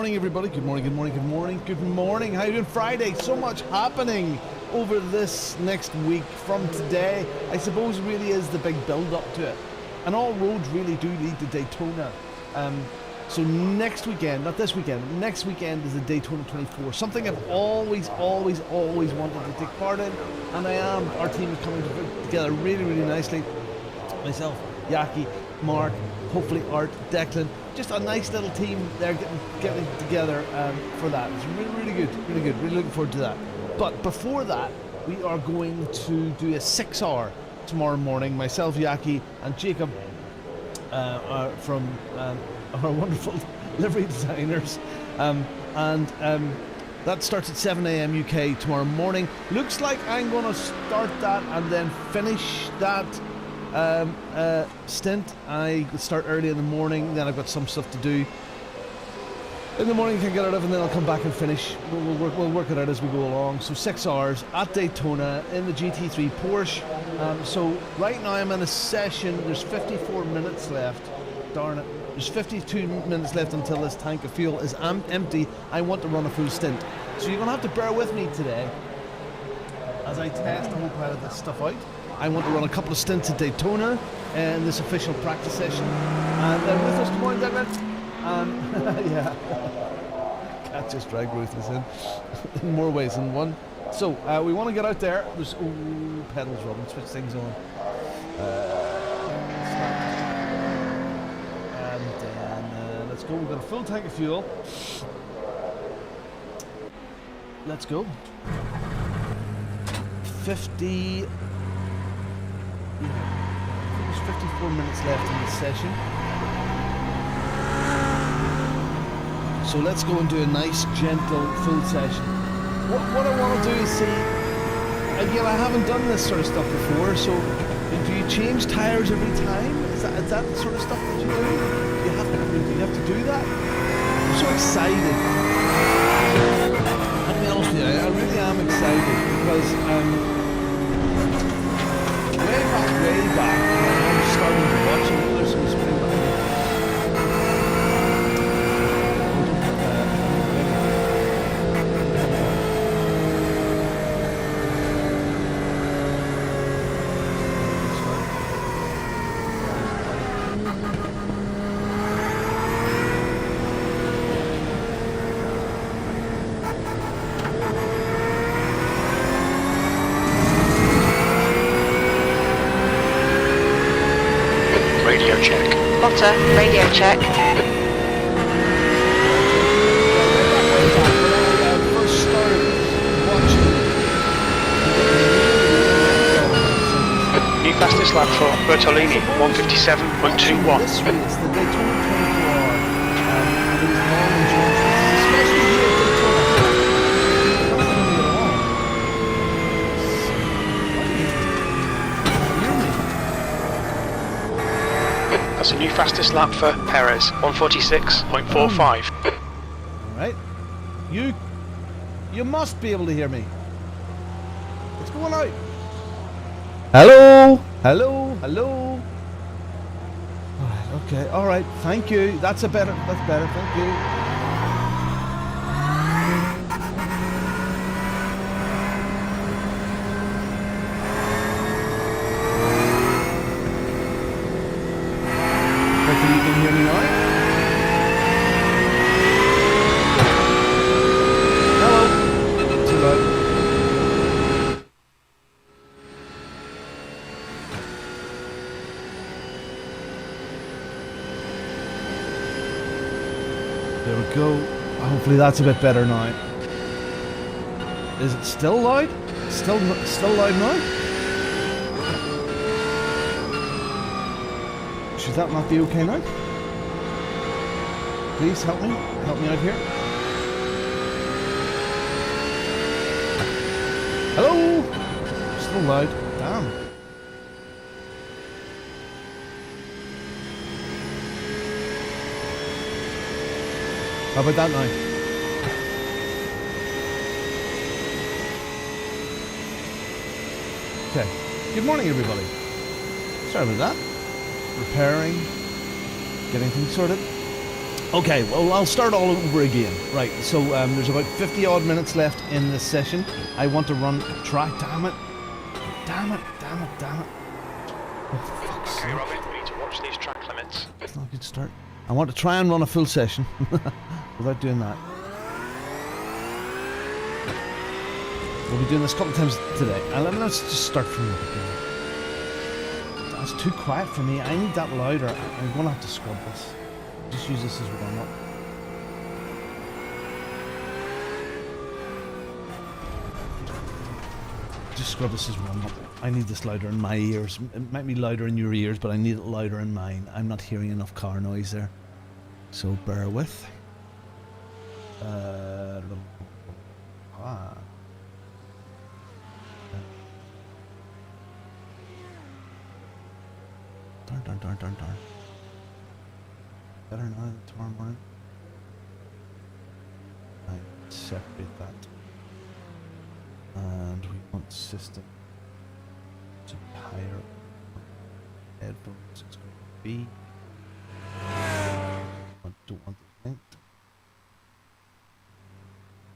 morning, everybody. Good morning, good morning, good morning, good morning. How you doing? Friday. So much happening over this next week from today. I suppose really is the big build-up to it. And all roads really do lead to Daytona. So next weekend, not this weekend, next weekend is the Daytona 24. Something I've always wanted to take part in. And I am. Our team is coming together really, really nicely. Myself, Jackie, Mark, hopefully Art, Declan. Just a nice little team there getting together for that. It's really good, really looking forward to that. But before that, we are going to do a 6-hour tomorrow morning. Myself, Jackie, and Jacob from our wonderful livery designers. That starts at 7 a.m. UK tomorrow morning. Looks like I'm going to start that and then finish that stint. I start early in the morning, then I've got some stuff to do in the morning, can get out of, and then I'll come back and finish. We'll work it out as we go along. So 6 hours at Daytona in the GT3 Porsche. So right now I'm in a session. There's 54 minutes left. Darn it. There's 52 minutes left until this tank of fuel is empty. I want to run a full stint. So you're gonna have to bear with me today as I test a whole pile of this stuff out. I want to run a couple of stints at Daytona in this official practice session. And with us, good morning, Declan. Yeah, can't just drag Ruthless in more ways than one. So we want to get out there. There's pedals rubbing, switch things on. And then let's go. We've got a full tank of fuel. Let's go. 50. There's 54 minutes left in this session. So let's go and do a nice, gentle, full session. What I want to do is see, again, I haven't done this sort of stuff before, so do you change tyres every time? Is that the sort of stuff that you do? Do you have to do that? I'm so excited. I'll be honest with you, I really am excited because way back when I was starting to watch it, there's some spring behind me. Radio check. Otter, radio check. New fastest lap for Bertolini, 1:57.121. This race, the Daytona 24-hour, it is long endurance races, especially here at Daytona. That's a new fastest lap for Perez, 1:46.45. Alright. You must be able to hear me. What's going on? Hello? Hello? Alright, okay, alright, thank you. That's better, thank you. Hopefully you can hear me now. Hello? Too loud. There we go. Hopefully that's a bit better now. Is it still loud? Still loud now? Should that not be okay now? Please help me out here. Hello? Still loud. Damn. How about that now? Okay. Good morning, everybody. Sorry about that. Repairing, getting things sorted. Okay, well, I'll start all over again. Right, so there's about 50 odd minutes left in this session. I want to run a track. Damn it. Damn it. Oh, for fuck's Okay, sake. Robin, we need to watch these track limits. That's not a good start. I want to try and run a full session without doing that. We'll be doing this a couple of times today. Let's just start from the beginning. That's too quiet for me. I need that louder. I'm going to have to scrub this. Just use this as warm up. Just scrub this as warm up. I need this louder in my ears. It might be louder in your ears, but I need it louder in mine. I'm not hearing enough car noise there. So bear with. Darn. Better now than tomorrow morning. I separate that. And we want system to be higher. Headphones it's going to be. I don't want the linked.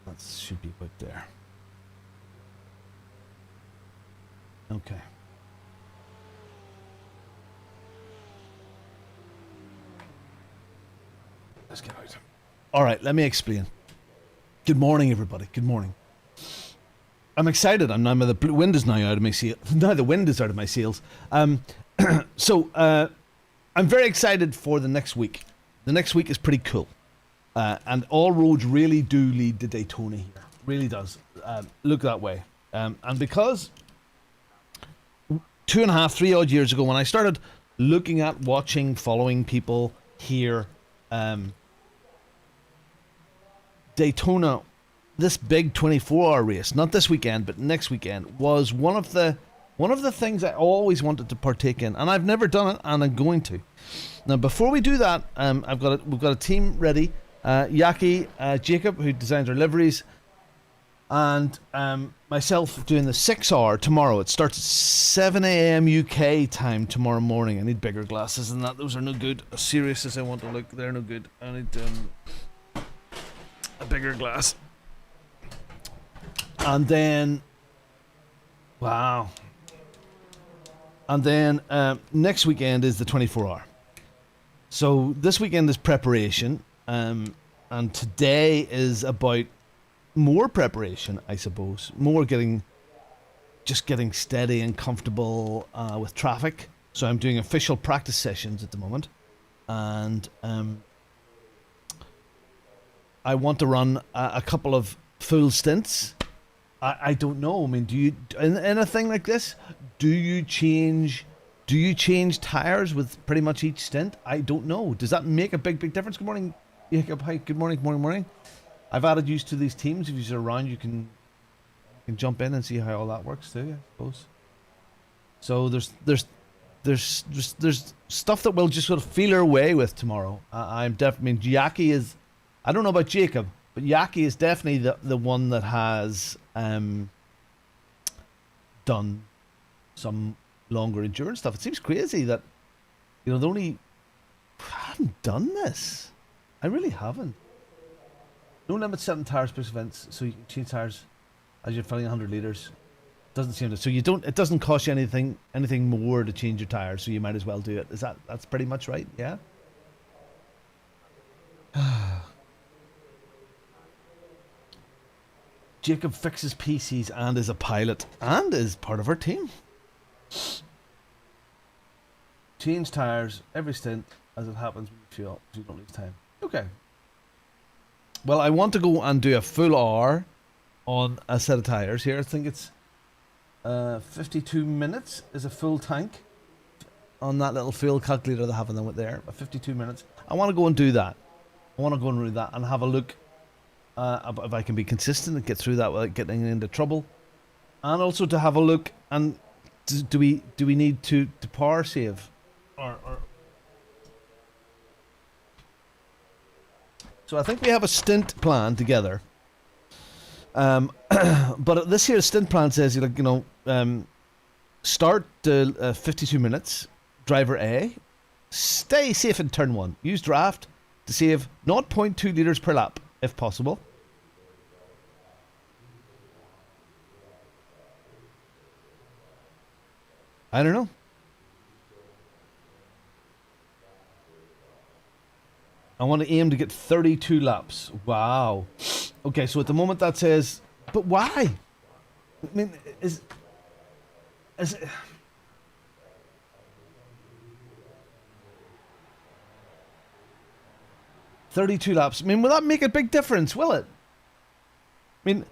That should be about there. Okay. Let's get out. Alright, let me explain. Good morning, everybody. Good morning. I'm excited. The wind is now out of my sails. Now the wind is out of my sails. So I'm very excited for the next week. The next week is pretty cool. And all roads really do lead to Daytona here. Really does. Look that way. And because 2.5, 3 odd years ago when I started looking at, watching, following people here, Daytona, this big 24-hour race, not this weekend but next weekend, was one of the things I always wanted to partake in, and I've never done it, and I'm going to. Now, before we do that, we've got a team ready. Jaccie Jacob, who designs our liveries, and myself doing the 6-hour tomorrow. It starts at 7 a.m. UK time tomorrow morning. I need bigger glasses than that. Those are no good. As serious as I want to look, they're no good. I need a bigger glass. And then, wow. And then next weekend is the 24-hour. So this weekend is preparation, and today is about more preparation, I suppose. More getting steady and comfortable with traffic. So I'm doing official practice sessions at the moment, and I want to run a couple of full stints. I don't know. I mean, do you in a thing like this? Do you change tires with pretty much each stint? I don't know. Does that make a big difference? Good morning, Jacob. Hi. Good morning. I've added you to these teams. If you're around, you can jump in and see how all that works too, I suppose. So there's stuff that we'll just sort of feel our way with tomorrow. Jackie is. I don't know about Jacob, but Jackie is definitely the one that has done some longer endurance stuff. It seems crazy that I haven't done this. I really haven't. No limit set on tire space events, so you can change tires as you're filling 100 litres. Doesn't seem to. So it doesn't cost you anything more to change your tires, so you might as well do it. That's pretty much right, yeah? Jacob fixes PCs and is a pilot and is part of our team. Change tires every stint as it happens when you fuel, so you don't lose time. Okay. Well, I want to go and do a full hour on a set of tires here. I think it's 52 minutes is a full tank on that little fuel calculator they have in there. 52 minutes. I want to go and do that. I want to go and do that and have a look if I can be consistent and get through that without getting into trouble, and also to have a look and do we need to power save or so I think we have a stint plan together, but this here stint plan says start 52 minutes driver A, stay safe in turn 1, use draft, to save 0.2 litres per lap, if possible. I don't know. I want to aim to get 32 laps. Wow. Okay, so at the moment that says... But why? I mean, is it... 32 laps. I mean, will that make a big difference, will it? I mean,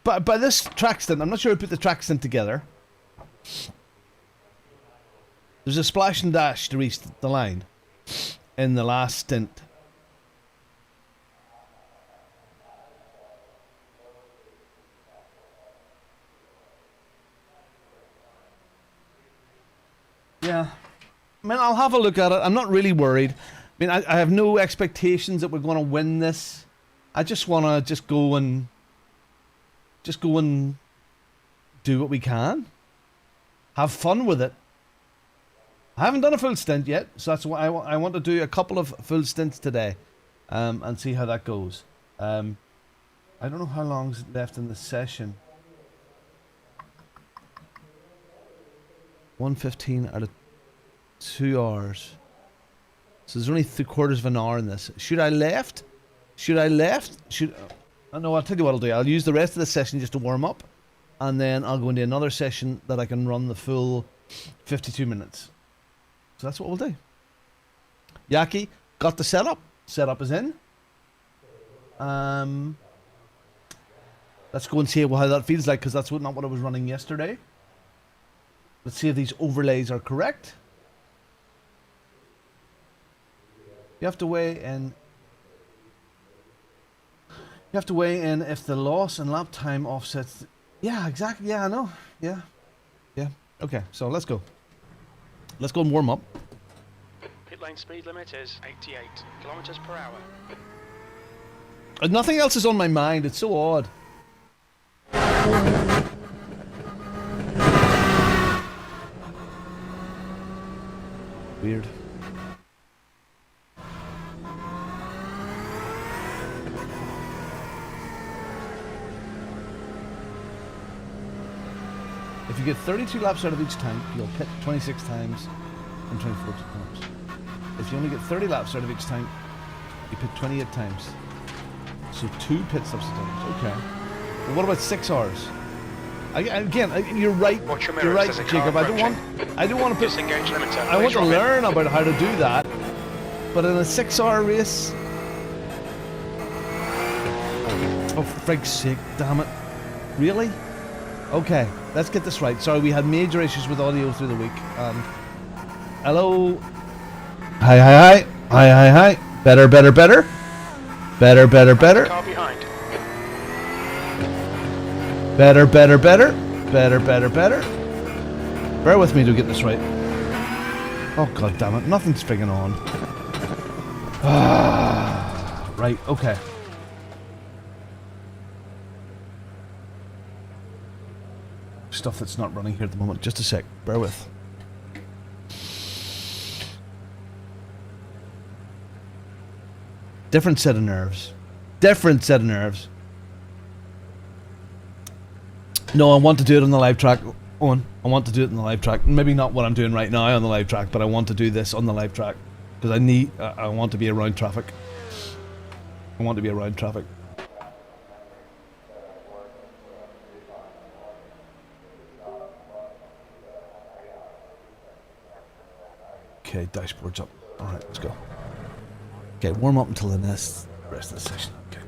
by this track stint, I'm not sure who put the track stint together. There's a splash and dash to reach the line in the last stint. Yeah. I mean, I'll have a look at it. I'm not really worried. I mean, I have no expectations that we're going to win this. I just want to just go and do what we can. Have fun with it. I haven't done a full stint yet, so that's why I want to do a couple of full stints today, and see how that goes. I don't know how long's left in the session. 1:15 out of 2 hours. So there's only 3/4 of an hour in this. Should I left? No, I'll tell you what I'll do. I'll use the rest of the session just to warm up, and then I'll go into another session that I can run the full 52 minutes. So that's what we'll do. Jackie, got the setup. Setup is in. Let's go and see how that feels like, because that's not what I was running yesterday. Let's see if these overlays are correct. You have to weigh in. You have to weigh in if the loss in lap time offsets. Yeah, exactly. Yeah, I know. Yeah. Okay, so let's go. Let's go and warm up. Pit lane speed limit is 88 kilometers per hour. Nothing else is on my mind. It's so odd. Weird. If you get 32 laps out of each tank, you'll pit 26 times and 24 times. If you only get 30 laps out of each tank, you pit 28 times. So 2 pit stops a time. Okay. Well, what about 6 hours? Again, you're right. Watch your You're right, mirrors, there's a car Jacob. I don't want to put. Disengage limiter. I want Please to drop in. learn about how to do that. But in a 6-hour race, oh, for frig's sake, damn it. Really? Okay, let's get this right. Sorry, we had major issues with audio through the week. Hello. Hi. Better. Car behind. Better. Bear with me to get this right. Oh, god damn it. Nothing's friggin' on. Right, okay. Stuff that's not running here at the moment. Just a sec. Bear with. Different set of nerves. No, I want to do it on the live track. I want to do it on the live track. Maybe not what I'm doing right now on the live track, but I want to do this on the live track. Because I want to be around traffic. Okay, dashboard's up. Alright, let's go. Okay, warm up until the rest of the session. Okay.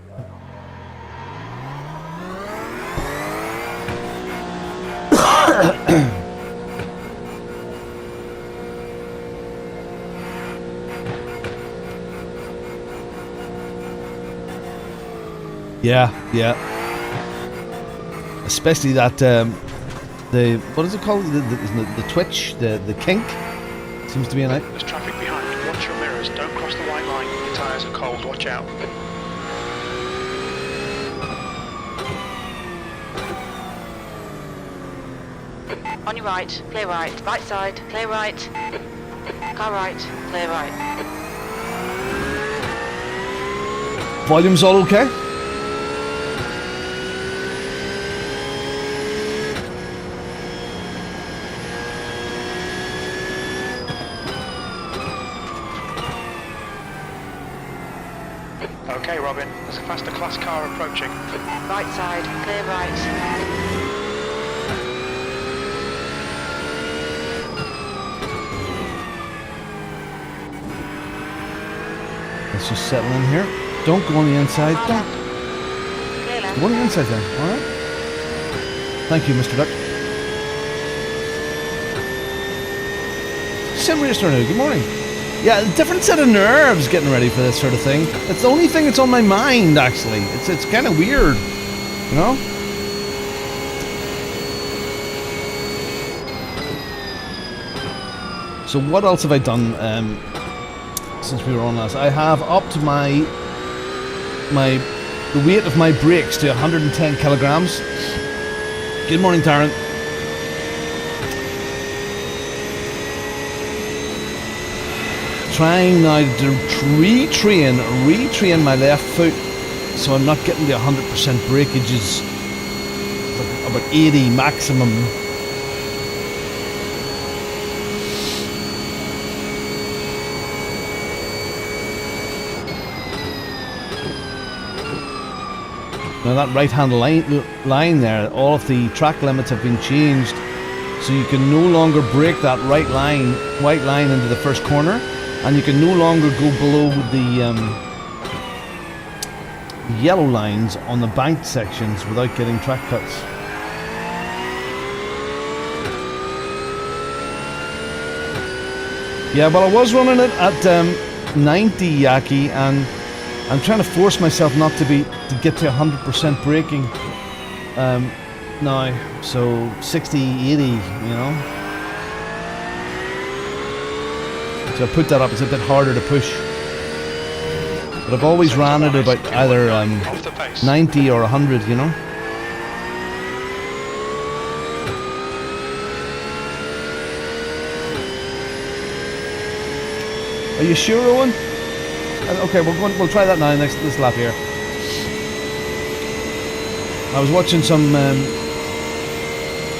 Yeah. Especially that the what is it called? The twitch, the kink seems to be in it. There's traffic behind. Watch your mirrors. Don't cross the white line. Your tyres are cold. Watch out. On your right, clear right. Right side, clear right. Car right, clear right. Volume's all okay? Okay, Robin, there's a faster class car approaching. Right side, clear right. Let's just settle in here. Don't go on the inside. Far Don't left. Clear left. go on the inside then, alright? Thank you, Mr. Duck. Sim Racer now, good morning. Yeah, a different set of nerves getting ready for this sort of thing. It's the only thing that's on my mind, actually. It's kind of weird, you know? So what else have I done since we were on last? I have upped the weight of my brakes to 110 kilograms. Good morning, Taryn. Trying now to retrain my left foot so I'm not getting the 100% breakages. Like about 80 maximum. Now that right-hand line there, all of the track limits have been changed, so you can no longer break that white line into the first corner, and you can no longer go below the yellow lines on the banked sections without getting track cuts. Yeah, well, I was running it at 90 Jackie, and I'm trying to force myself not to get to 100% braking now, so 60, 80, you know. So I put that up. It's a bit harder to push, but I've always ran it about either 90 or 100, you know. Are you sure, Owen? Okay, we'll try that now this lap here. I was watching some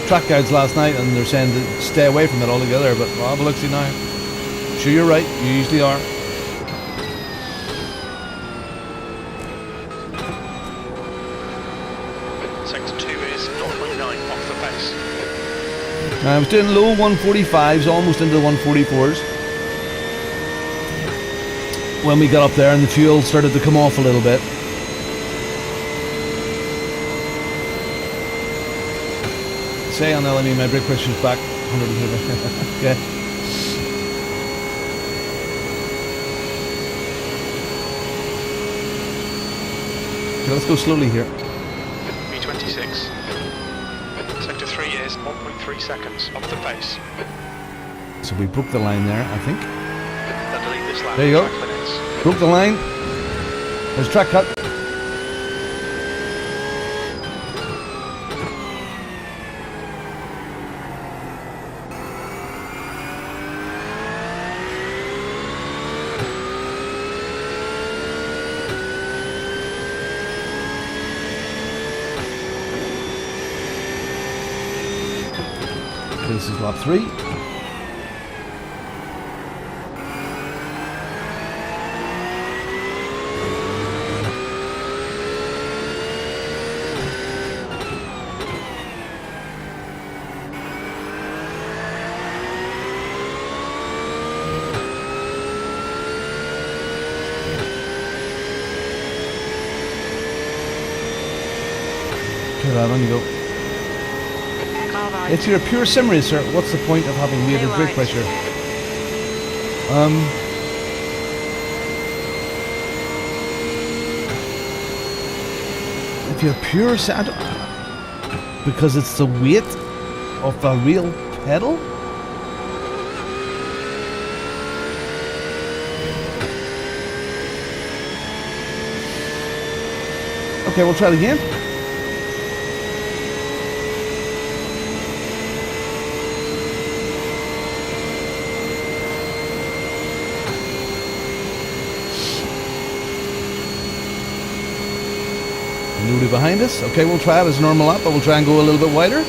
track guides last night, and they're saying to stay away from it altogether, but I'll have a look-see now. Sure, you're right, you usually are. Sector 2 is 0.9 off the pace. I was doing low 145s, almost into the 144s. When we got up there and the fuel started to come off a little bit. Say on LME, my brake pressure's back 100%. Okay. Okay, let's go slowly here. V26. Sector 3 is 1.3 seconds off the pace. So we broke the line there, I think. Then delete this lap. There you go. Track limits. Broke the line. There's track cut. This is lap 3. Okay, lad, on you go. If you're a pure sim racer, what's the point of having weighted brake pressure? If you're pure sim, because it's the weight of a real pedal? Okay, we'll try it again. behind us. Okay, we'll try it as normal lap, but we'll try and go a little bit wider.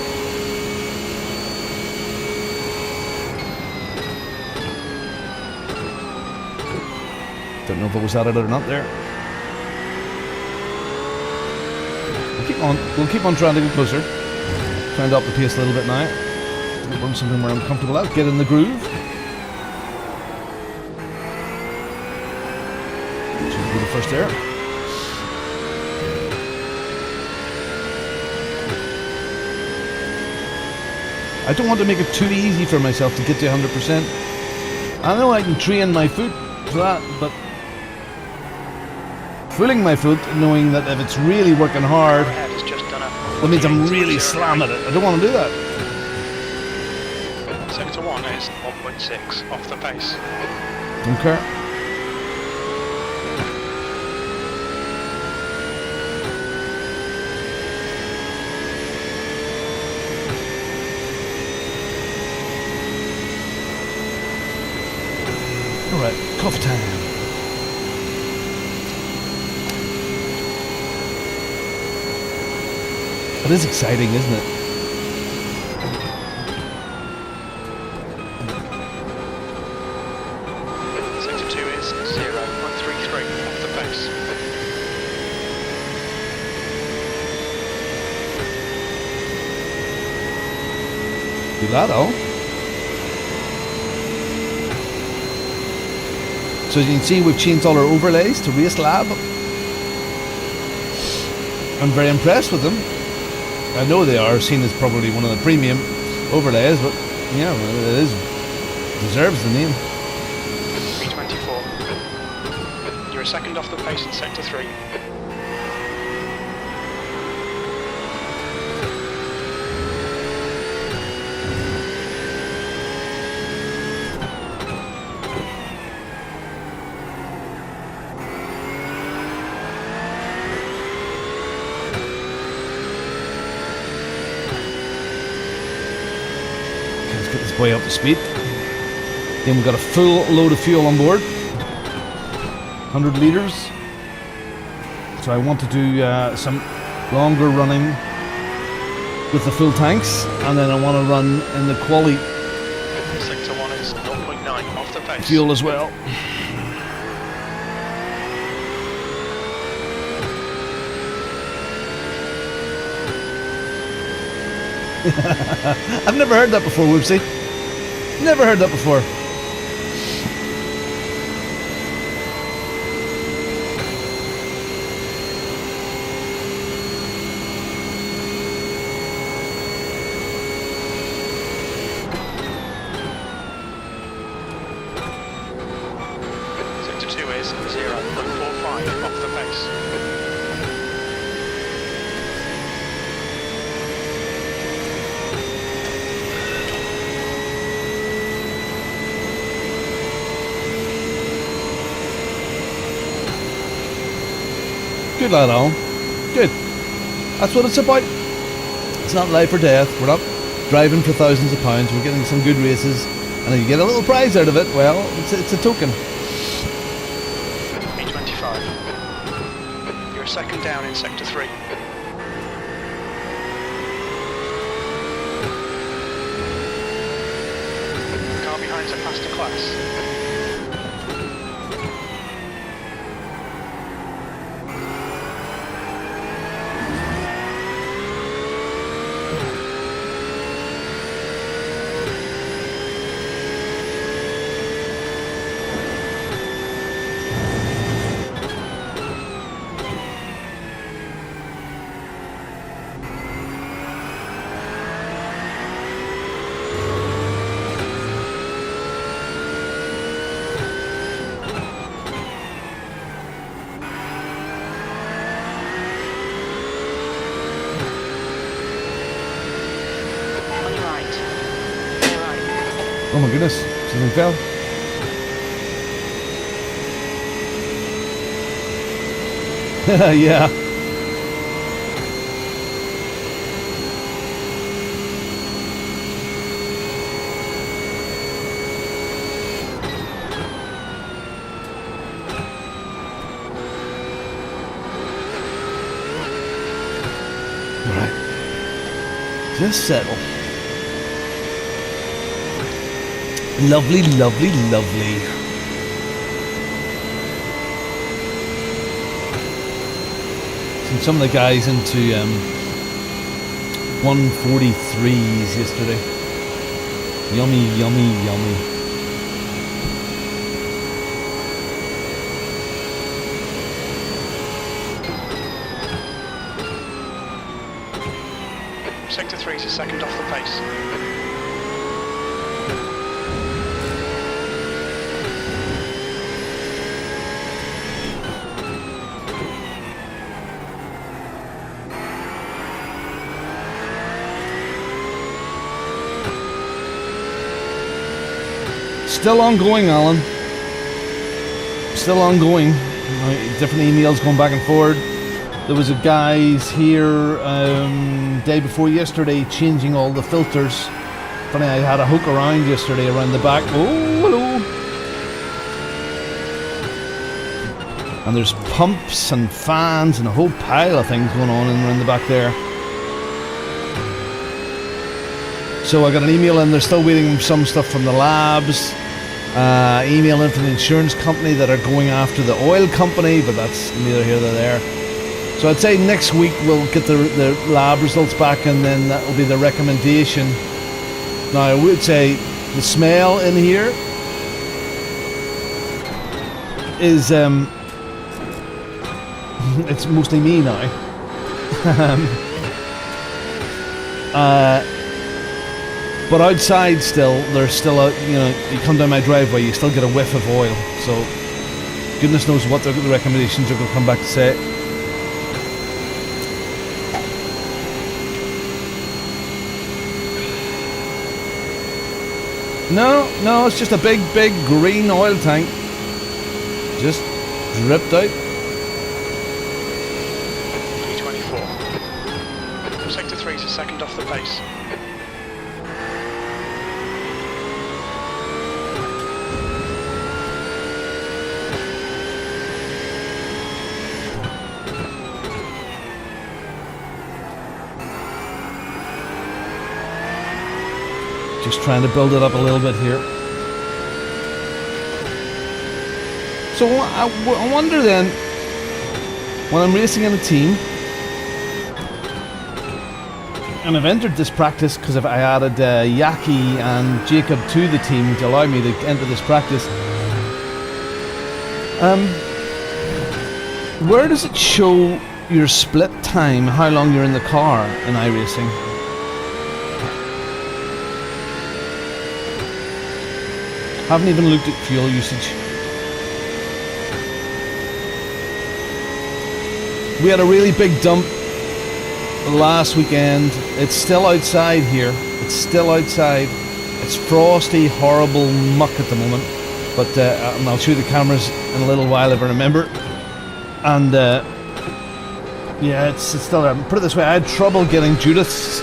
Don't know if it was at it or not there. We'll keep on trying to get closer. Trying to up the pace a little bit now. Run something where I'm comfortable at. Get in the groove. Should go to first there. I don't want to make it too easy for myself to get to 100%. I know I can train my foot for that, but fooling my foot, knowing that if it's really working hard, that means I'm really slamming it. I don't want to do that. Sector 1 is 1.6 off the pace. Okay. Alright, coffee time. It is exciting, isn't it? Sector 2 is 0.33 off the pace. Do that, oh. So as you can see, we've changed all our overlays to Race Lab. I'm very impressed with them. I know they are seen as probably one of the premium overlays, but yeah, it is deserves the name. 324. You're a second off the pace in sector 3. Get this boy up to speed. Then we've got a full load of fuel on board, 100 litres. So I want to do some longer running with the full tanks, and then I want to run in the quali Sector 1 is 0.9 off the pace. fuel as well. I've never heard that before, Whoopsie. Never heard that before. Sector 2 is 0.45 off the pace. Good lad, Alan. Good. That's what it's about. It's not life or death. We're not driving for thousands of pounds. We're getting some good races, and if you get a little prize out of it, well, it's a token. 325. You're a second down in sector 3. The car behind's a faster class. Oh my goodness, something fell. Yeah. Just settle. Lovely, lovely, lovely. Seen some of the guys into 143s yesterday. Yummy, yummy, yummy. Sector 3 is a second off the pace. Still ongoing, Alan. Still ongoing. Different emails going back and forward. There was a guys here day before yesterday changing all the filters. Funny, I had a hook around yesterday around the back. Oh, hello. And there's pumps and fans and a whole pile of things going on around the back there. So I got an email and they're still waiting for some stuff from the labs. Email in from the insurance company that are going after the oil company, but that's neither here nor there. So I'd say next week we'll get the lab results back, and then that will be the recommendation. Now I would say the smell in here is it's mostly me now. But outside still, there's still a, you know, you come down my driveway, you still get a whiff of oil. So goodness knows what the recommendations are going to come back to say. No, it's just a big green oil tank. Just dripped out. E24. Sector 3 is a second off the pace. Just trying to build it up a little bit here. So I wonder then, when I'm racing in a team, and I've entered this practice because I added Jaccie and Jacob to the team to allow me to enter this practice. Where does it show your split time, how long you're in the car in iRacing? Haven't even looked at fuel usage. We had a really big dump last weekend. It's still outside here. It's still outside. It's frosty, horrible muck at the moment. But I'll show you the cameras in a little while if I remember. And yeah, it's still there. Put it this way, I had trouble getting Judith's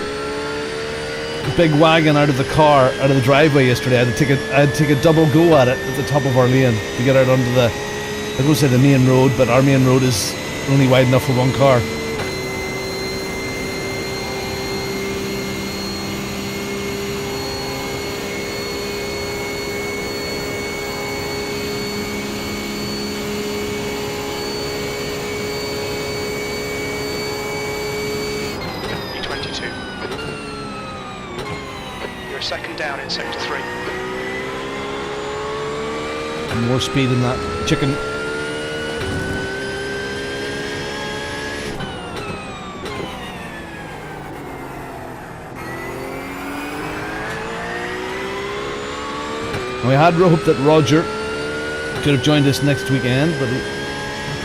big wagon out of the car, out of the driveway yesterday. I had to take a double go at it at the top of our lane to get out onto the, I was going to say the main road, but our main road is only wide enough for one car. E22. You're second down in sector 3. More speed in that chicken. We had hoped that Roger could have joined us next weekend, but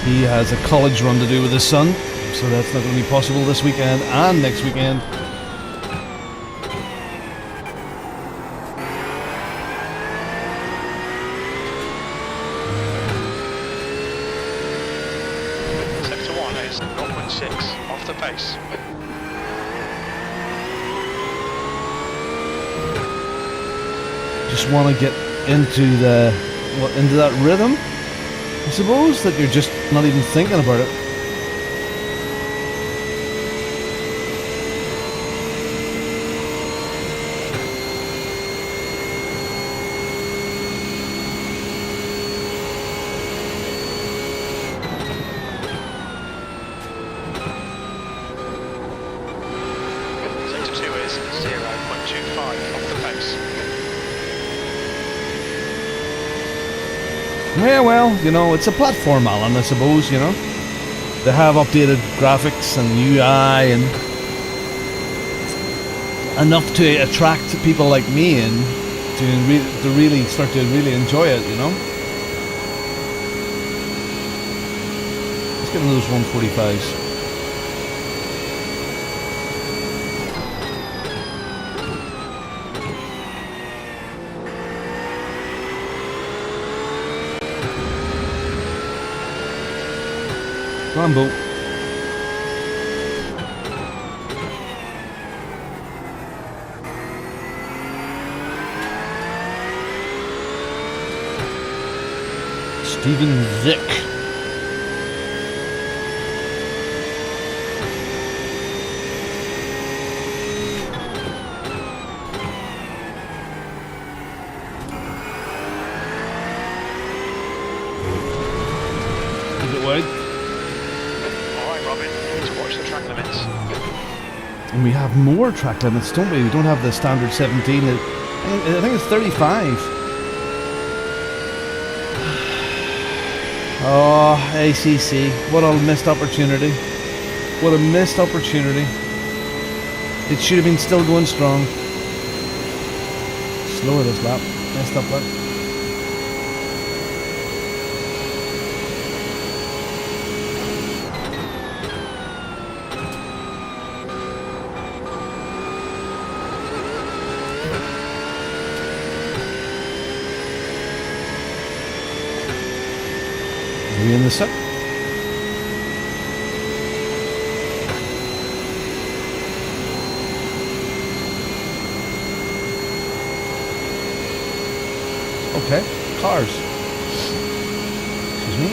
he has a college run to do with his son, so that's not going to be possible this weekend and next weekend. Sector 1 is 0.6 off the pace. Just want to get into that rhythm, I suppose, that you're just not even thinking about it. is 0.25 off the pace. Yeah, well, you know, it's a platform, Alan, I suppose, you know. They have updated graphics and UI and enough to attract people like me in to really start to really enjoy it, you know. Let's get into those 145s. Come on, Bo. Steven Zick. Is it wide? Alright, Robin, you need to watch the track limits. And we have more track limits, don't we? We don't have the standard 17. I think it's 35. Oh, ACC. What a missed opportunity. What a missed opportunity. It should have been still going strong. Slower this lap. Messed up that. Are we in the set? Okay, cars. Excuse me.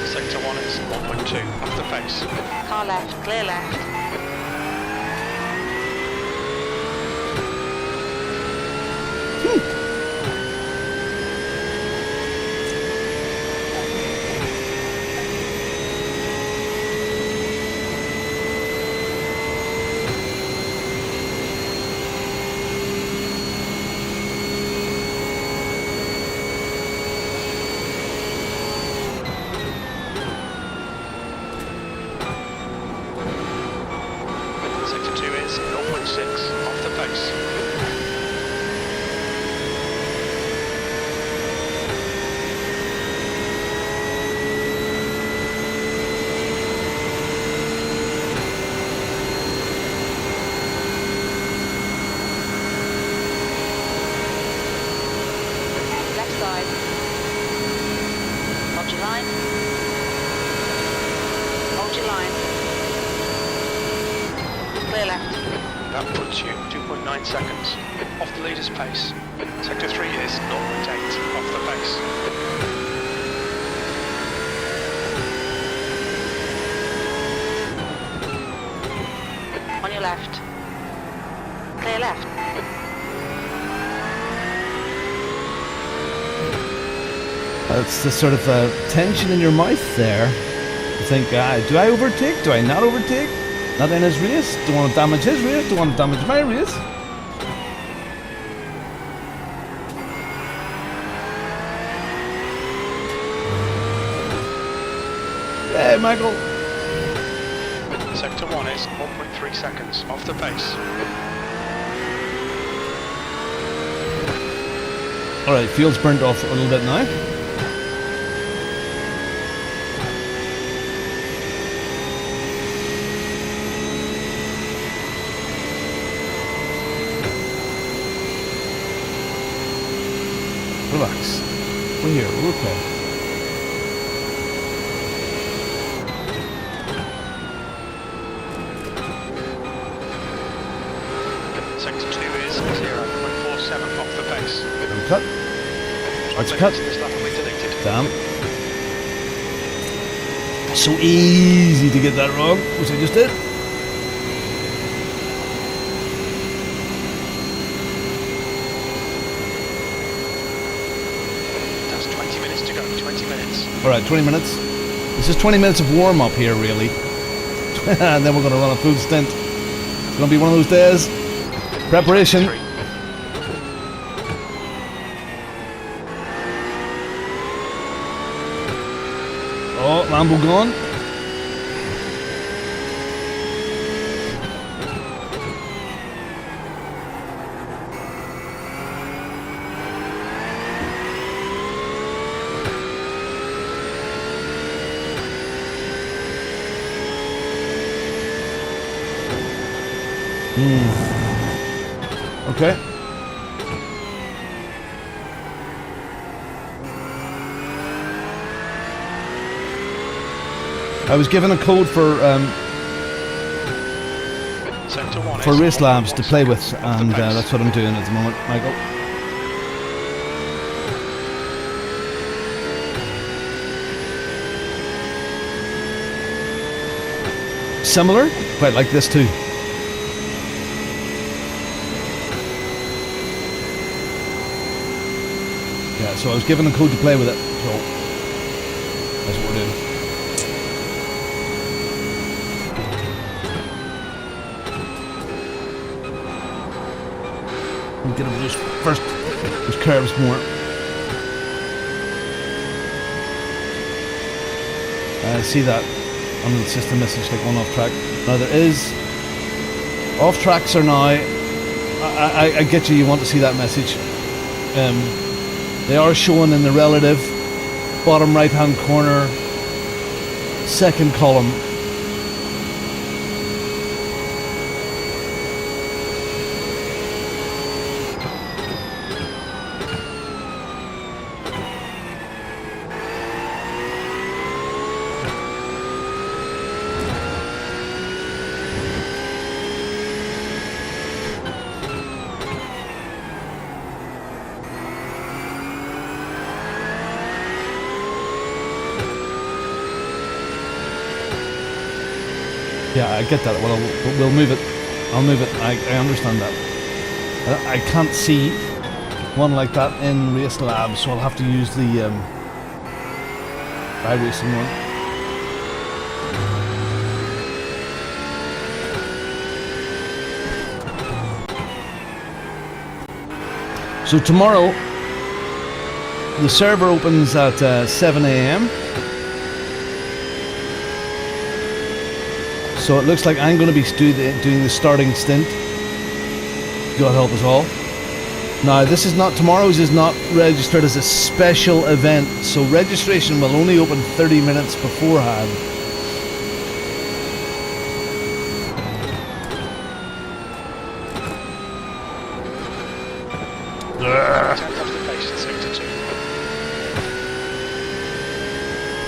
Sector 1 is 1.2 off the pace. Car left, clear left. Sector 2 is 0.6 off the pace. Left side. Hold your line. Hold your line. Clear left. That puts you 2.9 seconds off the leader's pace. Sector 3 is 0.8 off the pace. On your left. Clear left. That's the sort of tension in your mouth there. You think, do I overtake? Do I not overtake? Not in his race. Don't want to damage his race. Don't want to damage my race. Hey, Michael. Sector 1 is 1.3 seconds off the pace. Alright, field's burnt off a little bit now. Relax. We're here. We're okay. Sector 2 is 0.47 off the pace. Cut. That's a cut. This lap will be deleted. Damn. So easy to get that wrong, which I just did. That's 20 minutes to go. 20 minutes. Alright, 20 minutes. This is 20 minutes of warm-up here, really. And then we're going to run a full stint. It's going to be one of those days. Preparation. Oh, Lambo gone. Okay. I was given a code for Race Labs to play with, and that's what I'm doing at the moment, Michael. Similar, quite like this too. Yeah, so I was given a code to play with it, so that's what we're doing. We'll get over those curves more. See that under the system message, like one off track. Now there is off tracks are now. I get you. You want to see that message. They are showing in the relative bottom right hand corner, second column. Yeah, I get that. Well, we'll move it. I'll move it. I understand that. I can't see one like that in Race Labs, so I'll have to use the iRacing one. So tomorrow, the server opens at 7 a.m. So it looks like I'm going to be doing the starting stint. God help us all. Now, this is not, tomorrow's is not registered as a special event, so registration will only open 30 minutes beforehand.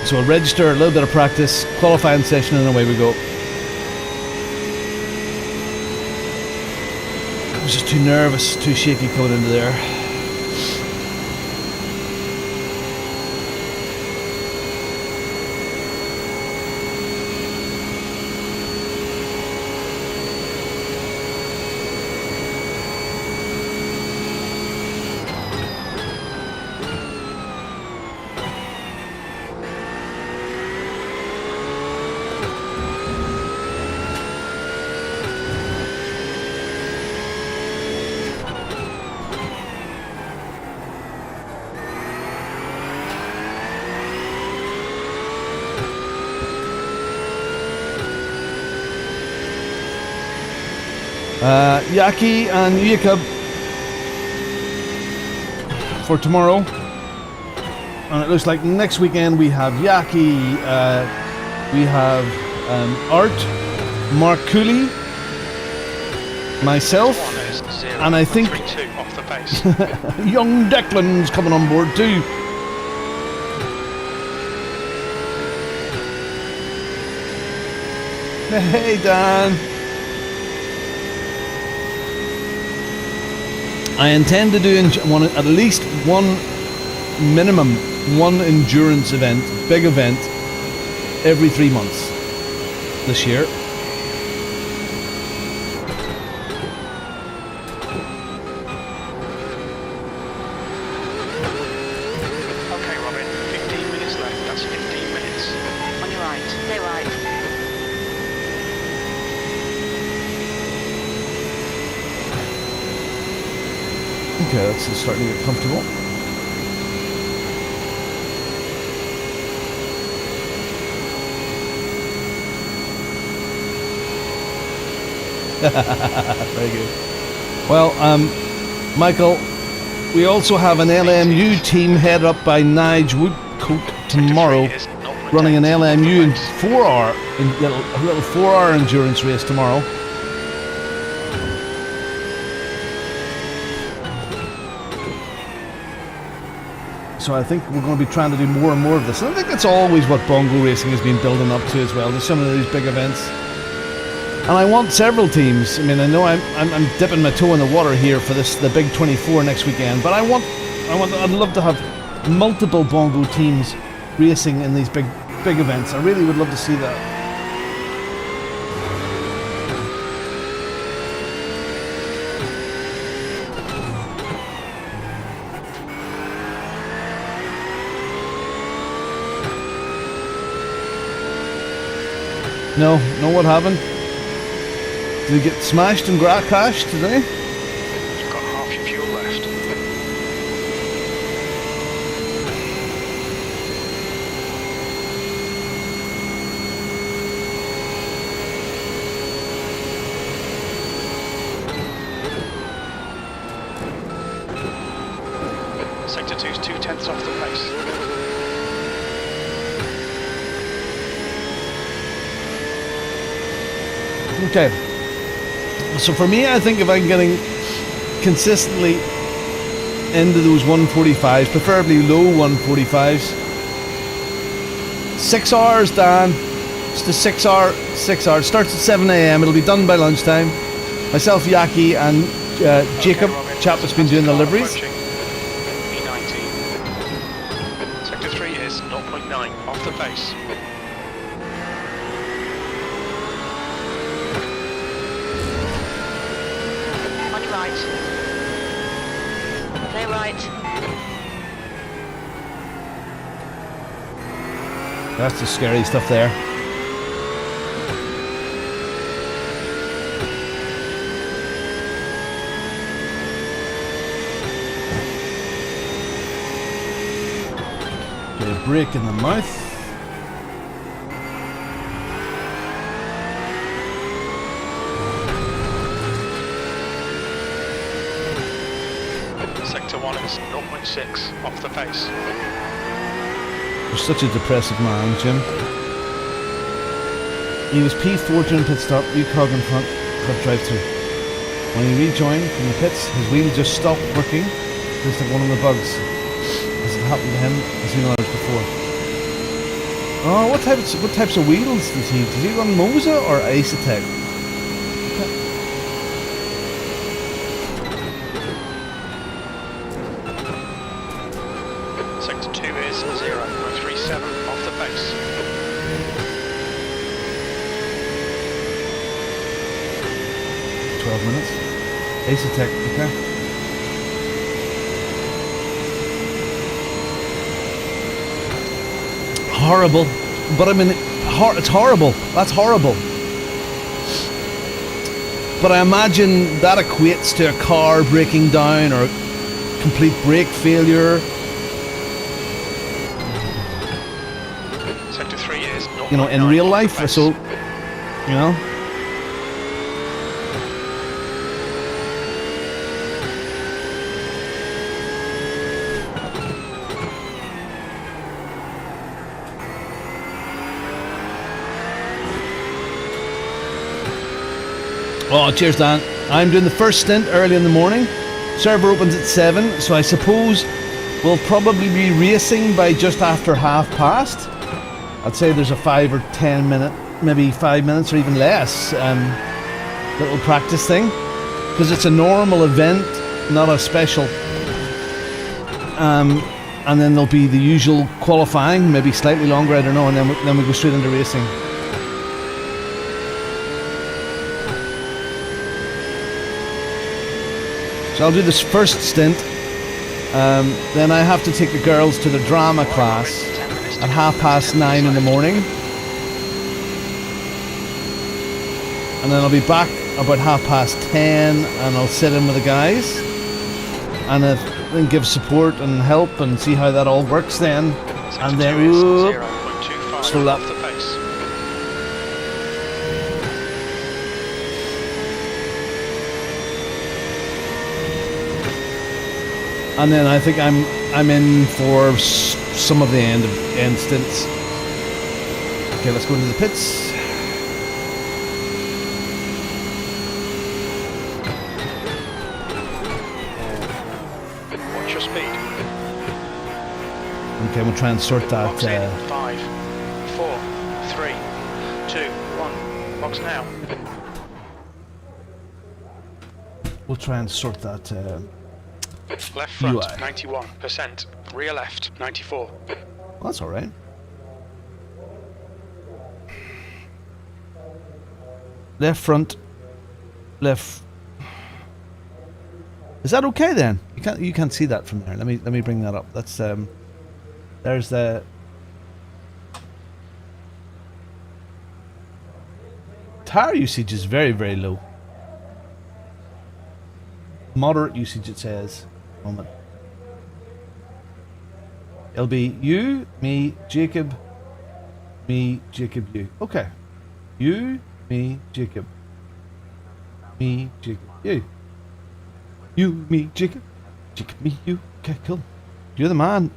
So we'll register, a little bit of practice, qualifying session, and away we go. I was just too nervous, too shaky coming into there. Jaccie and Jacob for tomorrow, and it looks like next weekend we have Jaccie, we have Art, Mark Cooley, myself, One is 0, and I think 32 off the pace. young Declan's coming on board too. Hey Dan. I intend to do at least one minimum, one endurance event, big event, every 3 months this year. Okay, Robin, 15 minutes left. That's 15 minutes. On your right. Stay right. Okay, that's starting to get comfortable. Very good. Well, Michael, we also have an LMU team headed up by Nige Woodcote tomorrow, running an LMU in 4-hour, a little 4-hour endurance race tomorrow. So I think we're going to be trying to do more and more of this. And I think that's always what Bongo Racing has been building up to as well. There's some of these big events. And I want several teams. I mean, I know I'm dipping my toe in the water here for the big 24 next weekend, but I'd love to have multiple Bongo teams racing in these big events. I really would love to see that. No, what happened? Did he get smashed and crashed today? You've got half your fuel left. Sector 2's 2/10 off the pace. Okay. So for me, I think if I'm getting consistently into those 145s, preferably low 145s, 6 hours, Dan. It's the 6 hour. It starts at 7 a.m. It'll be done by lunchtime. Myself, Jackie, and Jacob, Robin, chap that's been doing the liveries. E19. Sector 3 is 0.9 off the pace. On your right. Stay right. That's the scary stuff there. Get a break in the mouth. Sector 1 is 0.6 off the pace. You're such a depressive man, Jim. He was P4 during pit stop, recog in front, club drive-through. When he rejoined from the pits, his wheel just stopped working, just like one of the bugs, as it happened to him a few hours before. Oh, what types of wheels does he? Does he run Moza or Isotech? Sector 2 is 0.37 off the pace. Minutes. Isotech, okay. Horrible, but I mean, it's horrible. That's horrible. But I imagine that equates to a car breaking down or complete brake failure. Sector 3 is 0.9 You know, in real life, off the so, pace. you know. Oh, cheers, Dan. I'm doing the first stint early in the morning. Server opens at 7, so I suppose we'll probably be racing by just after past. I'd say there's a 5 or 10 minute, maybe 5 minutes or even less, little practice thing, because it's a normal event, not a special. And then there'll be the usual qualifying, maybe slightly longer, I don't know, and then we go straight into racing. So I'll do this first stint, then I have to take the girls to the drama class at 9:30 in the morning, and then I'll be back about 10:30 and I'll sit in with the guys and then give support and help and see how that all works then, and then slow up. And then I think I'm in for some of the end stints. Okay, let's go into the pits. Watch your speed. Okay, we'll try and sort that. Box in. 5, 4, 3, 2, 1. Box now. We'll try and sort that. Left front, UI. 91%. Rear left, 94. Well, that's all right. Left front, left. Is that okay then? You can't see that from there. Let me bring that up. That's there's the tire usage is very, very low. Moderate usage, it says. Moment. It'll be you, me, Jacob, you. Okay. You, me, Jacob. Me, Jacob, you. You, me, Jacob. Jacob, me, you. Okay, cool. You're the man.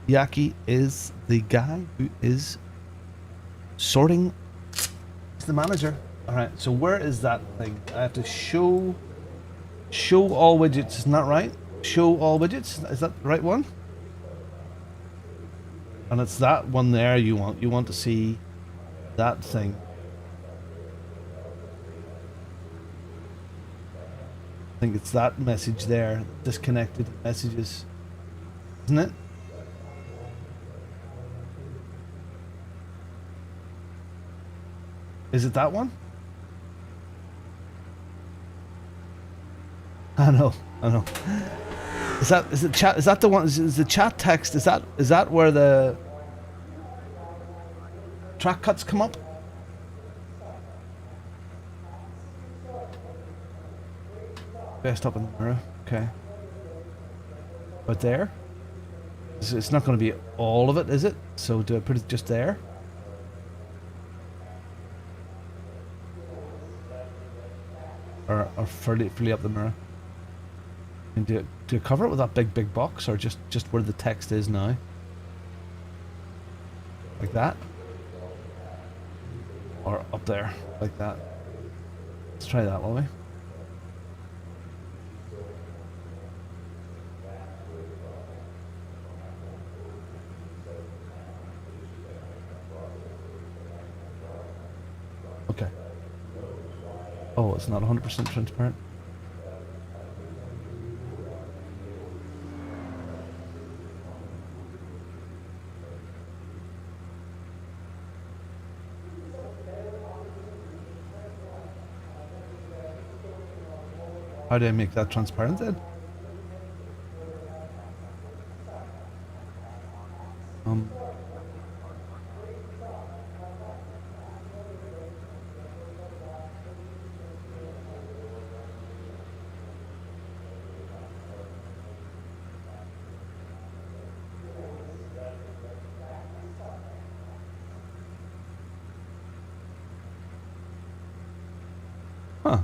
Jackie is the guy who is sorting. He's the manager. Alright, so where is that thing? I have to show all widgets, isn't that right? Show all widgets, is that the right one? And it's that one there you want to see that thing. I think it's that message there, disconnected messages, isn't it? Is it that one? I know. Is it chat? Is that the one? Is the chat text? Is that where the track cuts come up? Best up in the mirror. Okay. But there. It's not going to be all of it, is it? So do I put it just there? Or fully up the mirror? And do you cover it with that big box, or just where the text is now? Like that? Or up there, like that? Let's try that, will we? Okay. Oh, it's not 100% transparent. How do I make that transparent then? Huh.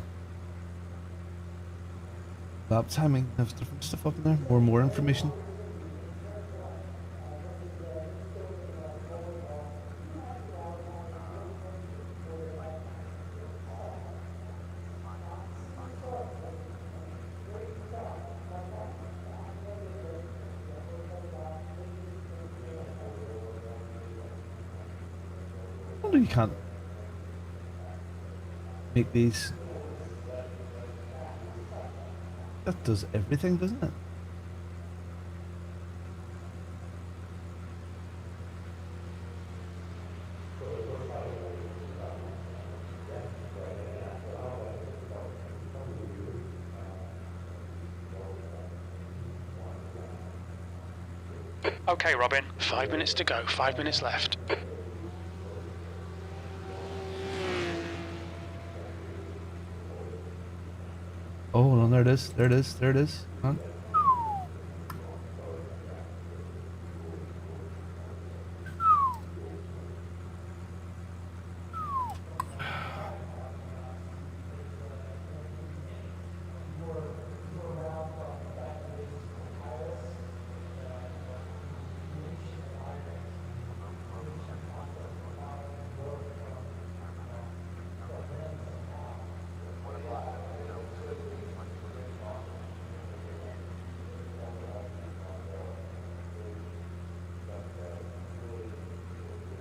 Lap timing, there's different stuff up in there, more information. wonder you can't make these. That does everything, doesn't it? Okay, Robin, 5 minutes to go, 5 minutes left. Oh, hold on, there it is, there it is, there it is. Huh?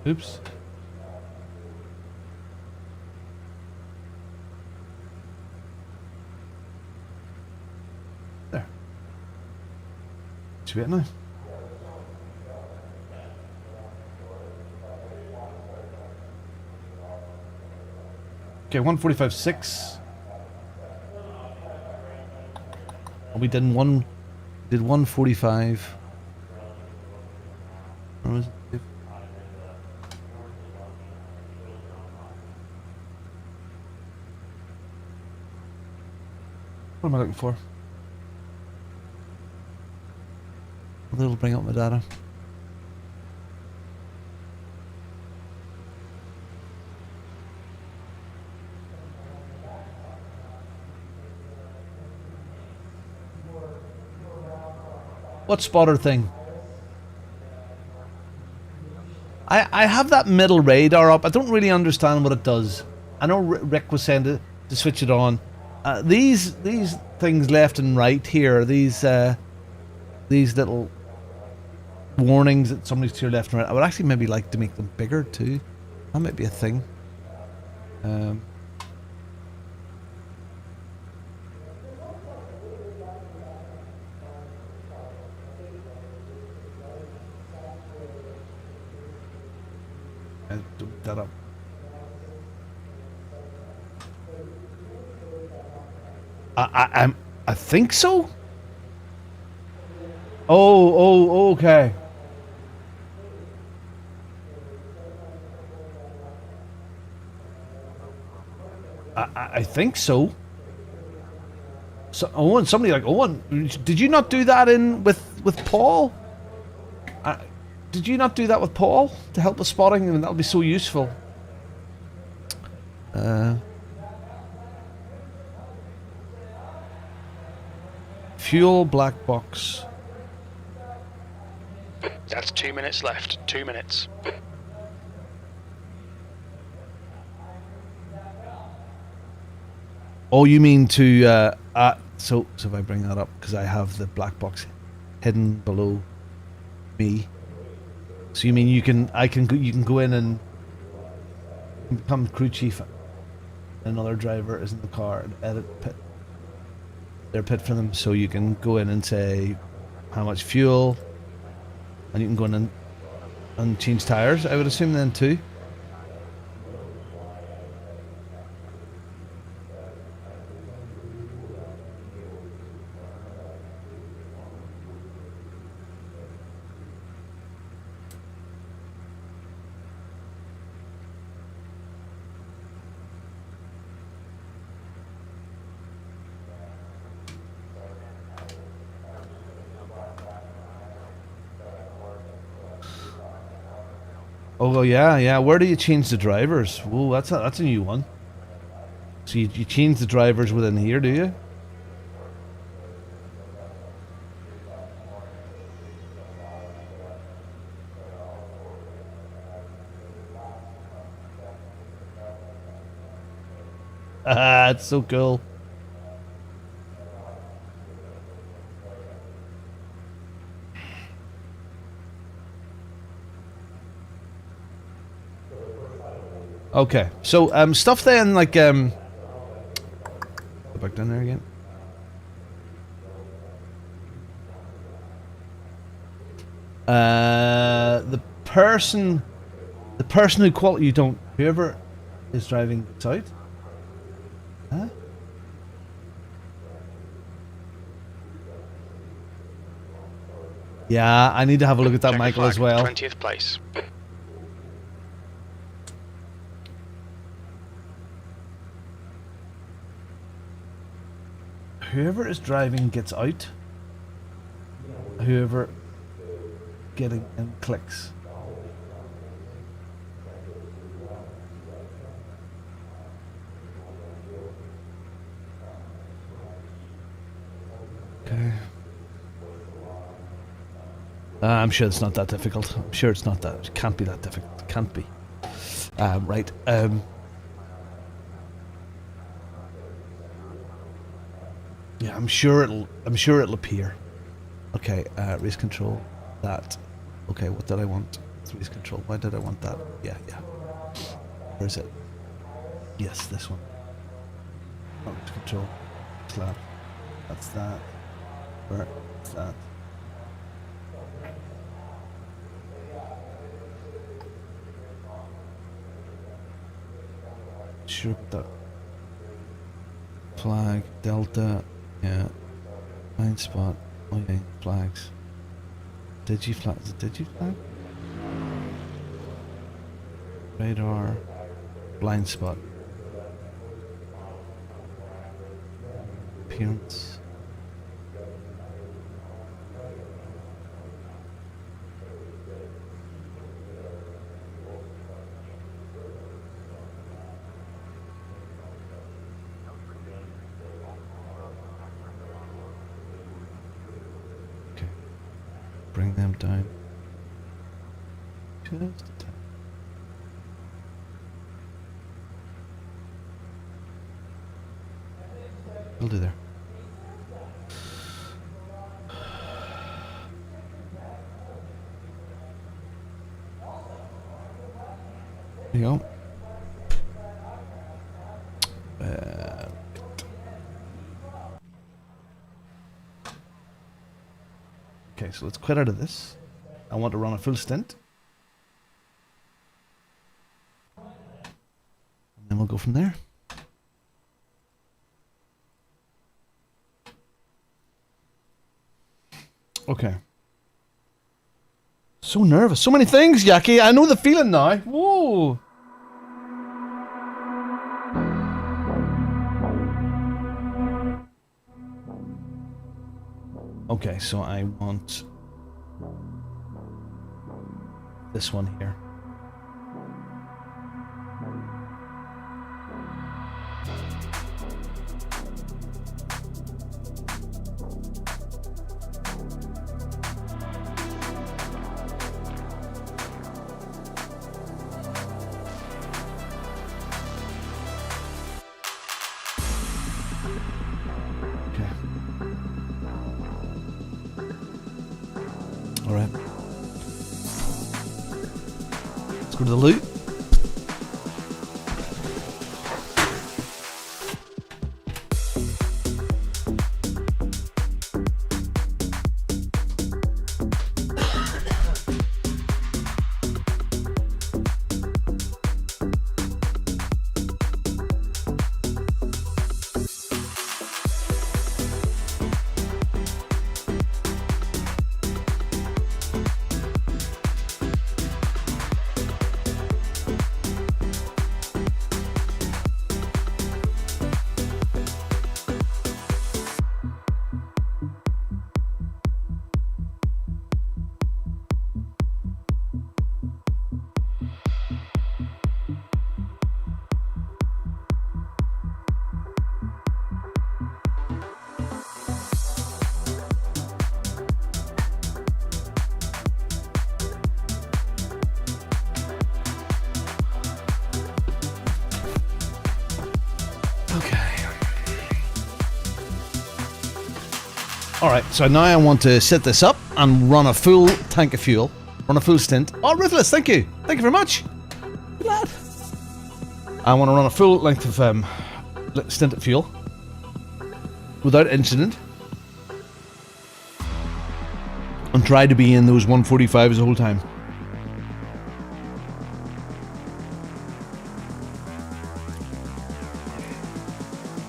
Oops. There. Should be it now. Okay, 145.6. We did 145. Where was it? What am I looking for? It'll bring up my data. What spotter thing? I have that middle radar up. I don't really understand what it does. I know Rick was saying to switch it on. These things left and right here, these little warnings that somebody's to your left and right. I would actually maybe like to make them bigger too. That might be a thing. That up. I think so. Oh, okay. I think so. So Owen, somebody like Owen, did you not do that in with Paul? Did you not do that with Paul to help with spotting? I mean, that would be so useful. Fuel black box. That's 2 minutes left. 2 minutes. Oh, you mean to so if I bring that up because I have the black box hidden below me. So you mean you can go in and become crew chief. Another driver is in the car and edit their pit for them, so you can go in and say how much fuel, and you can go in and change tires. I would assume then too. Oh yeah. Where do you change the drivers? Whoa, that's a new one. So you change the drivers within here, do you? Ah, it's so cool. Okay, so stuff then like go back down there again. The person who whoever is driving south. Huh? Yeah, I need to have a look at that, Check Michael, flag, as well. 20th place. Whoever is driving gets out. Whoever getting in clicks. Okay. I'm sure it's not that difficult. I'm sure it's not that. It can't be that difficult. It can't be. Right. Yeah, I'm sure it'll appear. Okay. Race control. That. Okay. What did I want? It's race control. Why did I want that? Yeah. Where is it? Yes, this one. Oh, race control. Slap. That's that. Where is that? Sure about that. Flag, delta, yeah. Blind spot, okay, flags. Digiflag, is it digiflag? Radar, blind spot. Appearance. Bring them down. Just a tad. We'll do there. There you go. Okay, so let's quit out of this. I want to run a full stint. And then we'll go from there. Okay. So nervous. So many things, Jackie. I know the feeling now. Whoa. Okay, so I want this one here. Alright. Let's go to the loot. Alright, so now I want to set this up and run a full tank of fuel. Run a full stint. Oh, Ruthless, thank you. Thank you very much. Good lad. I want to run a full length of stint at fuel without incident, and try to be in those 145s the whole time.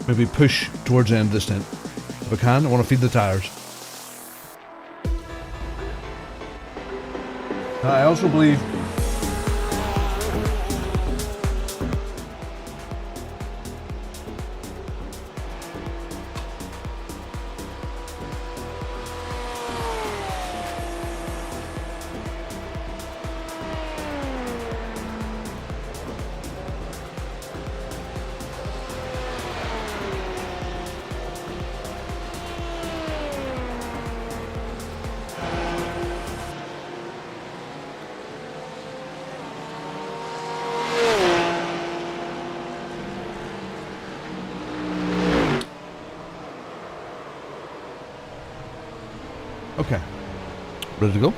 Maybe push towards the end of the stint. If I can, I want to feed the tires. I also believe okay. Ready to go?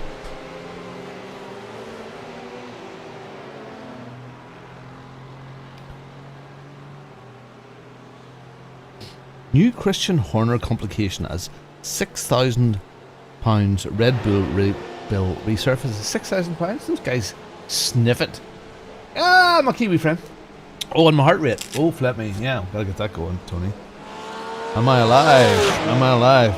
New Christian Horner complication as £6,000 Red Bull bill resurfaces. £6,000? Those guys sniff it. Ah, my Kiwi friend. Oh, and my heart rate. Oh, flip me. Yeah, gotta get that going, Tony. Am I alive? Am I alive?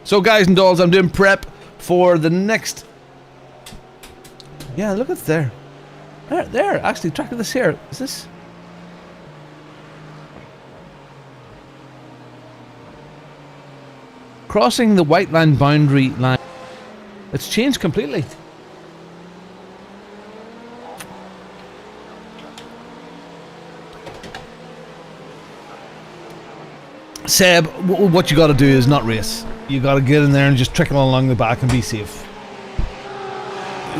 So guys and dolls, I'm doing prep for the next... Yeah, look at there. There, actually, track of this here. Is this... Crossing the white line boundary line. It's changed completely. Seb, what you got to do is not race. You got to get in there and just trickle along the back and be safe.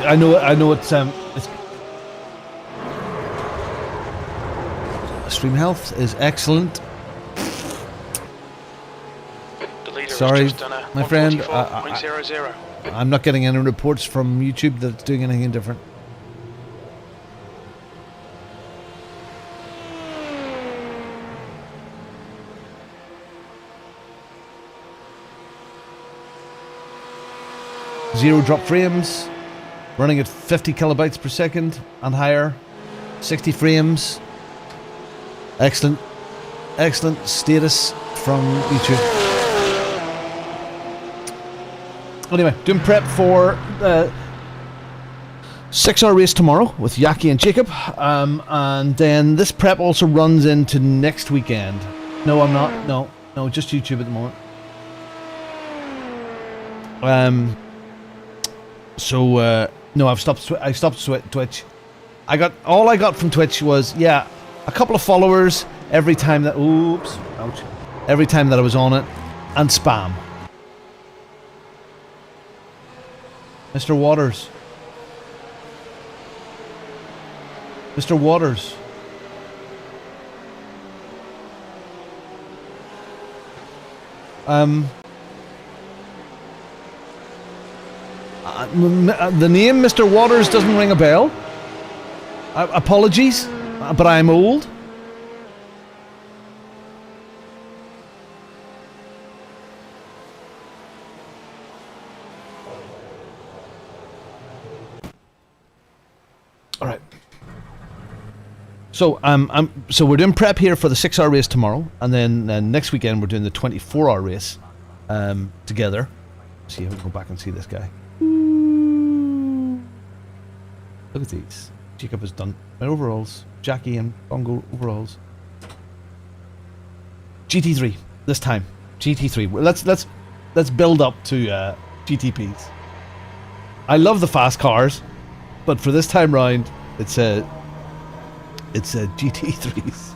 I know it's stream health is excellent. The leader Sorry, has just done a my friend. 144.00. I'm not getting any reports from YouTube that it's doing anything different. Zero drop frames, running at 50 kilobytes per second and higher, 60 frames. Excellent, excellent status from YouTube. Anyway, doing prep for 6-hour race tomorrow with Jaccie and Jacob, and then this prep also runs into next weekend. No, I'm not. No, just YouTube at the moment. So no, I stopped Twitch. All I got from Twitch was a couple of followers every time that every time that I was on it, and spam. Mr. Waters. Mr. Waters. The name Mr. Waters doesn't ring a bell. Apologies, but I'm old. All right. So so we're doing prep here for the 6-hour race tomorrow, and then next weekend we're doing the 24-hour race together. See if we can go back and see this guy. Look at these. Jacob has done my overalls. Jackie and Bongo overalls. GT3 this time. GT3. Let's build up to GTPs. I love the fast cars, but for this time round, it's a GT3s,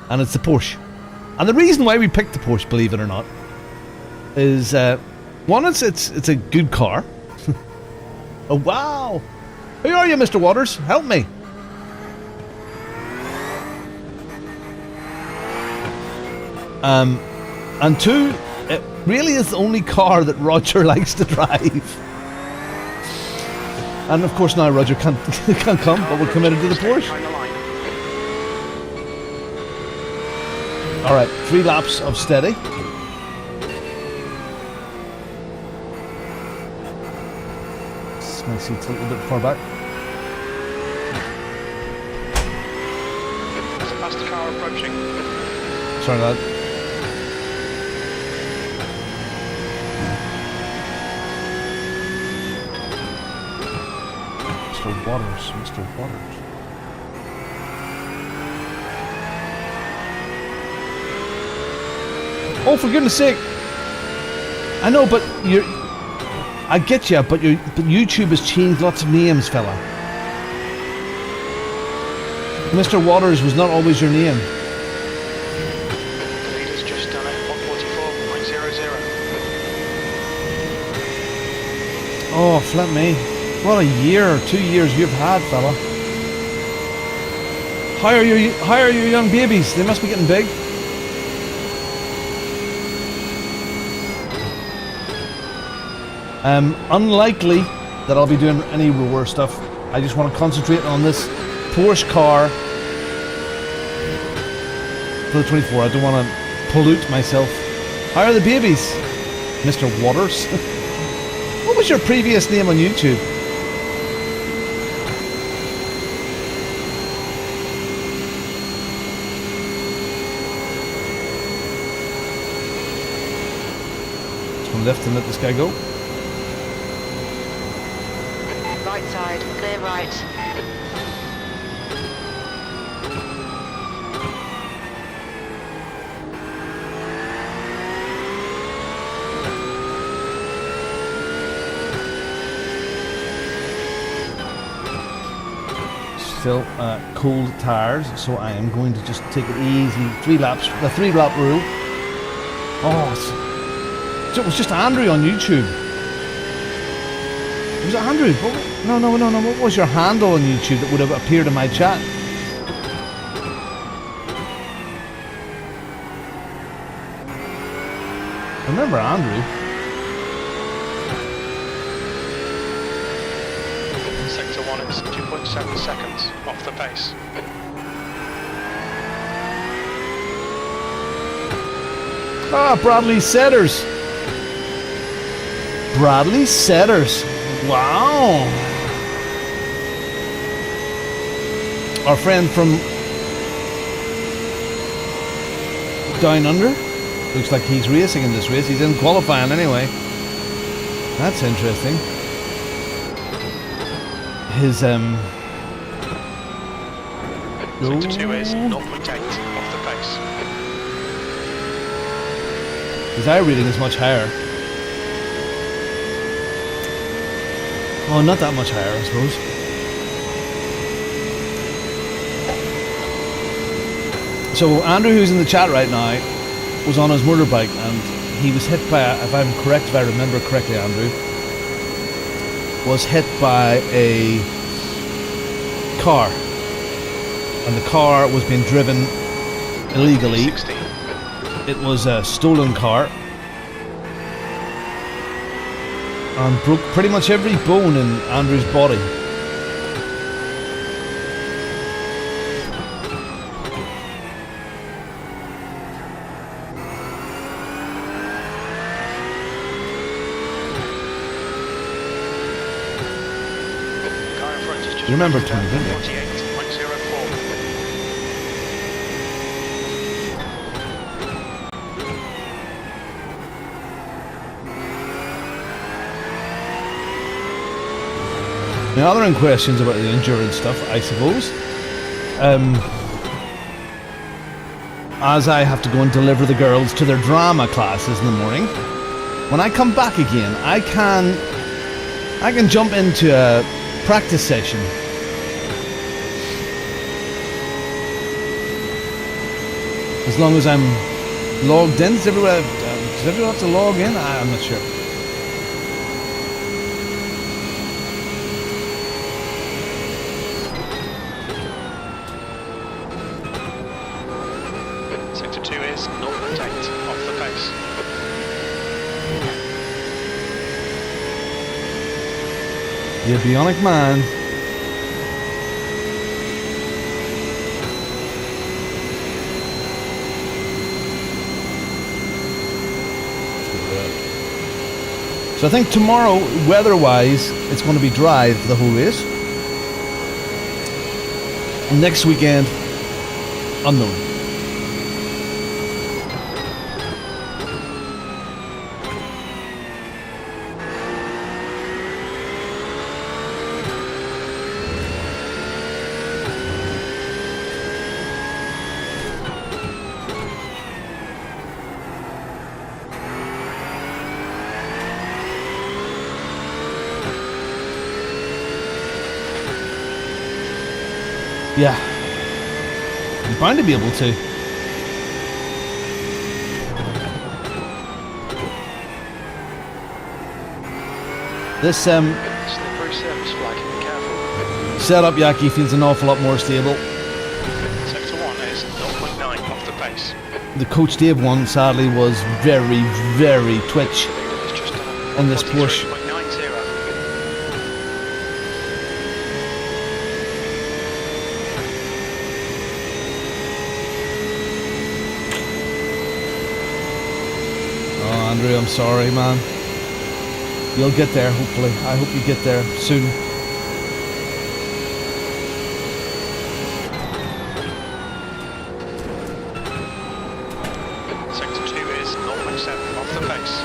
and it's the Porsche. And the reason why we picked the Porsche, believe it or not, is one, it's a good car. Oh wow! Who are you, Mr. Waters? Help me! And two, really is the only car that Roger likes to drive. And of course now Roger can't come, but we're committed to the Porsche. Alright, 3 laps of steady. My seat's a little bit far back. There's a faster car approaching. Sorry, lad. Mr. Waters, Mr. Waters. Oh, for goodness sake! I know, but you're. I get you, but YouTube has changed lots of names, fella. Mr. Waters was not always your name. The leader's just done it, 144.00. Oh, flip me. What a year, 2 years you've had, fella. How are your young babies? They must be getting big. Unlikely that I'll be doing any reward stuff. I just want to concentrate on this Porsche car for the 24. I don't want to pollute myself. How are the babies? Mr. Waters? What was your previous name on YouTube? Just one left and let this guy go. Right side, clear right. Still cold tires, so I am going to just take it easy. 3 laps, the 3-lap rule. Oh, it was just Andrew on YouTube. Was it Andrew? No. What was your handle on YouTube that would have appeared in my chat? I remember Andrew. Sector 1 is 2.7 seconds off the pace. Ah, Bradley Setters. Bradley Setters. Wow. Our friend from Down Under. Looks like he's racing in this race. He's in qualifying anyway. That's interesting. His Sector 2 is 0.8 off the pace. his I rating is much higher. Oh, not that much higher, I suppose. So Andrew, who's in the chat right now, was on his motorbike and he was hit by, if I'm correct, if I remember correctly, Andrew, was hit by a car. And the car was being driven illegally. 16. It was a stolen car. And broke pretty much every bone in Andrew's body. Car in front is just You remember Tony, didn't you? 48.04. Now, other questions about the endurance stuff, I suppose. As I have to go and deliver the girls to their drama classes in the morning, when I come back again, I can jump into a practice session. As long as I'm logged in. Does everyone have to log in? I'm not sure. Sector 2 is 0.8 off the pace. The Bionic Man. So I think tomorrow, weather-wise, it's going to be dry the whole race. Next weekend, unknown. Yeah, I'm bound to be able to. This Slippery surface flag, be careful. setup, Jackie, feels an awful lot more stable. Sector 1 is 0.9 off the pace. The Coach Dave one, sadly, was very, very twitch It's just on this Porsche. 43.90. Oh, Andrew, I'm sorry, man. You'll get there, hopefully. I hope you get there soon. Sector 2 is 0.7 off the pace.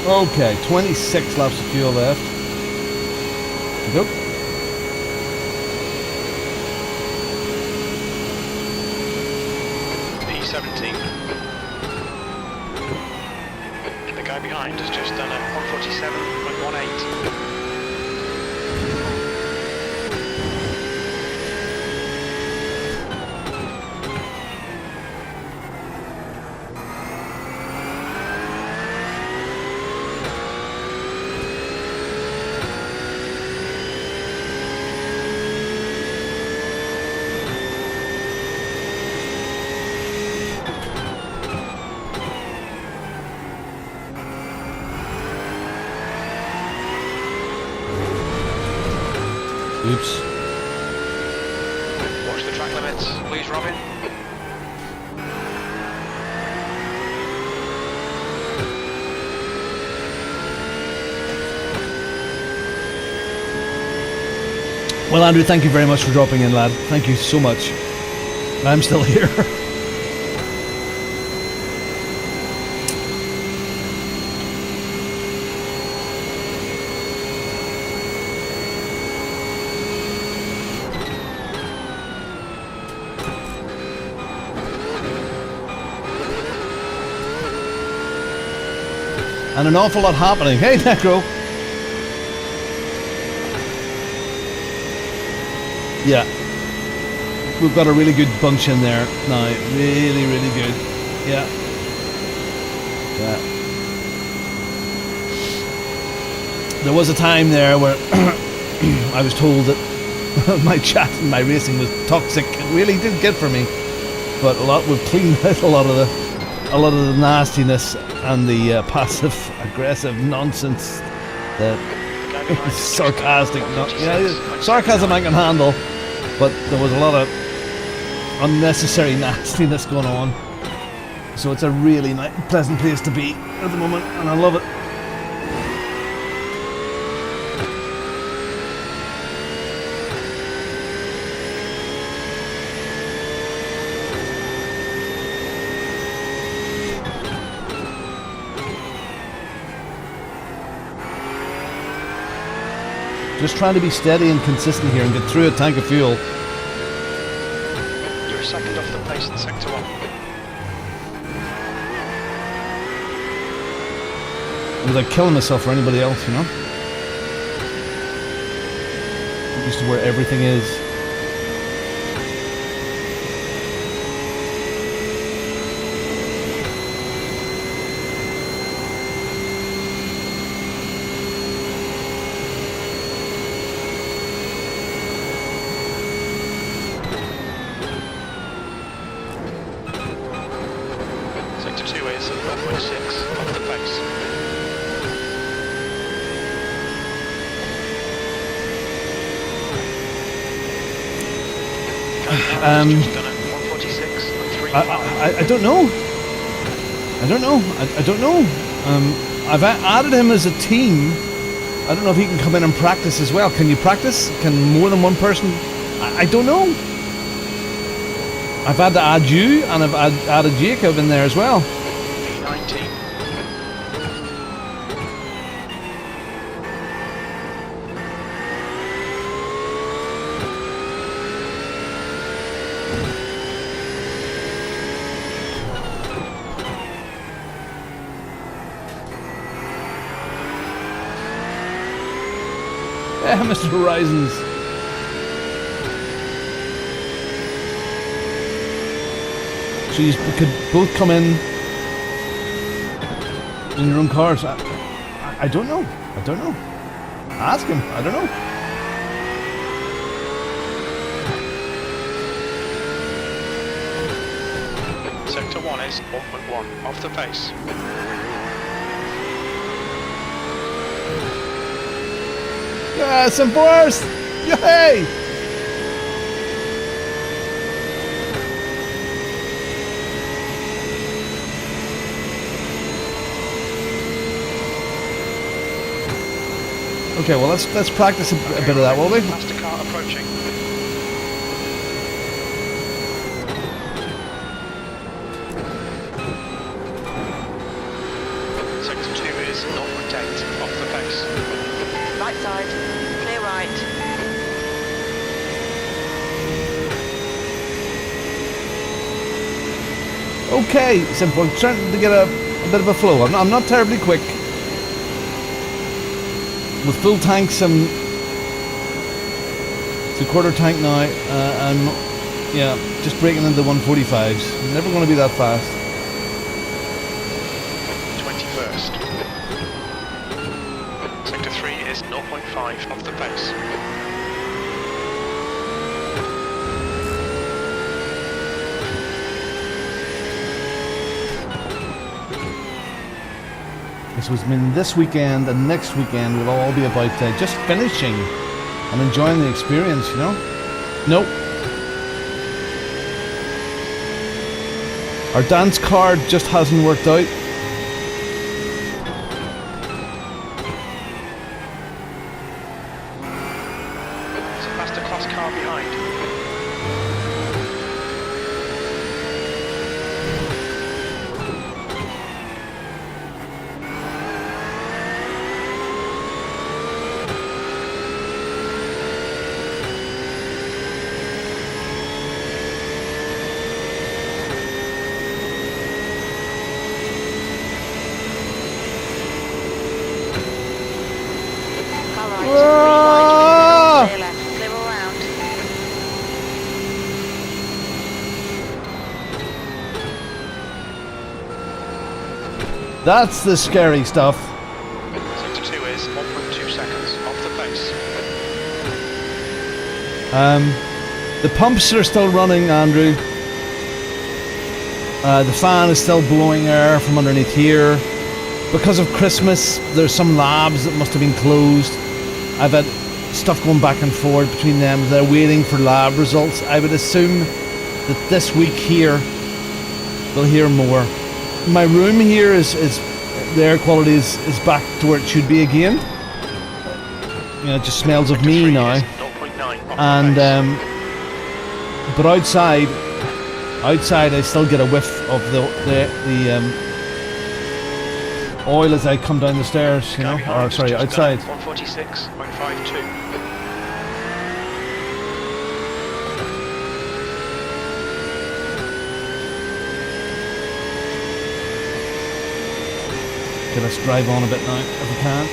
Okay, 26 laps of fuel left. Go. P17. The guy behind has just done a 147.18. Oops. Watch the track limits, please, Robin. Well, Andrew, thank you very much for dropping in, lad. Thank you so much. I'm still here. And an awful lot happening. Hey, Necro. Yeah. We've got a really good bunch in there now. Really, really good. Yeah. Yeah. There was a time there where I was told that my chat and my racing was toxic. It really did get for me. But we've cleaned out a lot of the nastiness and the passive aggressive nonsense, the sarcastic sarcasm I can handle, but there was a lot of unnecessary nastiness going on, so it's a really pleasant place to be at the moment, and I love it. Just trying to be steady and consistent here and get through a tank of fuel. You're a second off the pace in sector 1. Without killing myself for anybody else, you know? I'm used to where everything is. Just done it. 146 and 3 I don't know. I don't know. I don't know. I've added him as a team. I don't know if he can come in and practice as well. Can you practice? Can more than one person? I don't know. I've had to add you, and I've added Jacob in there as well. P19. Yeah, Mr. Horizons. So you could both come in your own cars. I don't know. I don't know. Ask him. I don't know. Sector 1 is 1.1 off the pace. Yes, and Force! Yay! Okay, well let's practice a bit of that, will we? Faster car approaching. Sector 2 is 0.8 off the pace. Right side, clear right. Okay, simple. I'm starting to get a bit of a flow. I'm not terribly quick. With full tanks, I'm 3/4 tank now. I'm just breaking into 145s. I'm never going to be that fast. 21st. Sector 3 is 0.5 off the pace. So it's been this weekend and next weekend will all be about just finishing and enjoying the experience, you know? Nope. Our dance card just hasn't worked out. It's a faster class car behind. Car right, 3 wide, clear left, clear all round. That's the scary stuff. Sector 2 is 1.2 seconds off the pace. The pumps are still running, Andrew. The fan is still blowing air from underneath here. Because of Christmas, there's some labs that must have been closed. I've had stuff going back and forth between them. They're waiting for lab results. I would assume that this week here, we'll hear more. My room here is the air quality is back to where it should be again. You know, it just smells of me now. And but outside I still get a whiff of the oil as I come down the stairs, you know, or sorry, outside. 146.52. Okay, let's drive on a bit now, if we can.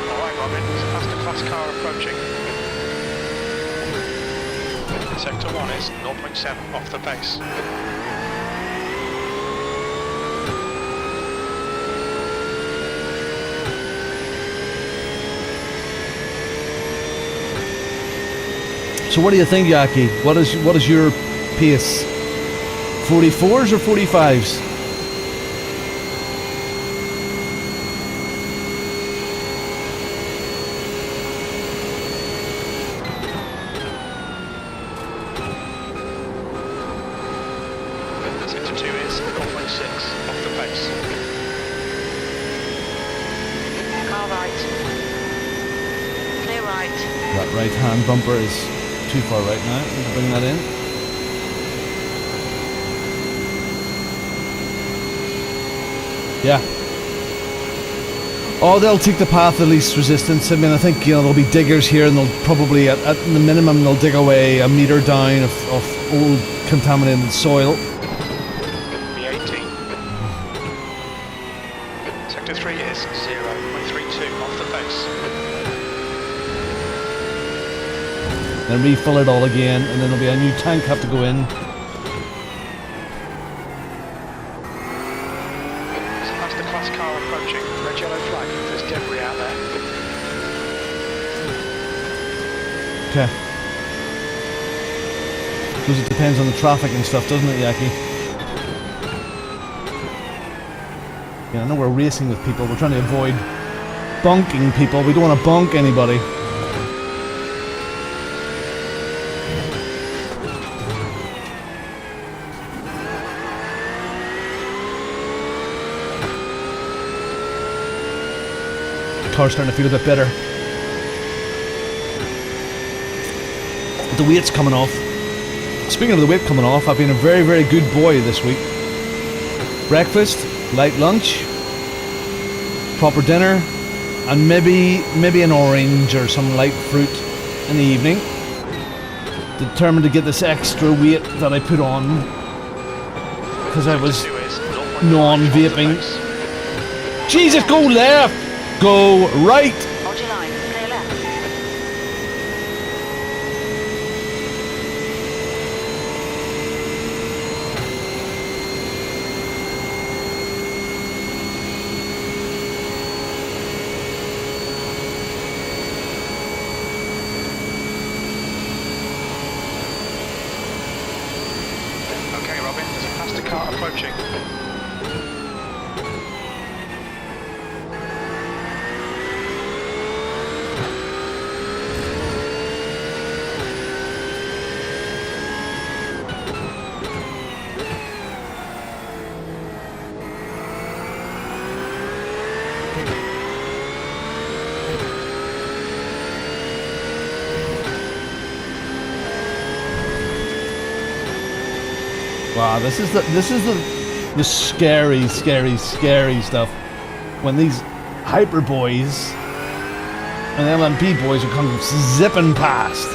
Alright, Robin, it's a faster class car approaching. Sector 1 is 0.7 off the pace. So what do you think, Jackie? What is your pace? 44s or 45s? Sector 2 is 0.6 off the pace. Car right. Clear right. That right hand bumper is too far right now. Need to bring that in. Yeah. Oh, they'll take the path of least resistance. I mean, I think, you know, there'll be diggers here, and they'll probably, at the minimum, they'll dig away a metre down of old contaminated soil. B18. Sector 3 is 0.32 off the pace. Then refill it all again, and then there'll be a new tank have to go in. That's the class car approaching. Red yellow flag. There's debris out there. Okay. Because it depends on the traffic and stuff, doesn't it, Jackie? Yeah, I know we're racing with people. We're trying to avoid bonking people. We don't want to bonk anybody. The car's starting to feel a bit better. But the weight's coming off. Speaking of the weight coming off, I've been a very, very good boy this week. Breakfast, light lunch, proper dinner, and maybe an orange or some light fruit in the evening. Determined to get this extra weight that I put on because I was non-vaping. Jesus, go left! Go right! Hold your line. Clear left. Okay, Robin, there's a faster car approaching. Wow, this is the scary stuff. When these hyper boys and LMP boys are coming zipping past.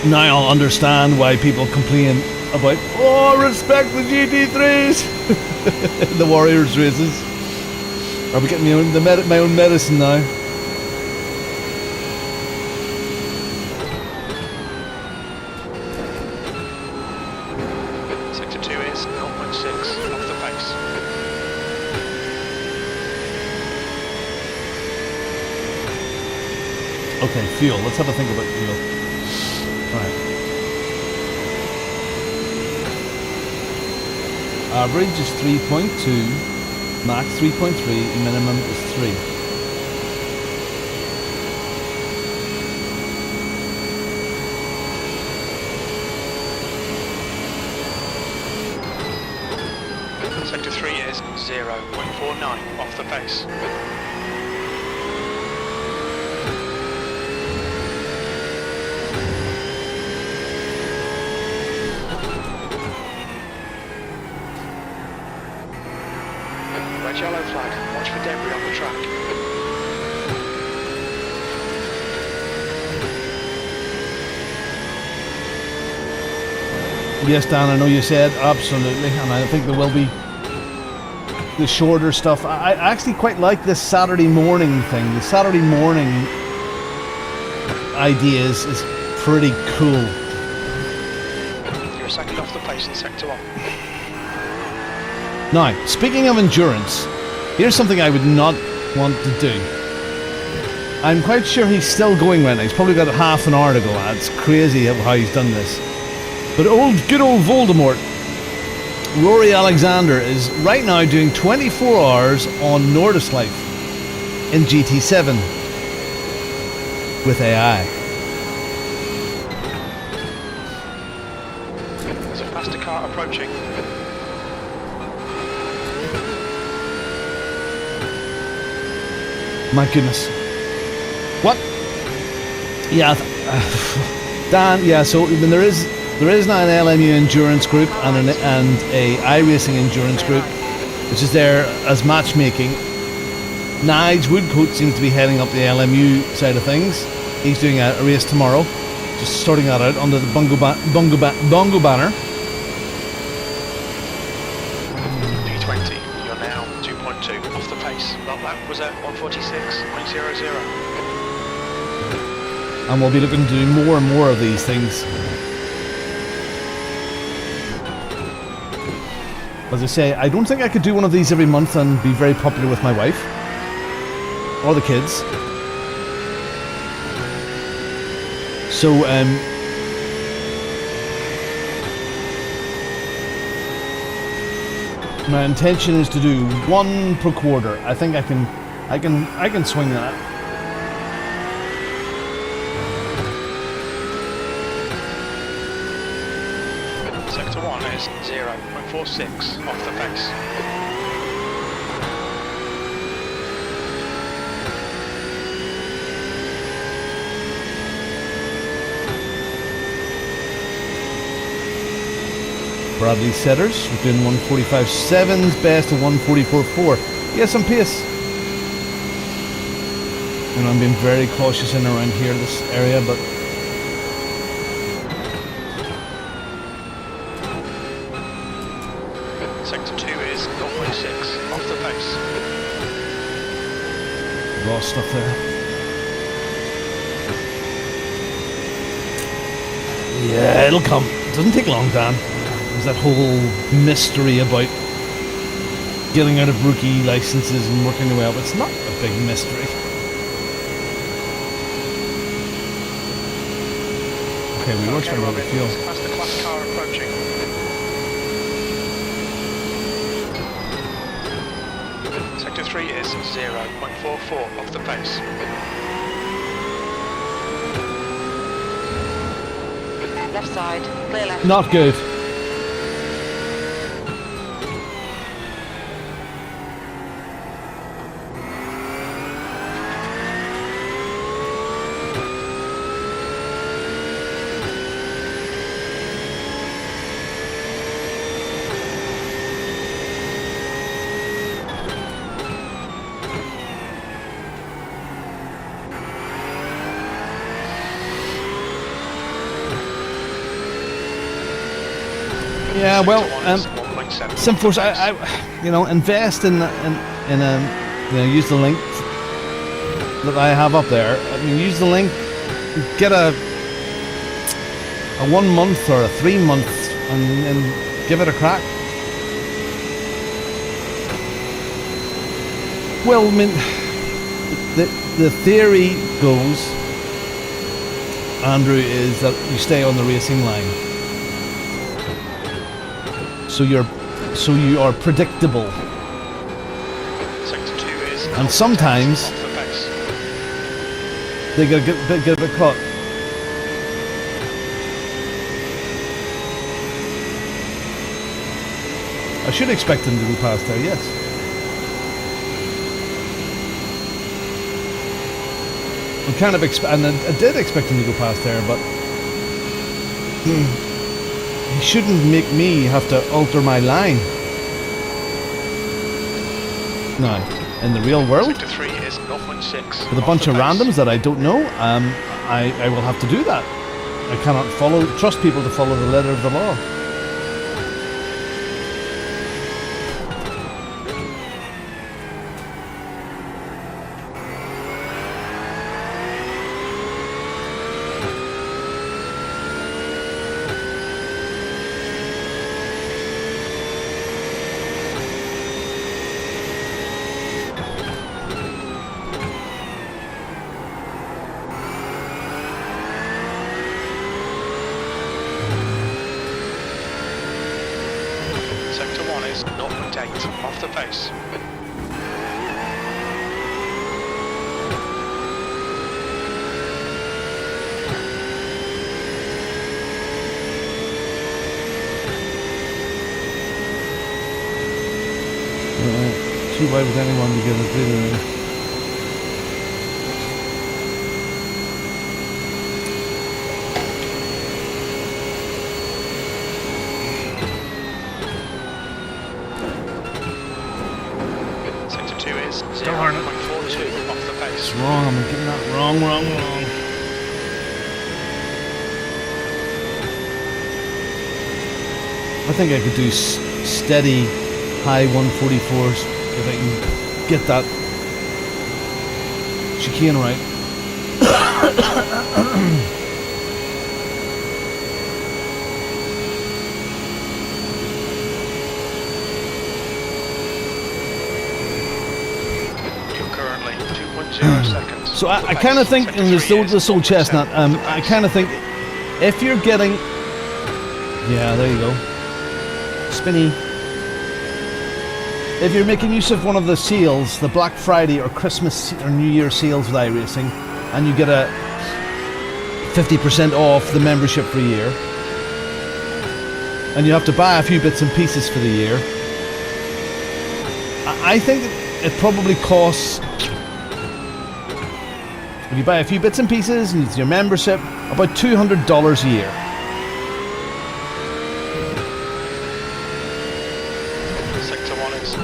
Now I'll understand why people complain about, oh, respect the GT3s, the Warriors races. I'll be getting my own medicine now. Sector 2 is 0.6 off the pace. Okay, fuel. Let's have a think about fuel. Right. Average is 3.2, max 3.3, minimum is 3. Sector 3 is 0.49 off the pace. Red yellow flag. Watch for debris on the track. Yes, Dan, I know you said absolutely, and I think there will be the shorter stuff. I actually quite like this Saturday morning thing. The Saturday morning idea is pretty cool. You're a second off the pace in Sector 1. Now, speaking of endurance, here's something I would not want to do. I'm quite sure he's still going right now. He's probably got half an hour to go. It's crazy how he's done this. But good old Voldemort, Rory Alexander, is right now doing 24 hours on Nordis Life in GT7 with AI. There's a faster car approaching. My goodness. What? Yeah, Dan. Yeah. So then there is now an LMU endurance group and a iRacing endurance group, which is there as matchmaking. Nige Woodcote seems to be heading up the LMU side of things. He's doing a race tomorrow, just sorting that out under the Bongo banner. P20, you're now 2.2 off the pace. That lap was at 146.00. And we'll be looking to do more and more of these things. As I say, I don't think I could do one of these every month and be very popular with my wife or the kids. So, my intention is to do one per quarter. I think I can swing that. Sector 1 is 0.46 off the pace. Bradley Setters, we're doing 145.7's best of 144.4. Yeah, some pace. And I'm being very cautious in around here, this area, but Sector 2 is 0.6 off the pace. lost stuff there. Yeah, it'll come. It doesn't take long, Dan. There's that whole mystery about getting out of rookie licenses and working your way up. It's not a big mystery. Okay, we watched how we feel. That's the class car approaching. Sector 3 is 0.44 off the pace. Left side, clear left. Not good. Yeah, well, Simforce, I invest in use the link that I have up there. I mean, use the link, get a 1 month or a 3 month, and give it a crack. Well, I mean, the theory goes, Andrew, is that you stay on the racing line. So you are predictable. Sector 2 is And sometimes off the pace. they get a bit caught. I should expect them to go past there, yes. I kind of and I did expect him to go past there, but he shouldn't make me have to alter my line. No, in the real world, Sector 3 is 0.6 with a bunch of randoms that I don't know, I will have to do that. I cannot trust people to follow the letter of the law. years, 0.8 off the pace. Too wide with anyone to give it to. Sector 2 is Don't harm it. 0.42 off the pace. It's wrong, I'm getting that wrong. I think I could do steady high 144s if I can get that chicane right. You're currently 2.0 seconds. So I kind of think, and this old chestnut, I kind of think if you're getting, yeah, there you go, spinny. If you're making use of one of the sales, the Black Friday or Christmas or New Year sales with iRacing, and you get a 50% off the membership for a year, and you have to buy a few bits and pieces for the year, I think it probably costs, if you buy a few bits and pieces and it's your membership, about $200 a year.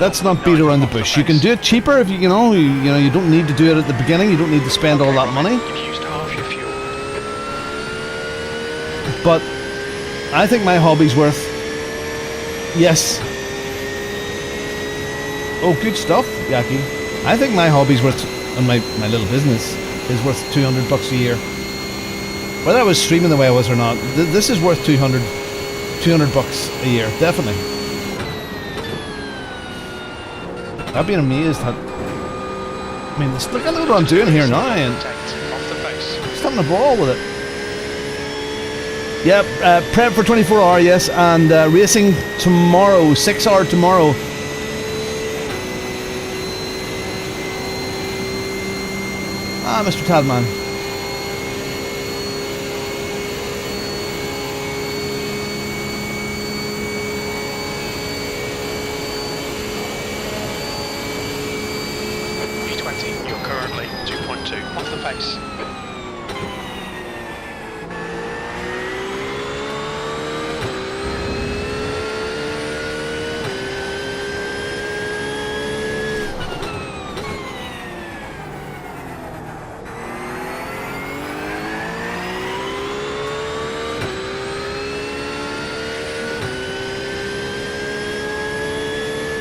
Let's not beat around the bush. You can do it cheaper if you know you don't need to do it at the beginning. You don't need to spend all that money. You've used half your fuel. But I think my hobby's worth. Yes. Oh, good stuff, Jackie. I think my hobby's worth, and my little business is worth $200 a year. Whether I was streaming the way I was or not, this is worth $200 a year, definitely. I've been amazed at. I mean, look at what I'm doing here now, and just having a ball with it. Yep, prep for 24 hour, yes, and racing tomorrow, 6 hour tomorrow. Ah, Mr. Tadman. You're currently 2.2 off the pace.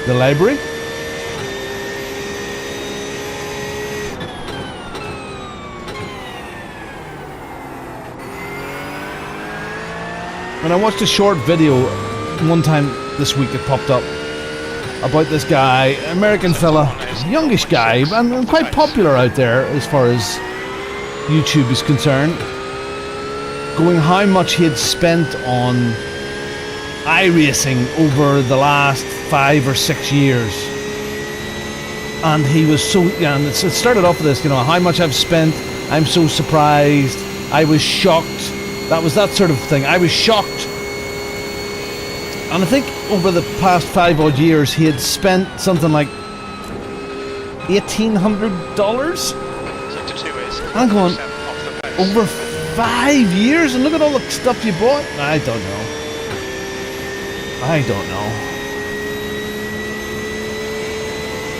The library? When I watched a short video one time this week, it popped up about this guy, American fella, youngish guy, and quite popular out there as far as YouTube is concerned, going how much he had spent on iRacing over the last 5 or 6 years. And he was so, yeah, and it started off with this, how much I've spent, I'm so surprised, I was shocked. That was that sort of thing. I was shocked. And I think over the past 5 odd years, he had spent something like $1,800. I'm going, over 5 years, and look at all the stuff you bought. I don't know.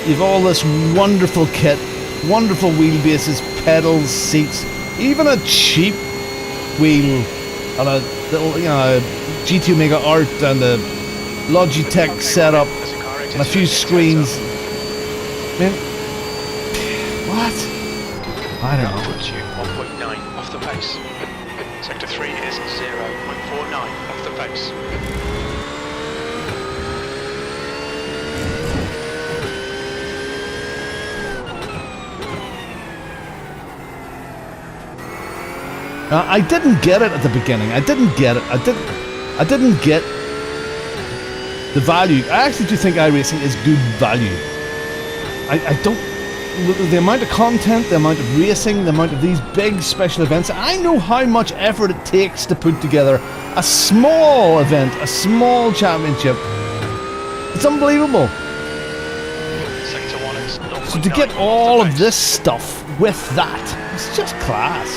You've all this wonderful kit, wonderful wheelbases, pedals, seats, even a cheap wheel and a little, GT Omega Art and a Logitech setup and a few screens. Man, what? I don't know. 1.9 off the pace. Sector 3 is 0.49 off the pace. I didn't get it at the beginning. I didn't get the value. I actually do think iRacing is good value. I don't. The amount of content, the amount of racing, the amount of these big special events. I know how much effort it takes to put together a small event, a small championship. It's unbelievable. Sector 1 is 0.9 So to get off all the of pace. this stuff with that, it's just class.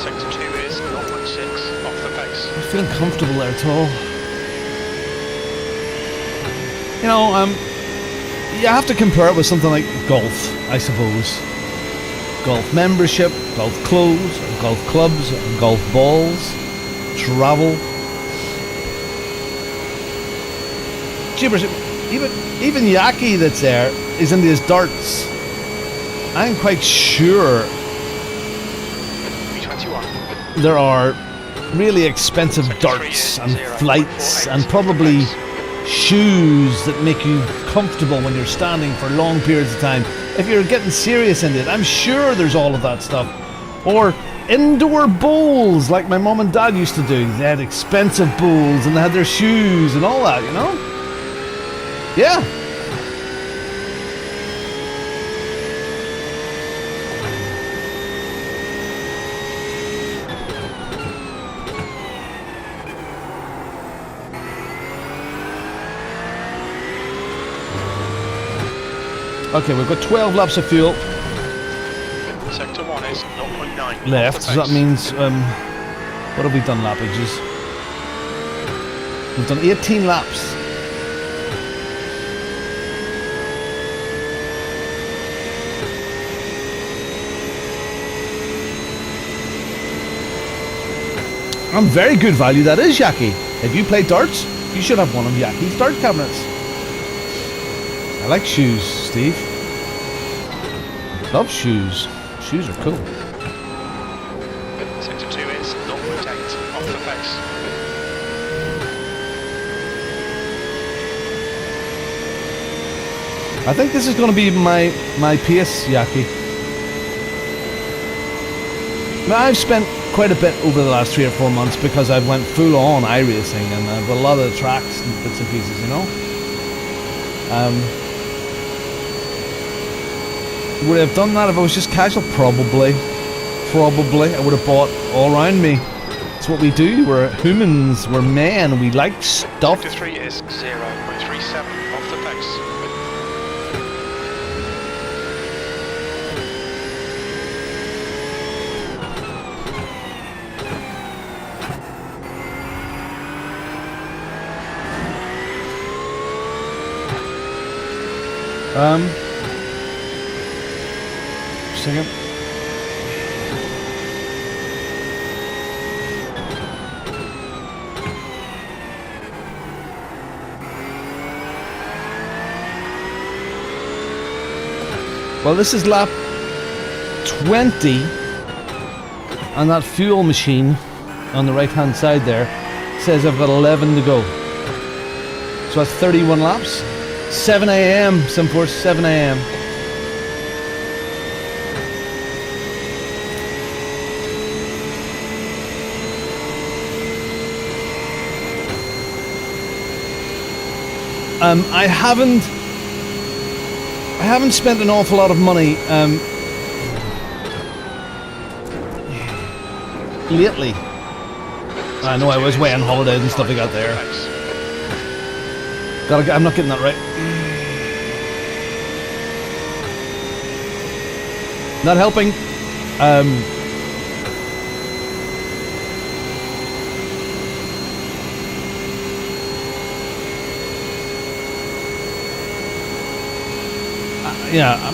Sector 2 is 0.6 off the pace. I'm feeling comfortable there at all. You know, you have to compare it with something like golf, I suppose. Golf membership, golf clothes, golf clubs, golf balls, travel. Jeepers, even Jackie that's there is into his darts. I'm quite sure B21. there are really expensive darts and flights and probably shoes that make you comfortable when you're standing for long periods of time. If you're getting serious into it, I'm sure there's all of that stuff. Or indoor bowls like my mom and dad used to do. They had expensive bowls and they had their shoes and all that, you know? Yeah. Okay, we've got 12 laps of fuel Sector 1 is 0.9 left, off so the that pace. means, what have we done lappages? We've done 18 laps. And very good value that is, Jackie. If you play darts, you should have one of Jackie's dart cabinets. I like shoes, Steve. Love shoes. Shoes are cool. Sector 2 is 0.8 off the pace. I think this is going to be my pace, Jackie. Now, I've spent quite a bit over the last 3 or 4 months because I've went full on iRacing and I've a lot of the tracks and bits and pieces, you know. Would I have done that if I was just casual? Probably. I would have bought all around me. It's what we do. We're humans. We're men. We like stuff. Sector 3 is 0.37 off the pace. Second. Well, this is lap 20, and that fuel machine on the right hand side there says I've got 11 to go. So that's 31 laps. 7 a.m. Simforce, 7 a.m. I haven't spent an awful lot of money lately. I know I was away on holidays and stuff like that there. I'm not getting that right. Not helping. Yeah, I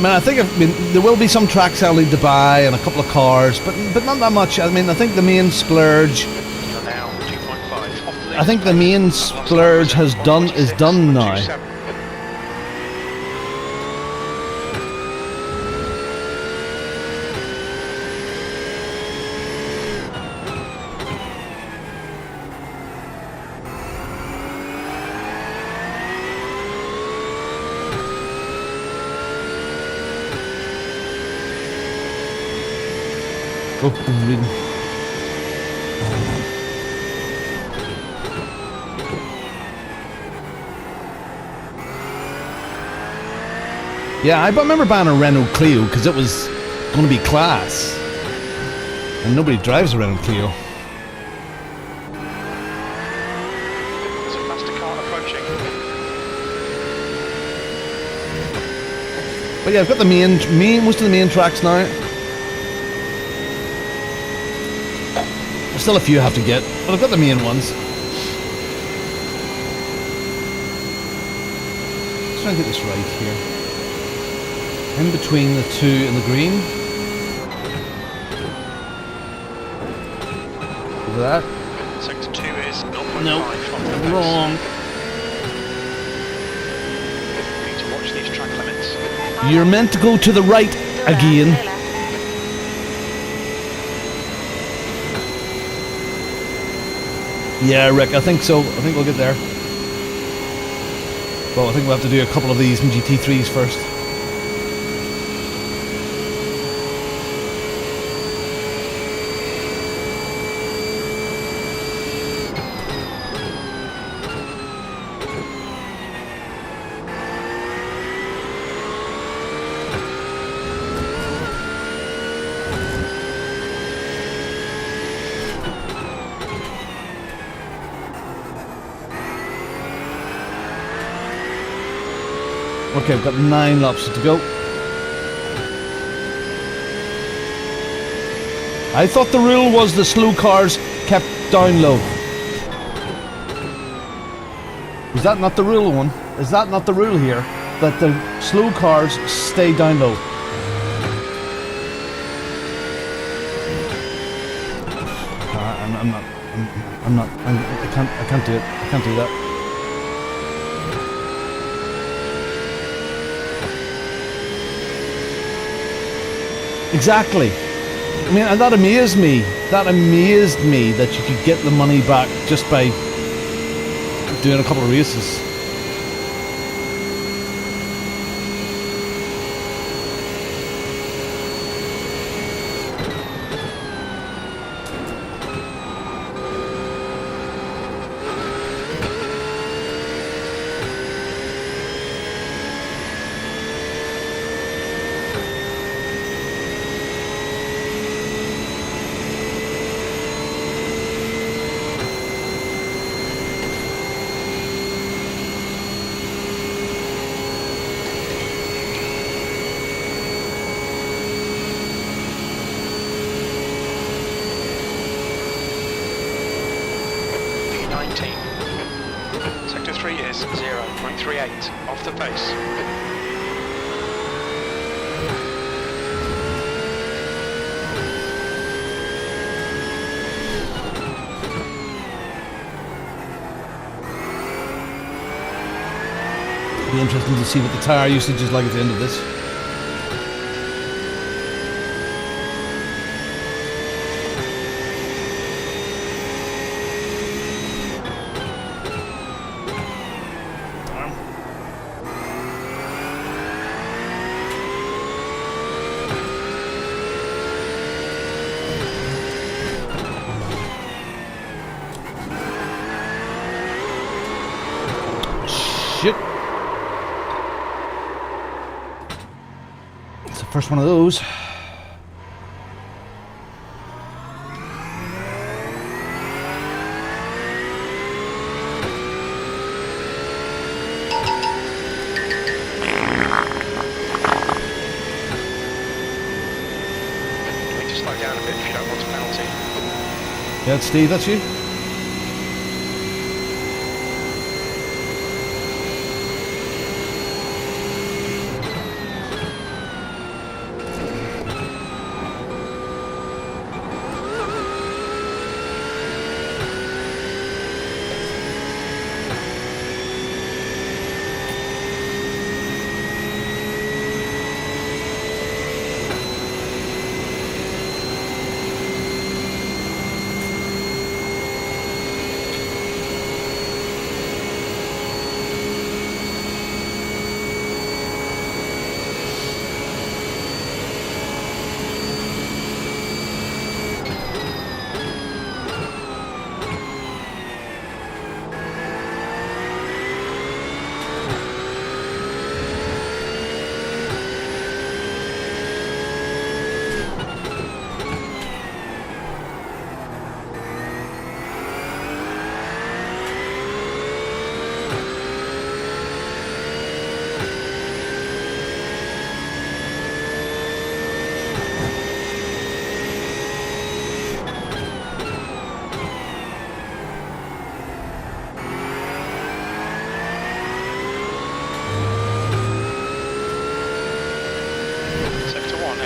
mean, there will be some tracks I'll need to buy and a couple of cars, but not that much. I mean, I think the main splurge. I think the main splurge is done now. Oh, I'm reading. Yeah, I remember buying a Renault Clio because it was going to be class. And nobody drives a Renault Clio. There's a faster car approaching. But yeah, I've got the most of the main tracks now. There's still a few I have to get, but I've got the main ones. Let's try and get this right here. In between the 2 and the green. Over that. Sector 2 is 0.5 No, from the pace. wrong. We need to watch these track limits. You're meant to go to the right again. Stay left. Yeah, Rick, I think so. I think we'll get there. Well, I think we'll have to do a couple of these in GT3s first. Okay, we've got 9 laps to go. I thought the rule was the slow cars kept down low. Is that not the rule one? Is that not the rule here? That the slow cars stay down low? I can't do it. I can't do that. Exactly. I mean, and that amazed me. That amazed me that you could get the money back just by doing a couple of races. Sector 3 is 0.38 off the pace. It'll be interesting to see what the tyre usage is like at the end of this. Shit. It's the first one of those. You need to slow down a bit if you don't want a penalty. Yeah, it's Steve, that's you?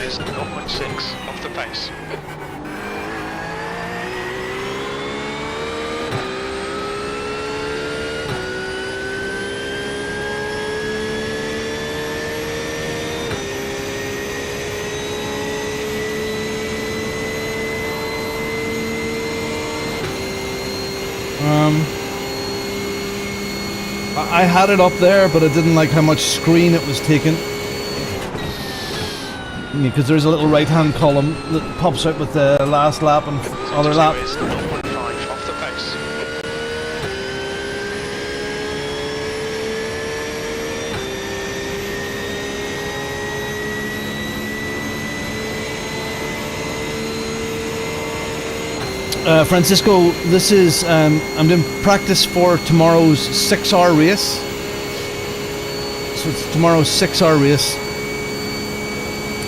is 0.6 off the pace. I had it up there, but I didn't like how much screen it was taking. Because there's a little right-hand column that pops out with the last lap and other lap. Is 0.5 off the pace. Francisco, this is I'm doing practice for tomorrow's 6-hour race. So it's tomorrow's 6-hour race.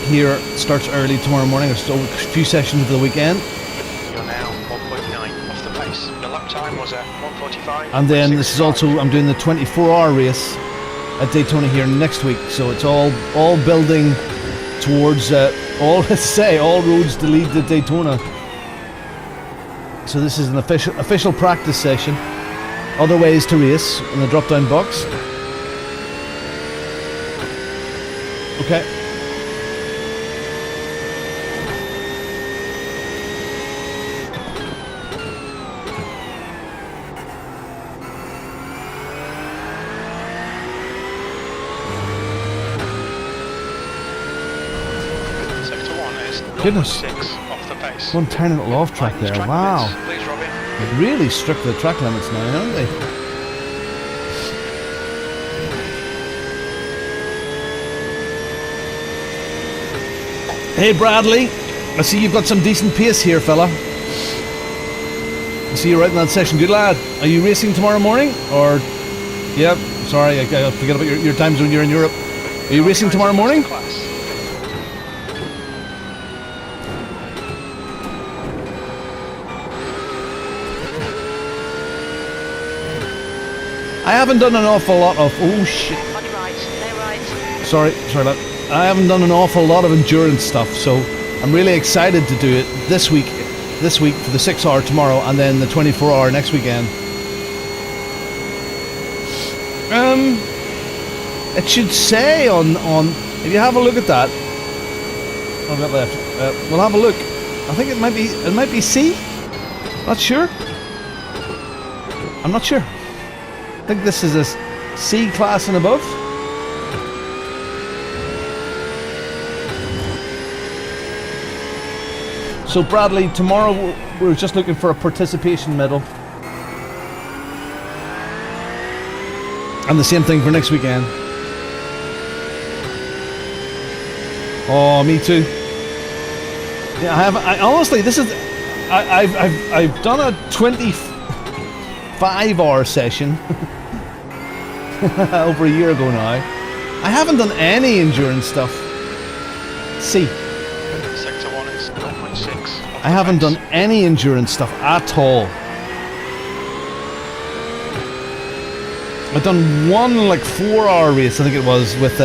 Here it starts early tomorrow morning. There's still a few sessions over the weekend. You're now 1.9 off the pace. Your lap time was at 1:45. And then this is also, I'm doing the 24-hour race at Daytona here next week. So it's all building towards all roads to lead to Daytona. So this is an official practice session. Other ways to race in the drop-down box. Okay. Sector 1 is Goodness. 0.6 off the pace. One tiny little off track there. Wow. Please, Robin. They've really struck the track limits now, haven't they? Hey Bradley, I see you've got some decent pace here, fella. I see you right in that session. Good lad. Are you racing tomorrow morning? Or, yep, sorry, I forget about your time zone. You're in Europe. Are you racing tomorrow morning? I haven't done an awful lot of... Oh shit. On your right, no right. Sorry lad. I haven't done an awful lot of endurance stuff, so I'm really excited to do it this week for the 6-hour tomorrow, and then the 24-hour next weekend. It should say on if you have a look at that. I've got left. We'll have a look. I think it might be C. Not sure. I'm not sure. I think this is a C class and above. So Bradley, tomorrow we're just looking for a participation medal. And the same thing for next weekend. Oh, me too. Yeah, I honestly, this is... I've done a 25-hour session over a year ago now. I haven't done any endurance stuff. See. Sector 1 is 0.6. I haven't done any endurance stuff at all. I've done one like 4-hour race, I think it was, with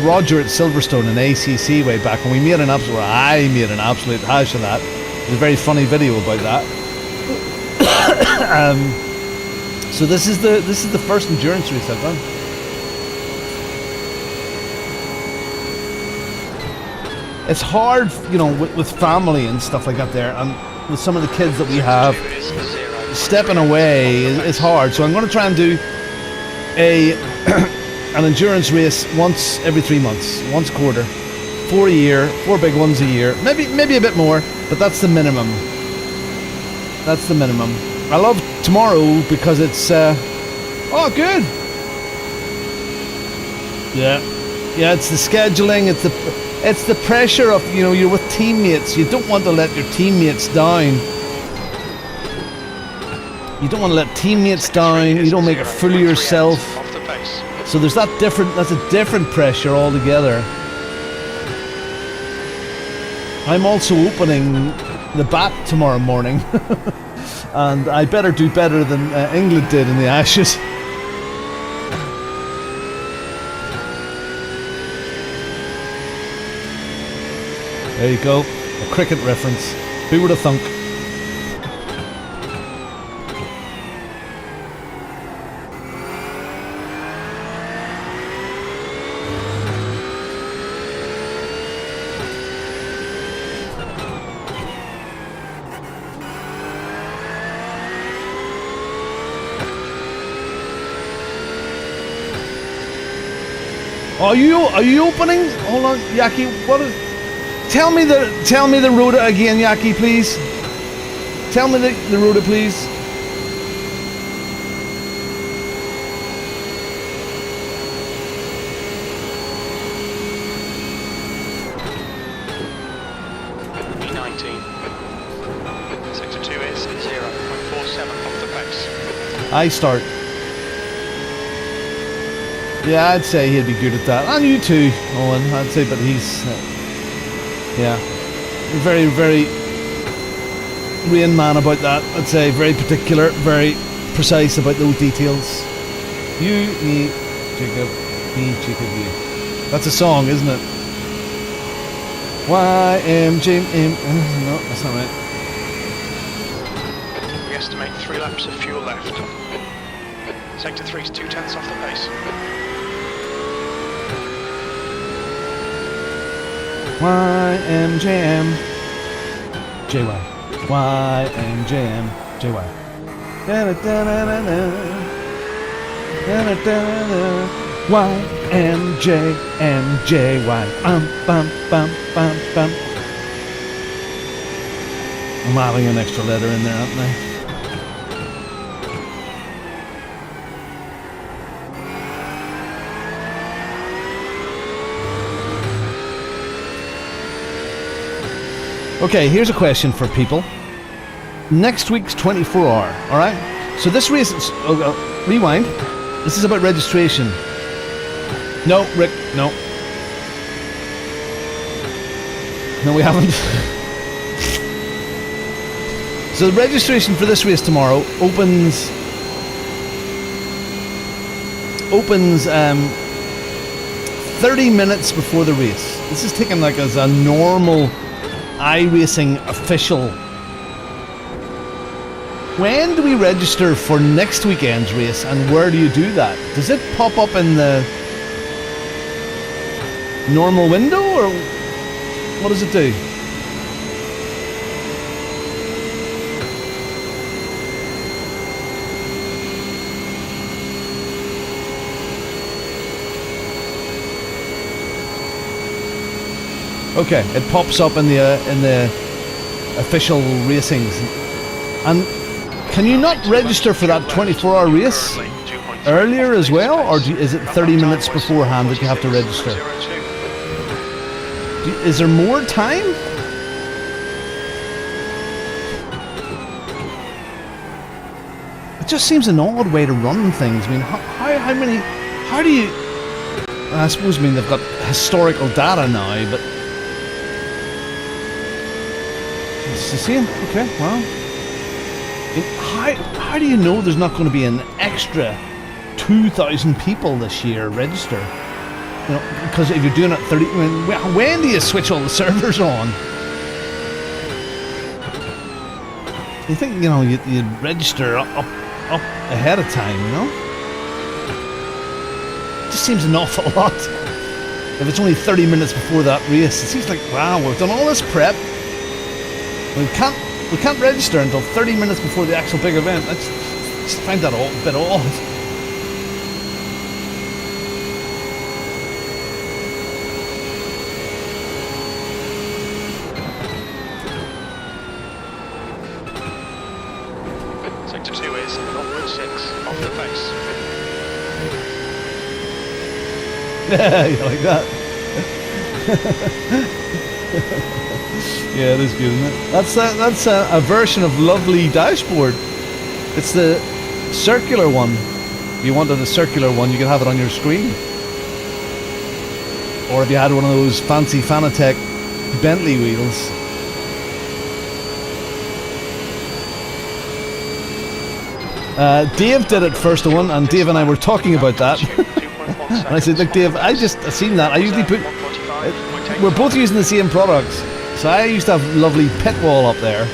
Roger at Silverstone in ACC way back, and we made an absolute... I made an absolute hash of that. There's a very funny video about that. So this is the first endurance race I've done. It's hard, you know, with family and stuff like that there, and with some of the kids that we have, stepping away is hard. So I'm going to try and do an endurance race once every 3 months, once a quarter, 4 a year, 4 big ones a year, maybe a bit more, but that's the minimum. That's the minimum. I love tomorrow because it's oh good. Yeah, it's the scheduling, it's the pressure of, you know, you're with teammates. You don't want to let your teammates down. You don't want to let teammates down. You don't make a fool of yourself. So there's that's a different pressure altogether. I'm also opening the bat tomorrow morning. And I better do better than England did in the Ashes. There you go. A cricket reference. Who would have thunk? Are you opening? Hold on, Jackie. What is? Tell me the rota again, Jackie, please. Tell me the rota, please. E19. Sector 2 is 0.47 off the pace. I start. Yeah, I'd say he'd be good at that. And you too, Owen. I'd say, but he's... yeah. Very, very... Rain Man about that. I'd say very particular, very precise about those details. You, me, Jacob, you. That's a song, isn't it? YMJM... No, that's not right. We estimate 3 laps of fuel left. Sector 3 is 0.2 off the pace. YMJM JY YMJM JY YMJM JY bum bum. I'm adding an extra letter in there, aren't I? Okay, here's a question for people. Next week's 24-hour, alright? So this race is... rewind. This is about registration. No, Rick, no. No, we haven't. So the registration for this race tomorrow opens 30 minutes before the race. This is taken like as a normal iRacing official. When do we register for next weekend's race, and where do you do that? Does it pop up in the normal window, or what does it do? Okay, it pops up in the official racings. And can you not register for that 24-hour race earlier as well, or is it 30 minutes beforehand that you have to register? Is there more time? It just seems an odd way to run things. I mean, how do you... I suppose, they've got historical data now, but... It's the same. Okay, well... How do you know there's not going to be an extra 2,000 people this year register? You know, because if you're doing it 30... when do you switch all the servers on? You think, you'd register up ahead of time, It just seems an awful lot. If it's only 30 minutes before that race, it seems like, wow, we've done all this prep. We can't register until 30 minutes before the actual big event. I just find that a bit odd. Sector 2 is 0.6 off the pace. Yeah, you like that? Yeah, it is good, isn't it? That's a version of Lovely Dashboard. It's the circular one. If you wanted a circular one, you could have it on your screen. Or if you had one of those fancy Fanatec Bentley wheels. Dave did it first one, and Dave and I were talking about that. And I said, look, Dave, I seen that. I usually put... we're both using the same products. So I used to have lovely pit wall up there.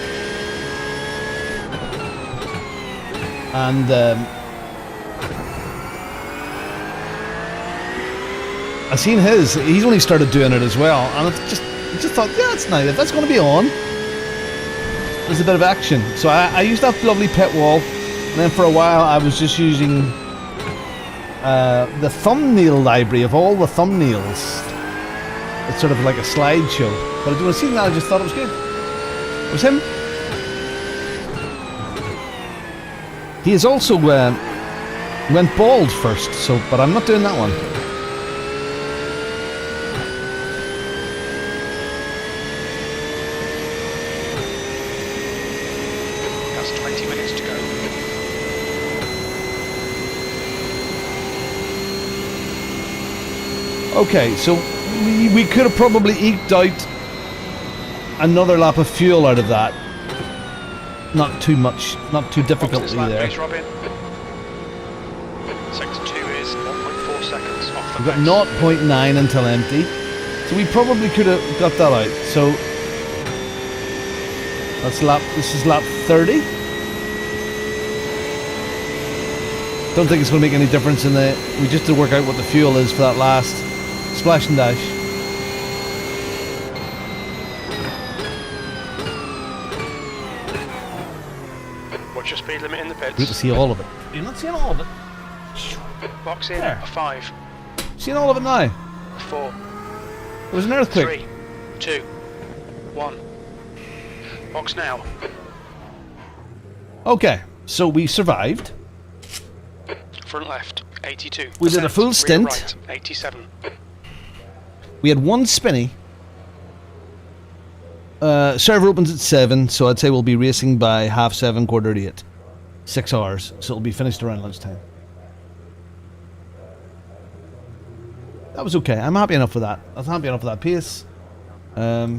And I seen his. He's only started doing it as well, and I just thought, yeah, it's nice. If that's going to be on, there's a bit of action. So I used that lovely pit wall, and then for a while I was just using the thumbnail library of all the thumbnails. It's sort of like a slideshow. But when I seen that, I just thought it was good. It was him. He has also went bald first, so but I'm not doing that one. That's 20 minutes to go. Okay, so we could have probably eked out another lap of fuel out of that. Not too much, not too difficultly there. Please, Robin. Sector 2 is 1.4 seconds off the We've got 0.9 until empty. So we probably could have got that out. So this is lap 30. Don't think it's going to make any difference in the... We just have to work out what the fuel is for that last splash and dash. What's your speed limit in the pits? You can see all of it. You're not seeing all of it. Box in, There. a 5, Seeing all of it now. 4, There was an earthquake. 3, 2, 1. Box now. Okay, so we survived. Front left, 82. We did a full stint. Right, 87. We had one spinny. Server opens at 7, so I'd say we'll be racing by 7:30, 8:45. 6 hours, so it'll be finished around lunchtime. That was okay. I'm happy enough with that. I'm happy enough with that pace. Yeah.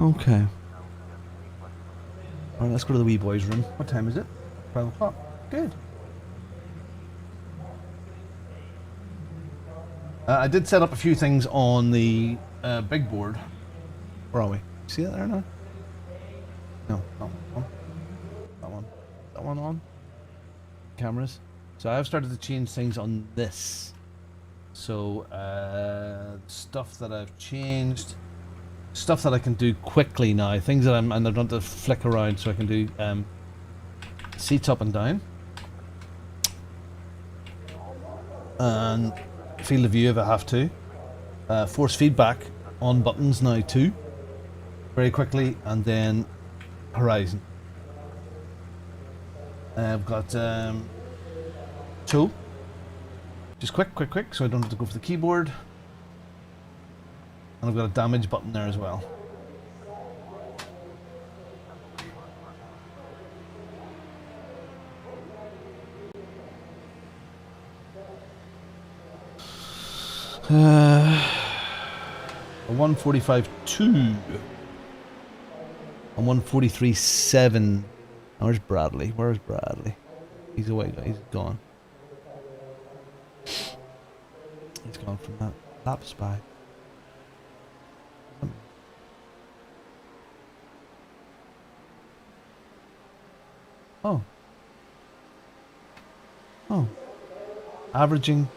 Okay. Alright, let's go to the wee boys' room. What time is it? 12 o'clock. Good. I did set up a few things on the big board. Where are we? See that there now? No, no, no. That one. That one on. Cameras. So I've started to change things on this. So, stuff that I've changed. Stuff that I can do quickly now. Things that and I don't have to flick around, so I can do seats up and down. And field of view if I have to. Force feedback on buttons now too. Very quickly, and then horizon. I've got tool. Just quick, so I don't have to go for the keyboard. And I've got a damage button there as well. A 145.2. A 143.7. Where's Bradley? Where's Bradley? He's away. He's gone. He's gone from that lap spy. Oh. Oh. Averaging.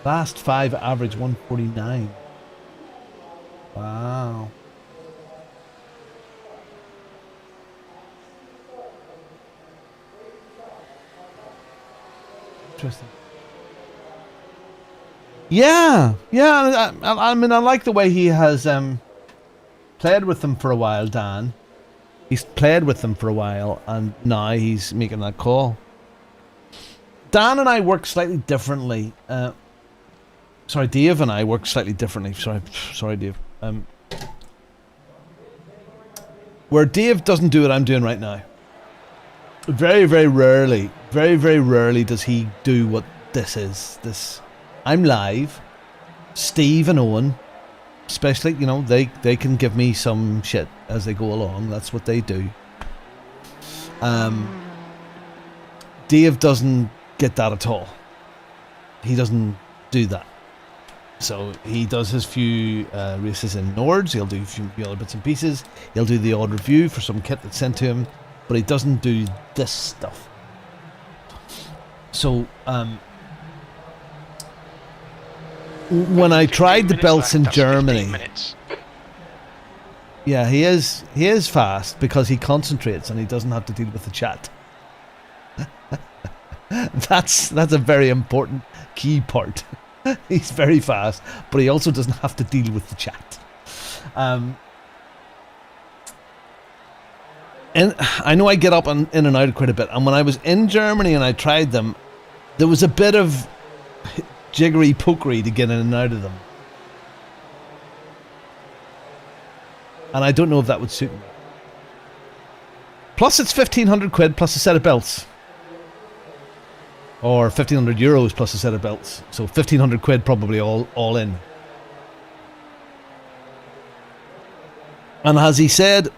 Last 5 average 149. Wow. Interesting. Yeah. Yeah. I mean, I like the way he has played with them for a while, Dan. He's played with them for a while, and now he's making that call. Dan and I work slightly differently. Sorry, Dave and I work slightly differently. Sorry, Dave. Where Dave doesn't do what I'm doing right now. Very, very rarely does he do what this is. I'm live. Steve and Owen, especially, you know, they can give me some shit as they go along. That's what they do. Dave doesn't get that at all. He doesn't do that. So he does his few races in Nords. He'll do a few other bits and pieces. He'll do the odd review for some kit that's sent to him, but he doesn't do this stuff. So when I tried the belts in Germany, yeah, he is fast because he concentrates and he doesn't have to deal with the chat. That's a very important key part. He's very fast, but he also doesn't have to deal with the chat. And I know I get up in and out quite a bit, and when I was in Germany and I tried them, there was a bit of jiggery pokery to get in and out of them. And I don't know if that would suit me. Plus it's 1,500 quid plus a set of belts. Or 1,500 euros plus a set of belts. So 1,500 quid probably all in. And as he said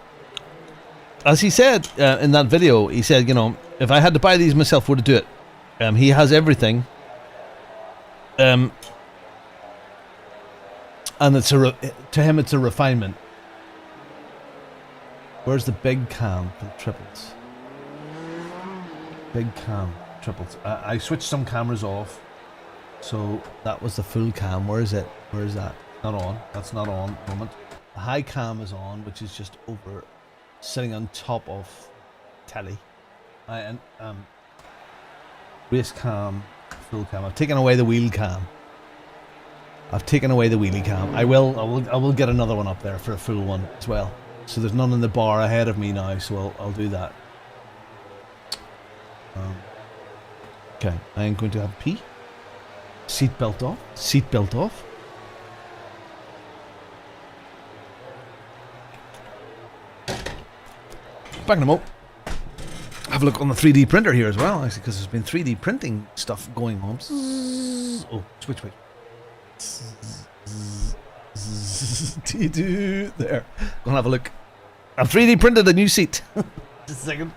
in that video, he said, you know, if I had to buy these myself, would I do it? He has everything. And it's to him it's a refinement. Where's the big cam for the triples? Big cam. Triples. I switched some cameras off, so that was the full cam. Where is it? Where is that? Not on. That's not on at the moment. The high cam is on, which is just over, sitting on top of telly. Race cam, full cam. I've taken away the wheel cam. I've taken away the wheelie cam. I will get another one up there for a full one as well. So there's none in the bar ahead of me now, so I'll do that. Okay, I am going to have a pee. Seatbelt off. Seatbelt off. Back in a mo. Have a look on the 3D printer here as well, actually, because there's been 3D printing stuff going on. Oh, switch. There. Go and have a look. I've 3D printed a new seat. Just a second.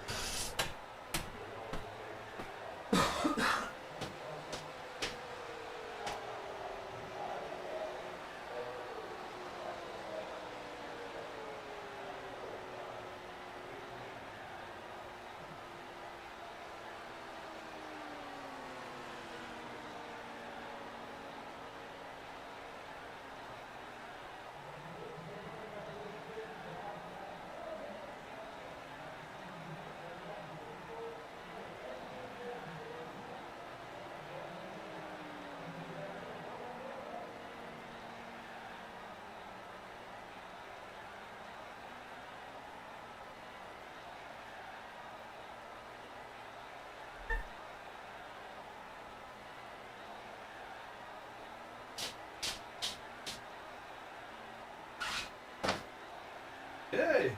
Yay!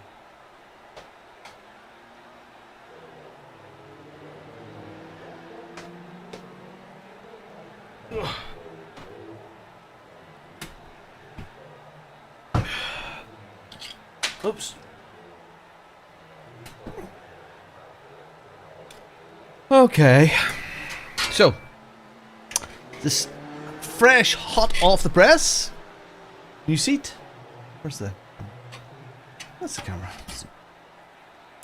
Oops. Okay. So, this fresh, hot off the press. New seat. Where's the... That's the camera.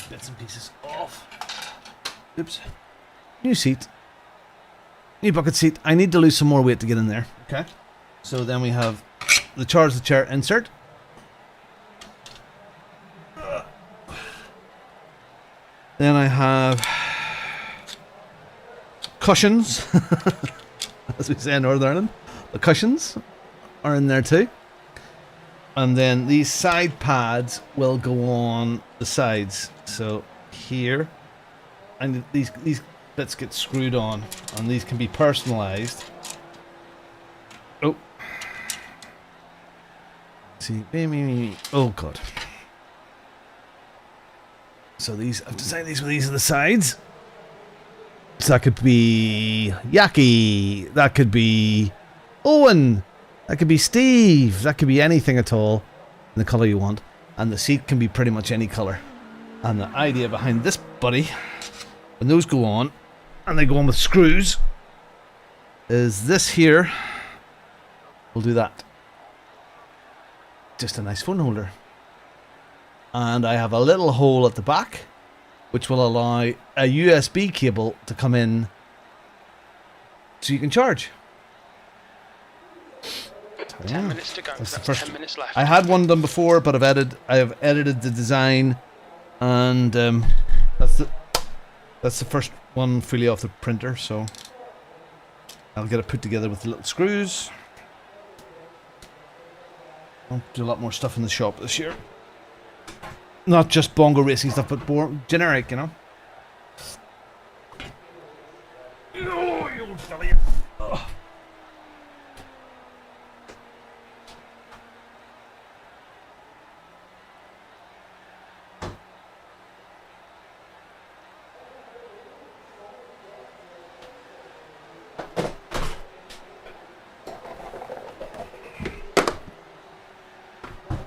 Bits and pieces off. Oops. New seat. New bucket seat. I need to lose some more weight to get in there. Okay. So then we have the charge the chair insert. Then I have cushions. As we say in Northern Ireland. The cushions are in there too. And then these side pads will go on the sides. So here, and these bits get screwed on, and these can be personalized. Oh. See, oh god. So these, I've designed these with these are the sides. So that could be Jackie, that could be Owen, that could be Steve, that could be anything at all in the colour you want. And the seat can be pretty much any colour. And the idea behind this buddy, when those go on, and they go on with screws, is this here will do that. Just a nice phone holder. And I have a little hole at the back, which will allow a USB cable to come in so you can charge. 10 minutes to go. That's the That's first. 10 minutes left. I had one done before, but I have edited the design, and that's the first one fully off the printer. So I'll get it put together with the little screws. I'll do a lot more stuff in the shop this year. Not just Bongo Racing stuff, but more generic, you know. Oh, you old fella, you. Oh.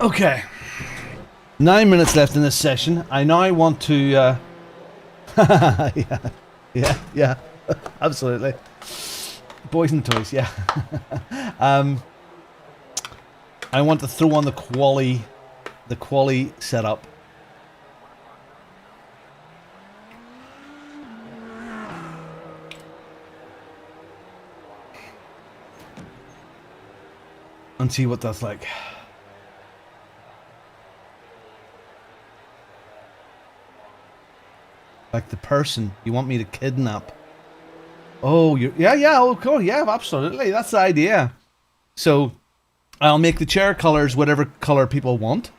Okay. 9 minutes left in this session. I now want to yeah, absolutely. Boys and toys, yeah. I want to throw on the quali setup. And see what that's like. Like the person you want me to kidnap. Oh, yeah, oh, cool, yeah, absolutely. That's the idea. So, I'll make the chair colors whatever color people want,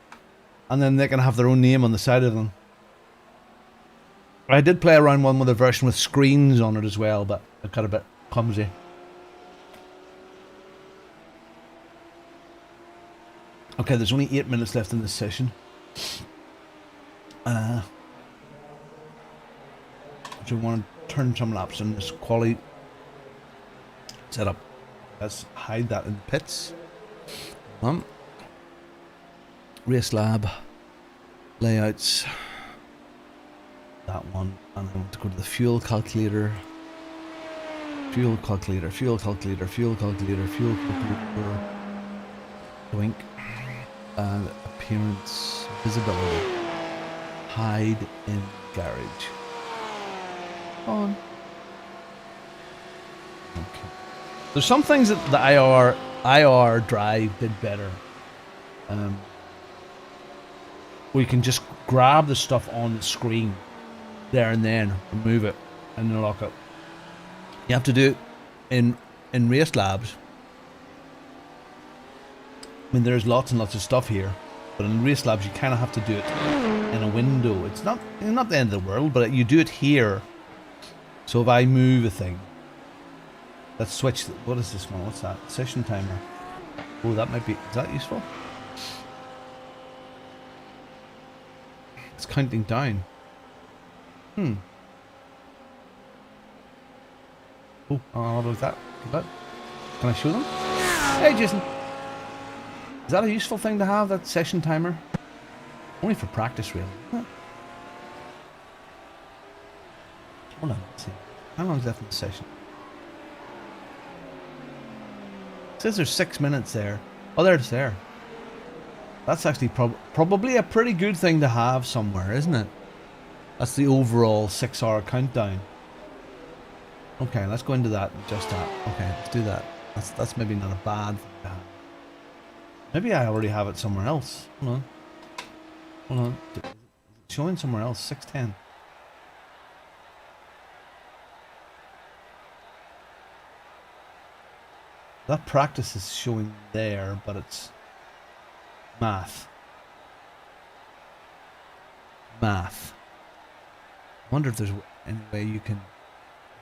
and then they can have their own name on the side of them. I did play around with a version with screens on it as well, but it got a bit clumsy. Okay, there's only 8 minutes left in this session. Do you want to turn some laps in this quality setup? Let's hide that in the pits. Race lab layouts. That one, and I want to go to the fuel calculator. Fuel calculator. Fuel calculator. Fuel calculator. Fuel calculator. Blink. And appearance, visibility. Hide in garage. On. Okay. There's some things that the IR drive did better. Where you can just grab the stuff on the screen there and then, remove it, and then lock it. You have to do it in race labs. I mean, there's lots and lots of stuff here, but in race labs you kind of have to do it in a window. It's not the end of the world, but you do it here. So if I move a thing, let's switch. What is this one? What's that? Session timer. Oh, that might be. Is that useful? It's counting down. Oh, what was that? Can I show them? Hey, Jason. Is that a useful thing to have? That session timer? Only for practice, really. Huh. Hold on, let's see. How long is left in the session? It says there's 6 minutes there. Oh, there it's there. That's actually probably a pretty good thing to have somewhere, isn't it? That's the overall 6-hour countdown. Okay, let's go into that and adjust that. Okay, let's do that. That's maybe not a bad thing to have. Maybe I already have it somewhere else. Hold on. Hold on. It's showing somewhere else. 6:10. That practice is showing there, but it's math. Math. I wonder if there's any way you can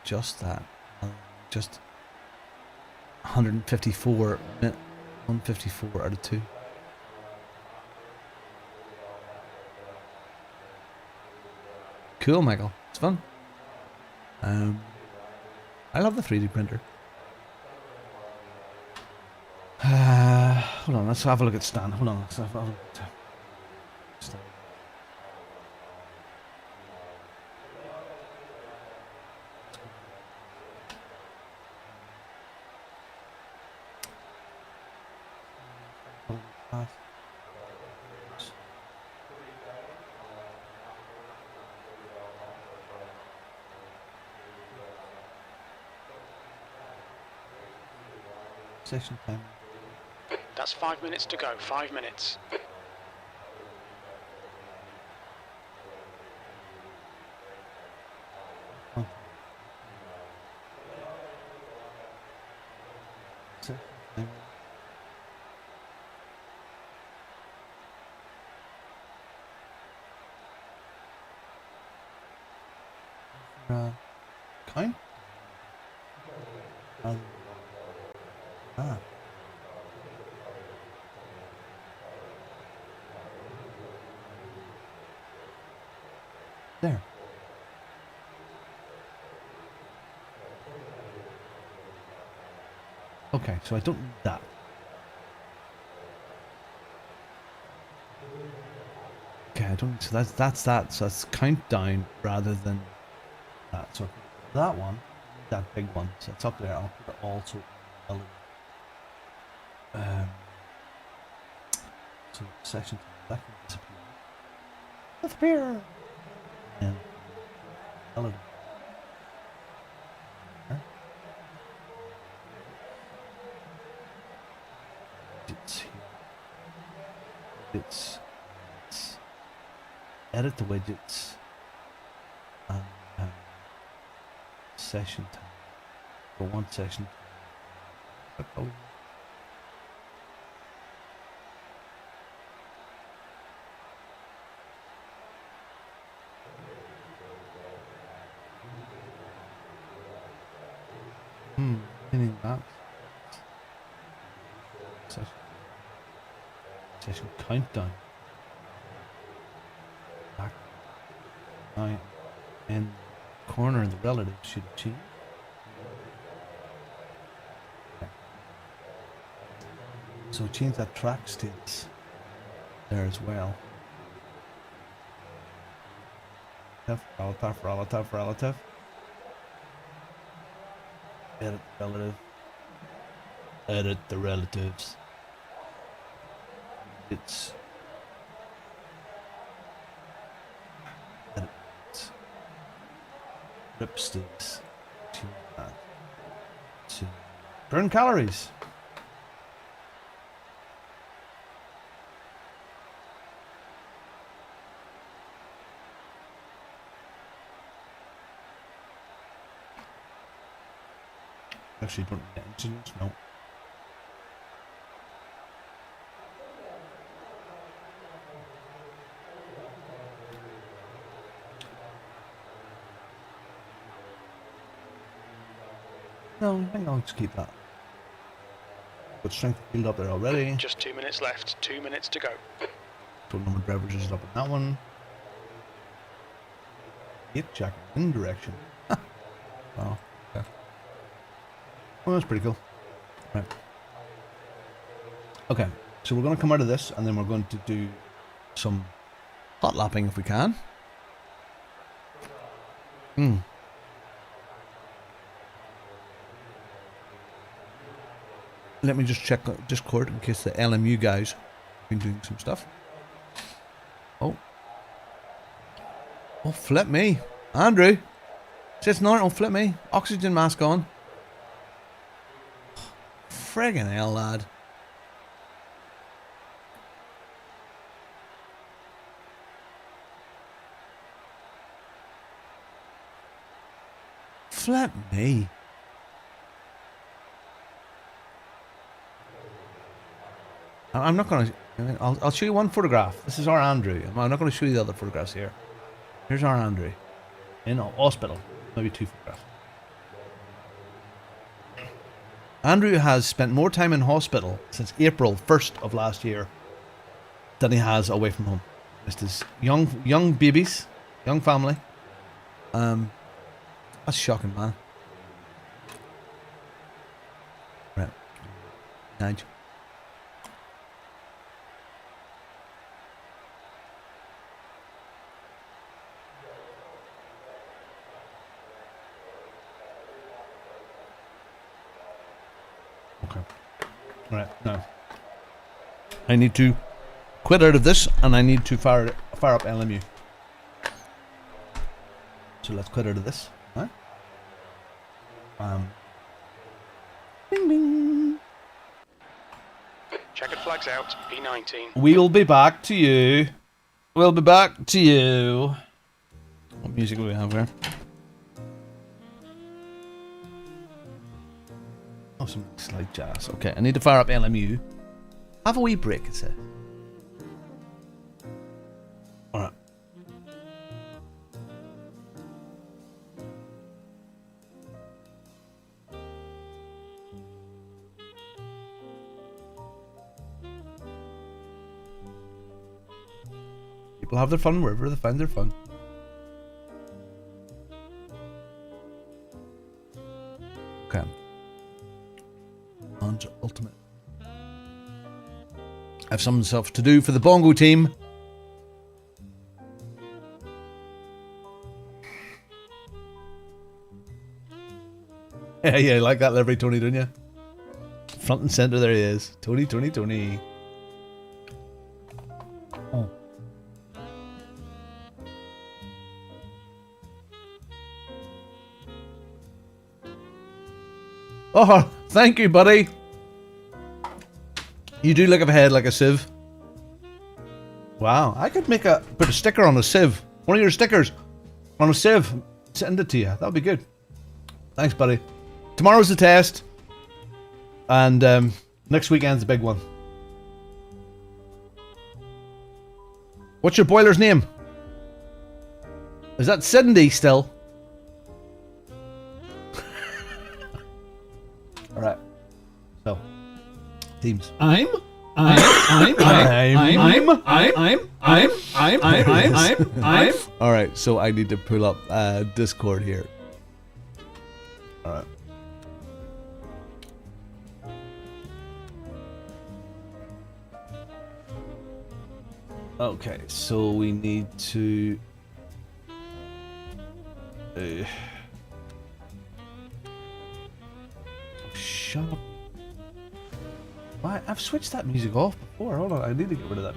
adjust that. Just 154, 154 out of 2. Cool, Michael. It's fun. I love the 3D printer. Hold on, let's have a look at Stan. Hold on, let's have a look at Stan. Session time. That's 5 minutes to go, 5 minutes. Oh. Session time. Count? There. Okay, so I don't need that. Okay, I don't. So that's that. So that's countdown rather than that. So that one, that big one. So it's up there. I'll put it also. So section that can disappear. Disappear. And element. It's edit the widgets and session time for one session. Meaning that session countdown. Back. Now, in the corner, the relative should change. Okay. So change that track states there as well. Relative. Edit the relative. Edit the relatives. It's edit. Rip states. Change that to burn calories. Actually, don't need engines, no. No, I think I'll just keep that. Put strength field up there already. Just 2 minutes left, 2 minutes to go. Total number of drivers is up in that one. 8 jack in direction. Wow. Okay. Well, that's pretty cool. Right. Okay, so we're going to come out of this and then we're going to do some hot lapping if we can. Let me just check Discord in case the LMU guys have been doing some stuff. Oh, flip me. Andrew. It's not, don't flip me. Oxygen mask on. Friggin' hell, lad. Flip me. I'm not going to... I'll show you one photograph. This is our Andrew. I'm not going to show you the other photographs here. Here's our Andrew. In a hospital. Maybe 2 photographs. Andrew has spent more time in hospital since April 1st of last year than he has away from home. Just his young babies, young family. That's shocking, man. Right. Nigel. Okay. Right, now. I need to quit out of this and I need to fire up LMU. So let's quit out of this. Huh? Bing bing. Checkered flags out, P19. We'll be back to you. We'll be back to you. What music do we have here? Oh, some slight jazz. Okay, I need to fire up LMU. Have a wee break, it says. Alright. People have their fun wherever they find their fun. Okay. On to ultimate. I have some stuff to do for the Bongo team. Yeah, you like that livery, Tony, don't you? Front and center, there he is. Tony. Oh. Oh, thank you, buddy. You do look ahead like a sieve. Wow, I could put a sticker on a sieve. One of your stickers on a sieve. Send it to you. That would be good. Thanks, buddy. Tomorrow's the test. And next weekend's the big one. What's your boiler's name? Is that Cindy still? Alright. So. Teams. I'm. Alright, so I need to pull up Discord here. Alright. Okay, so we need to... shut up. Why? I've switched that music off before. Hold on, I need to get rid of that.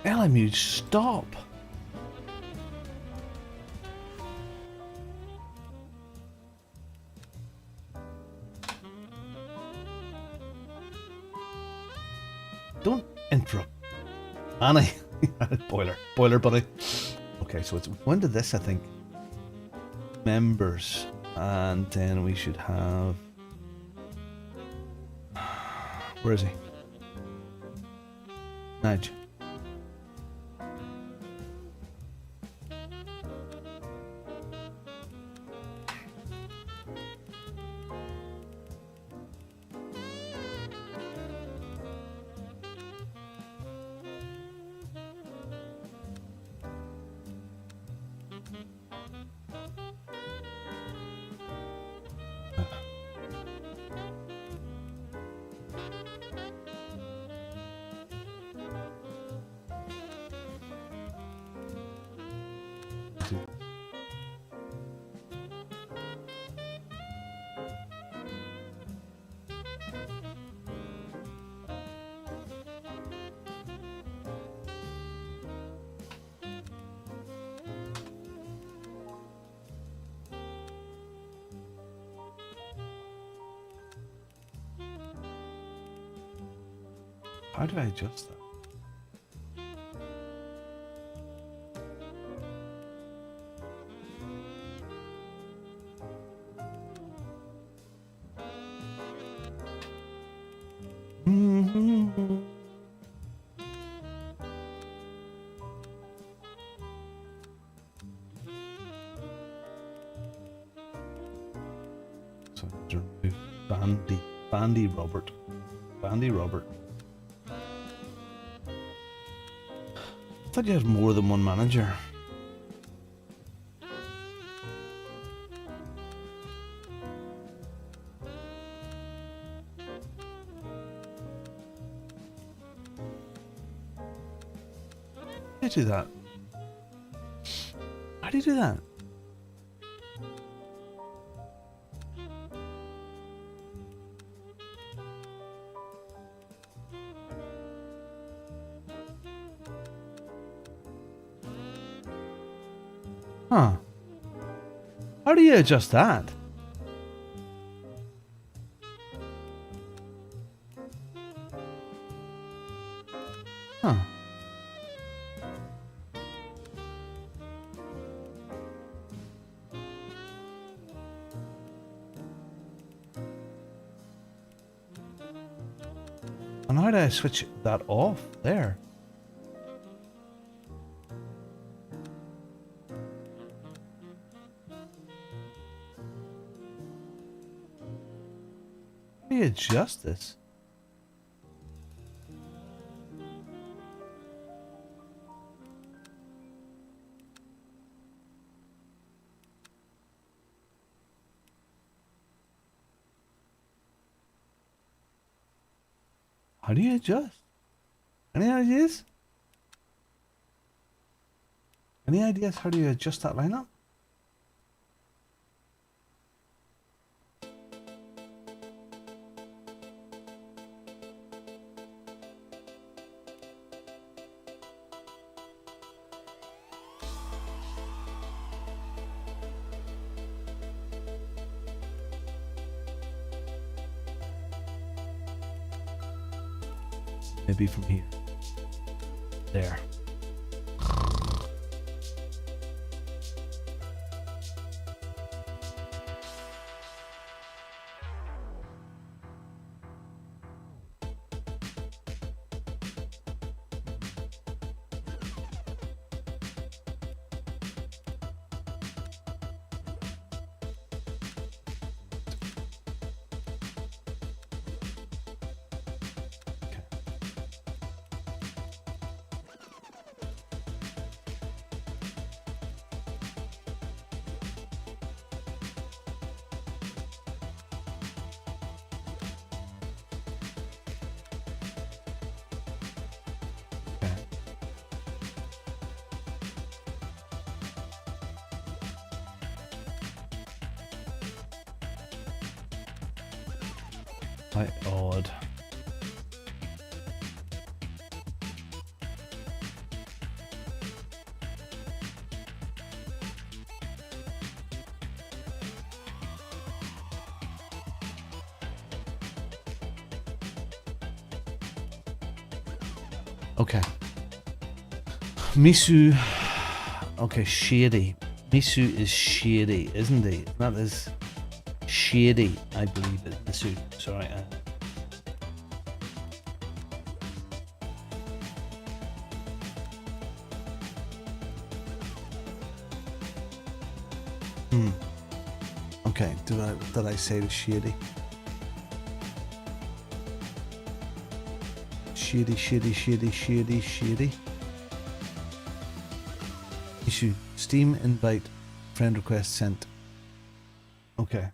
LMU, stop. Don't interrupt. Annie. Boiler, buddy. Okay, so it's when did this, I think. Members. And then we should have... Where is he? Nige. How do I adjust that? So remove Bandy Robert. Bandy Robert. I thought you had more than one manager. How do you do that? How do you do that? Huh. How do you adjust that? Huh. And how do I switch that off there? How do you adjust this? How do you adjust? Any ideas? Any ideas how do you adjust that lineup? Maybe from here. There. How odd. Okay. Misu. Okay, shady. Misu is shady, isn't he? That is shady, I believe it. Misu. Sorry. Okay, did I say it was shady? Shady. Issue. Steam invite. Friend request sent. Okay.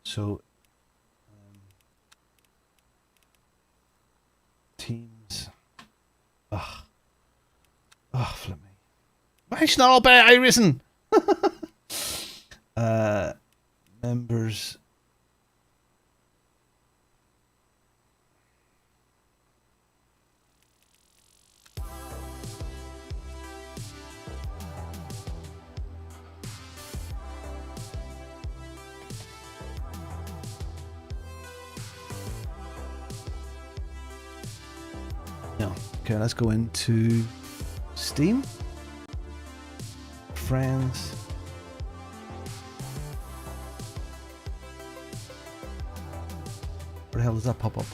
So. Teams. Ugh. Oh, flip me. Why is not all about iRacing? Members. No. Okay, let's go into Steam. Friends. Where the hell does that pop up?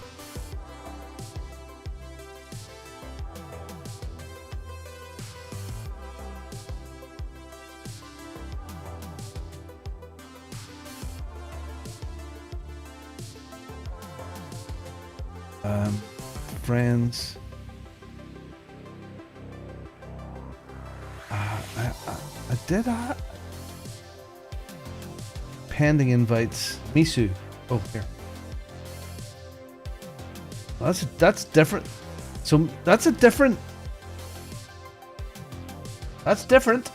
Friends. I did. Pending invites. Misu. Oh, here. That's different. So that's a different. That's different.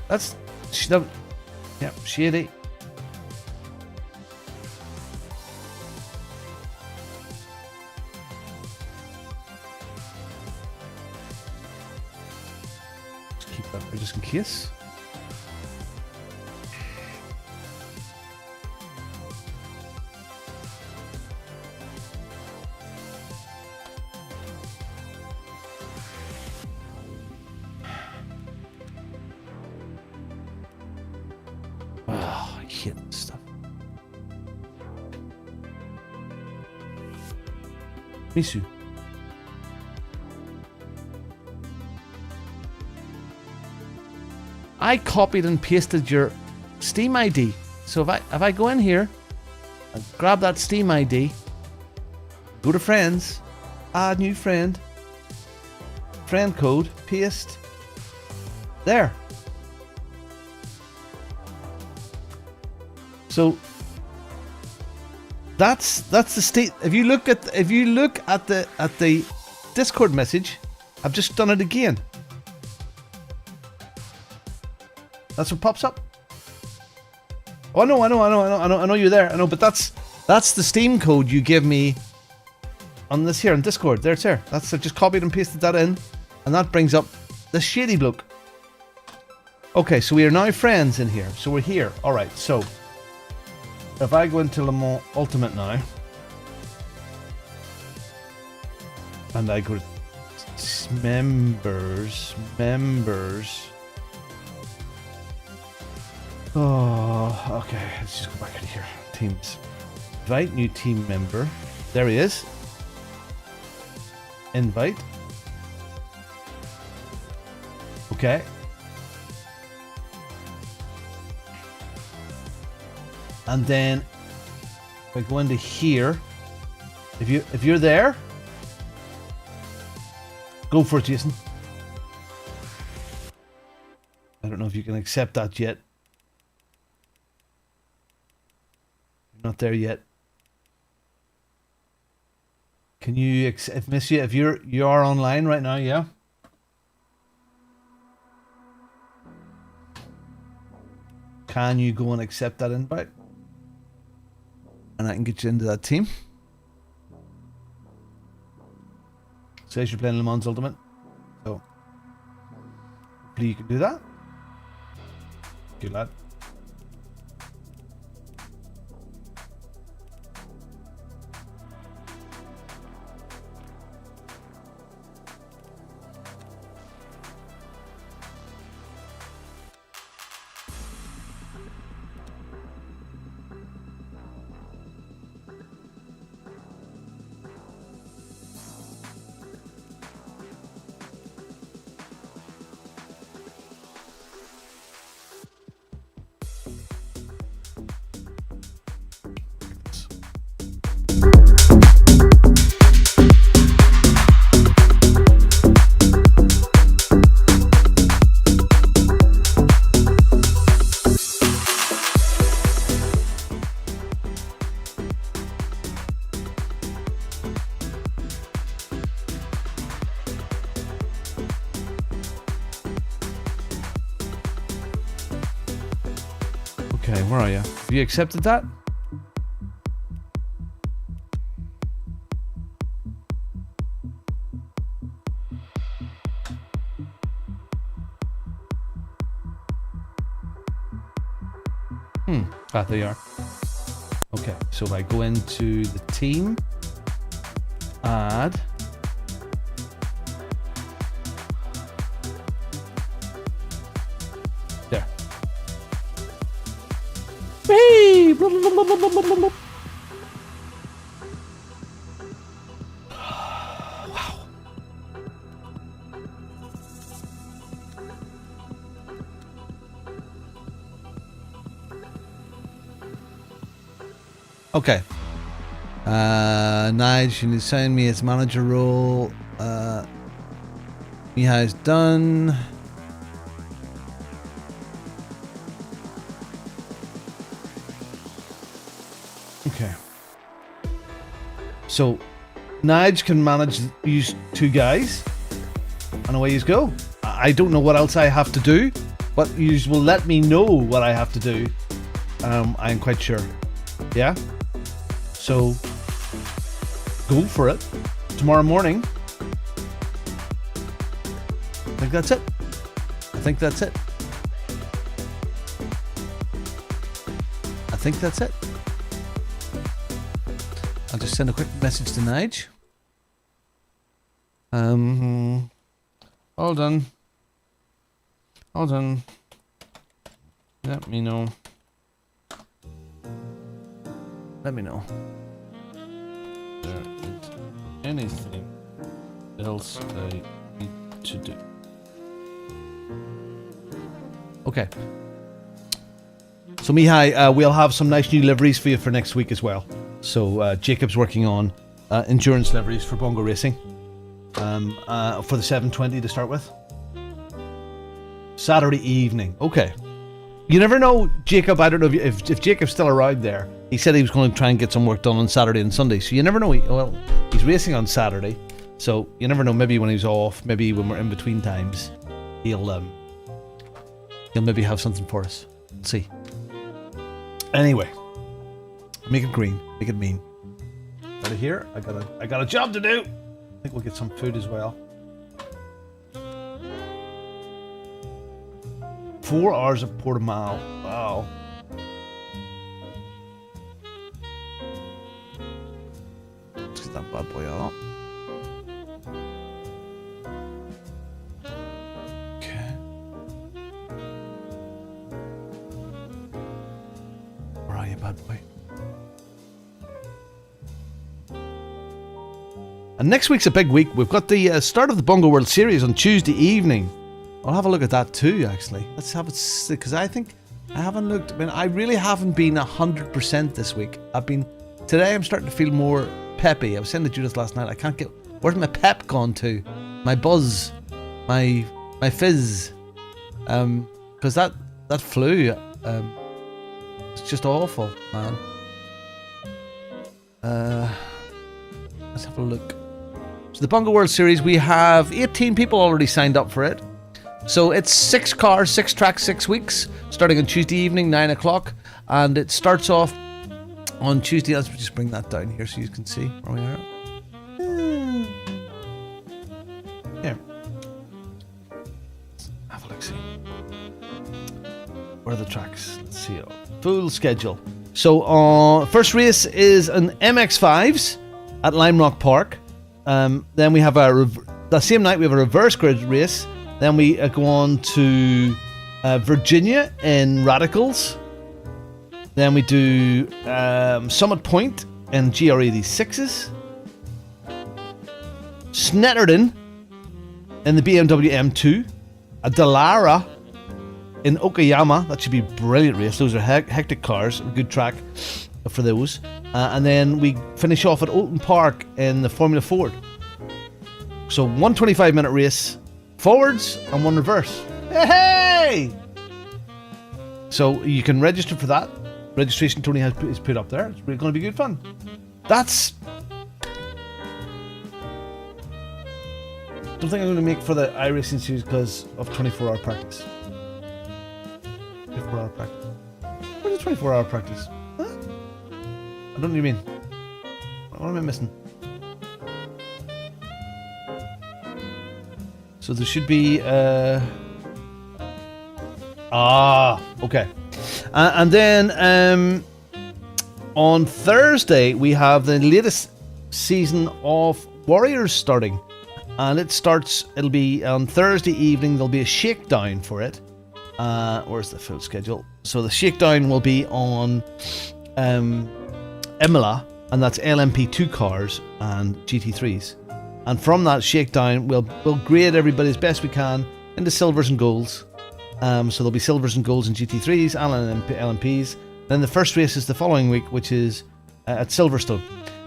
That's yeah, shady. Just keep that there just in case. Hidden stuff. Misu. I copied and pasted your Steam ID. So if I go in here and grab that Steam ID, go to friends, add new friend, friend code, paste. There. So that's the state. If you look at the Discord message, I've just done it again. That's what pops up. Oh, I know you're there. I know, but that's the Steam code you give me on this here on Discord. There it's there. I just copied and pasted that in, and that brings up the shady bloke. Okay, so we are now friends in here. So we're here. All right. So if I go into Le Mans Ultimate now, and I go to members. Oh, okay. Let's just go back out of here. Teams. Invite new team member. There he is. Invite. Okay. And then if I go into here, if you're there, go for it, Jason. I don't know if you can accept that yet. You're not there yet. Can you if you are online right now, yeah? Can you go and accept that invite? And I can get you into that team. Says you're playing Le Mans Ultimate. So hopefully you can do that. Good lad. Okay, where are you? Have you accepted that? Ah, there you are. Okay, so if I go into the team, add. There. Hey! Blah, blah, blah, blah, blah, blah, blah. Wow. Okay. Nige, you need to sign me as manager role. Mihai's done. Okay. So, Nige can manage these two guys, and away you go. I don't know what else I have to do, but you will let me know what I have to do. I'm quite sure. Yeah? So, go for it. Tomorrow morning. I think that's it. I think that's it. I think that's it. I'll just send a quick message to Nige. Hold on. Hold on. Let me know. Let me know. There is anything else I need to do. Okay. So Mihai, we'll have some nice new liveries for you for next week as well. So Jacob's working on endurance liveries for Bongo Racing for the 720 to start with. Saturday evening. Okay. You never know, Jacob. I don't know if Jacob's still around there. He said he was going to try and get some work done on Saturday and Sunday. So you never know. He's racing on Saturday. So you never know. Maybe when he's off, maybe when we're in between times, he'll maybe have something for us. Let's see. Anyway, make it green, make it mean. Out of here, I got a job to do. I think we'll get some food as well. 4 hours of Portimao. Wow. Let's get that bad boy out. Okay. Where are you, bad boy? And next week's a big week. We've got the start of the Bongo World Series on Tuesday evening. I'll have a look at that too, actually. Let's have it, because I think I haven't looked. I mean, I really haven't been 100% this week. Today I'm starting to feel more peppy. I was saying to Judith last night, I can't get, where's my pep gone to? My buzz, my fizz. Because that flu, it's just awful, man. Let's have a look. So the Bongo World Series, we have 18 people already signed up for it. So it's 6 cars, 6 tracks, 6 weeks, starting on Tuesday evening, 9 o'clock. And it starts off on Tuesday. Let's just bring that down here so you can see where we are. Here. Have a look, see. Where are the tracks? Let's see. Full schedule. So first race is an MX-5s at Lime Rock Park. Then we have the same night we have a reverse grid race. Then we go on to Virginia in Radicals. Then we do Summit Point in GR86s. Snetterton in the BMW M2. A Dallara in Okayama. That should be a brilliant race. Those are hectic cars. A good track for those. And then we finish off at Oulton Park in the Formula Ford. So 1 25-minute race. Forwards and 1 reverse. Hey! So you can register for that. Registration Tony is put up there. It's really going to be good fun. Don't think I'm going to make for the iRacing series because of 24-hour practice. 24-hour practice. Where's the 24-hour practice? Huh? I don't know what you mean. What am I missing? So there should be okay. And then on Thursday we have the latest season of Warriors starting, and it'll be on Thursday evening. There'll be a shakedown for it. Where's the full schedule? So the shakedown will be on Imola, and that's LMP2 cars and GT3s. And from that shakedown, we'll grade everybody as best we can into silvers and golds. So there'll be silvers and golds in GT3s and LMPs. Then the first race is the following week, which is at Silverstone.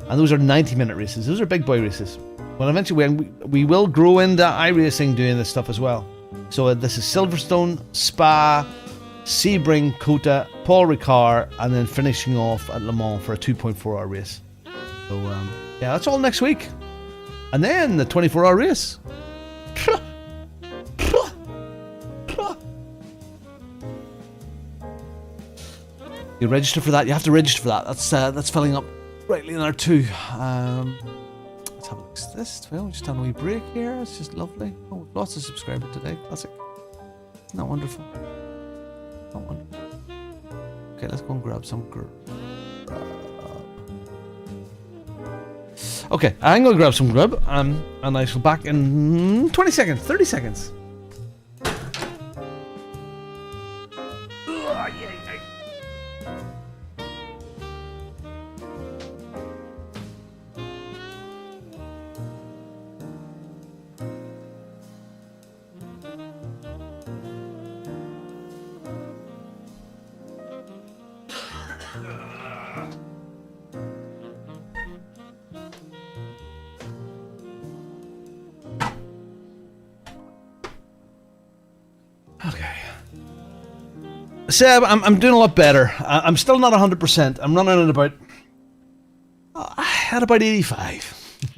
And those are 90-minute races. Those are big boy races. Well, eventually we will grow into iRacing doing this stuff as well. So this is Silverstone, Spa, Sebring, Kota, Paul Ricard, and then finishing off at Le Mans for a 2.4-hour race. So yeah, that's all next week. And then the 24-hour race. You register for that. You have to register for that. That's filling up rightly in there too. Let's have a look at this. Well, just having a wee break here. It's just lovely. Oh, lots of subscribers today. Classic. Isn't that wonderful? Not wonderful. Okay, let's go and grab some grub. Okay, I'm going to grab some grub, and I shall back in 20 seconds, 30 seconds. Seb, I'm doing a lot better. I'm still not 100%. I'm running at about... at about 85.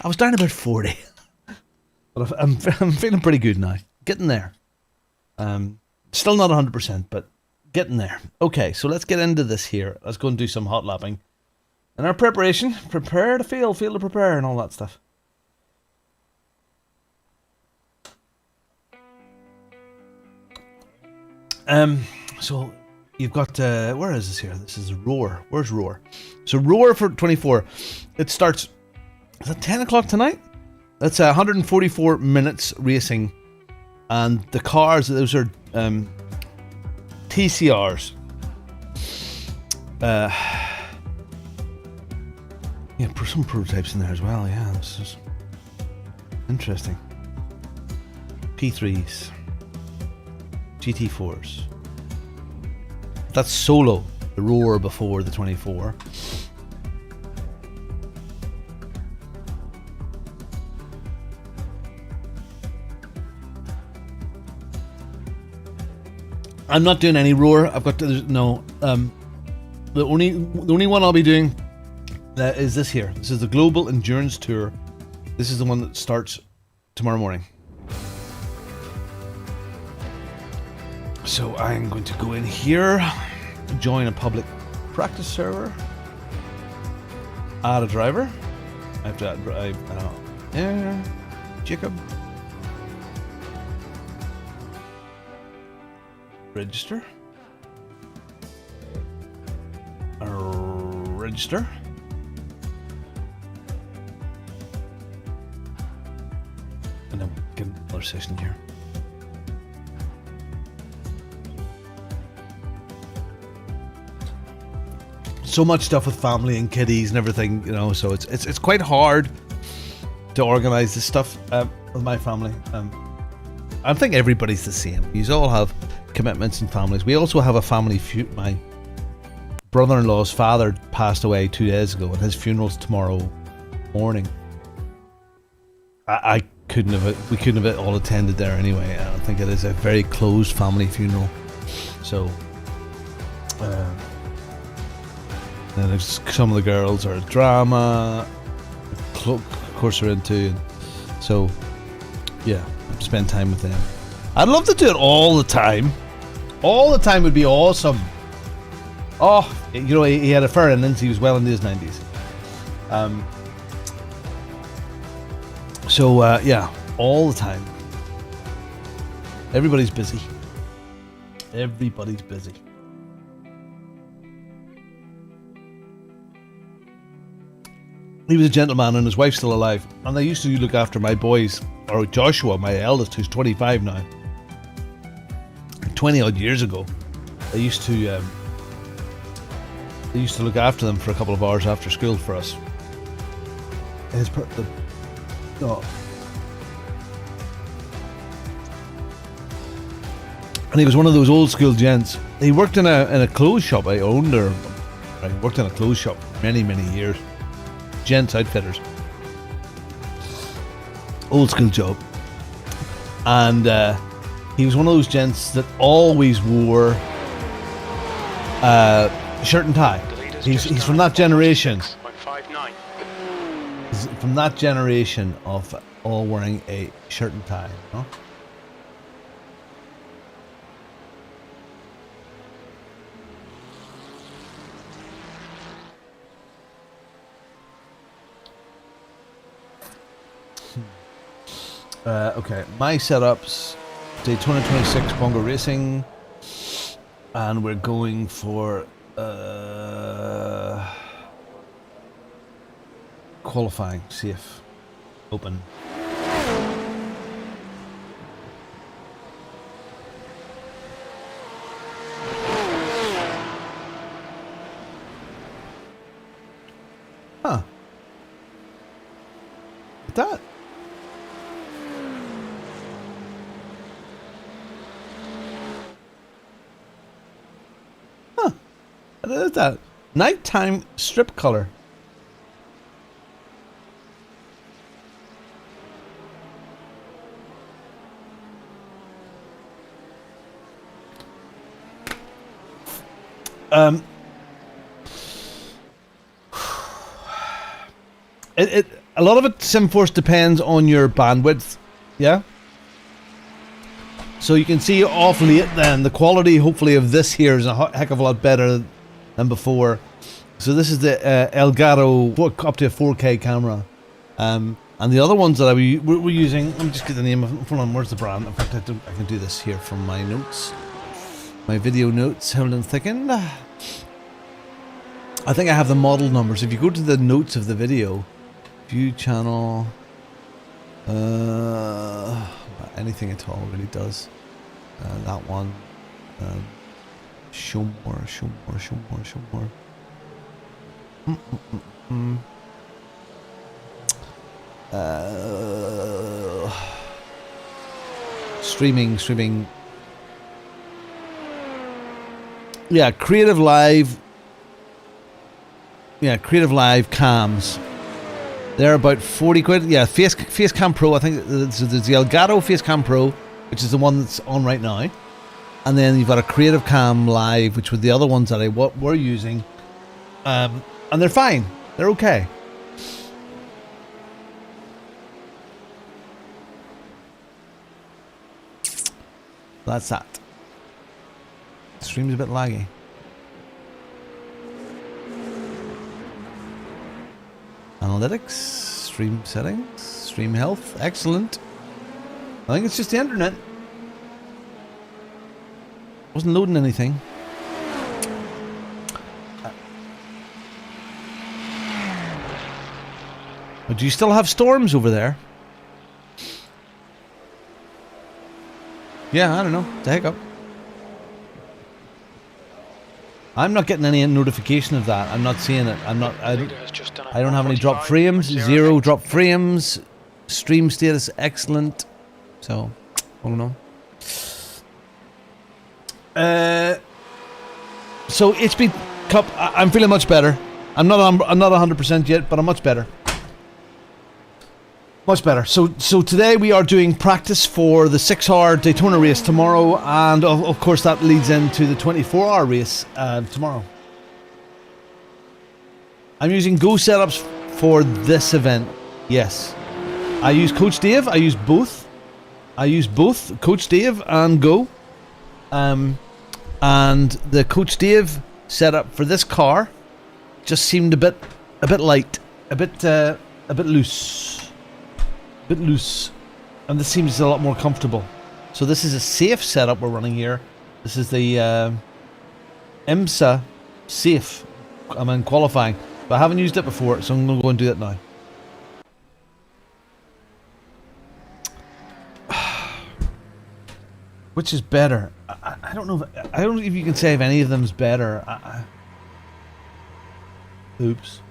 I was down about 40. But I'm feeling pretty good now. Getting there. Still not 100%, but getting there. Okay, so let's get into this here. Let's go and do some hot lapping. And our preparation. Prepare to feel to prepare, and all that stuff. So you've got where is this here? This is Roar. Where's Roar? So Roar for 24. It starts. Is it 10 o'clock tonight? That's 144 minutes racing, and the cars. Those are TCRs. Yeah, some prototypes in there as well. Yeah, this is interesting. P3s, GT4s. That's solo, the Roar before the 24. I'm not doing any Roar. I've got to, no. The only one I'll be doing is this here. This is the Global Endurance Tour. This is the one that starts tomorrow morning. So I'm going to go in here, join a public practice server, add a driver. I have to add Jacob. Register. Register. And then get another session here. So much stuff with family and kiddies and everything, you know. So it's quite hard to organise this stuff with my family. I think everybody's the same. You all have commitments and families. We also have a family feud. My brother-in-law's father passed away 2 days ago, and his funeral's tomorrow morning. I couldn't have. We couldn't have all attended there anyway. I think it is a very closed family funeral. So. And there's some of the girls are drama, of course, are into, so yeah, spend time with them. I'd love to do it all the time. All the time would be awesome. Oh, you know, he had a fair innings. He was well into his 90s. Yeah, all the time. Everybody's busy. Everybody's busy. He was a gentleman, and his wife's still alive. And they used to look after my boys, or Joshua, my eldest, who's 25 now. 20 odd years ago, they used to look after them for a couple of hours after school for us. And he was one of those old school gents. He worked in a clothes shop I owned, or I worked in a clothes shop for many years. gents outfitters. Old school job. And he was one of those gents that always wore shirt and tie. He's from that generation. 6.59. He's from that generation of all wearing a shirt and tie. You know? Okay, my setups, Daytona 26 Bongo Racing, and we're going for qualifying, safe, open. Huh. Look at that. What is that? Nighttime strip color. A lot of it, SimForce, depends on your bandwidth. Yeah. So you can see off late then the quality hopefully of this here is a heck of a lot better than before. So this is the Elgato up to a 4K camera. And the other ones that we're using, let me just get the name of it. Hold on, where's the brand? In fact, I can do this here from my notes. My video notes, hold and thicken. I think I have the model numbers. If you go to the notes of the video, view channel, anything at all really does. That one. Show more. Streaming. Yeah, Creative Live. Yeah, Creative Live cams. They're about 40 quid. Yeah, Facecam Pro. I think there's the Elgato Facecam Pro, which is the one that's on right now. And then you've got a Creative Cam Live, which were the other ones that we're using. And they're fine. They're okay. That's that. Stream's a bit laggy. Analytics, stream settings, stream health, excellent. I think it's just the internet. Wasn't loading anything. But do you still have storms over there? Yeah, I don't know. The heck up. I'm not getting any notification of that. I'm not seeing it. I don't have any drop frames. 0 drop frames. Stream status excellent. So, I don't know. So HP Cup, I'm feeling much better. I'm not 100% yet, but I'm much better. Much better. So today we are doing practice for the 6-hour Daytona race tomorrow, and of course that leads into the 24-hour race tomorrow. I'm using Go setups for this event. Yes, I use Coach Dave. I use both. Coach Dave and Go. And the Coach Dave setup for this car just seemed a bit light, a bit loose. And this seems a lot more comfortable. So this is a safe setup we're running here. This is the IMSA safe. I'm in qualifying, but I haven't used it before, so I'm going to go and do that now. Which is better? I don't know. I don't know if you can say if any of them's better. Oops.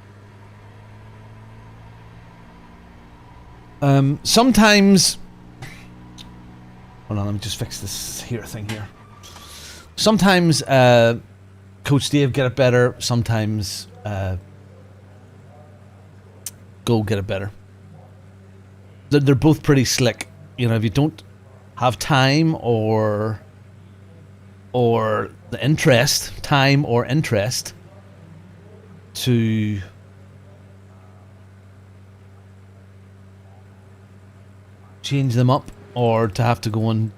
Sometimes. Hold on, let me just fix this thing here. Sometimes Coach Dave get it better. Sometimes go get it better. They're both pretty slick. You know, if you don't have time or the interest, to change them up or to have to go and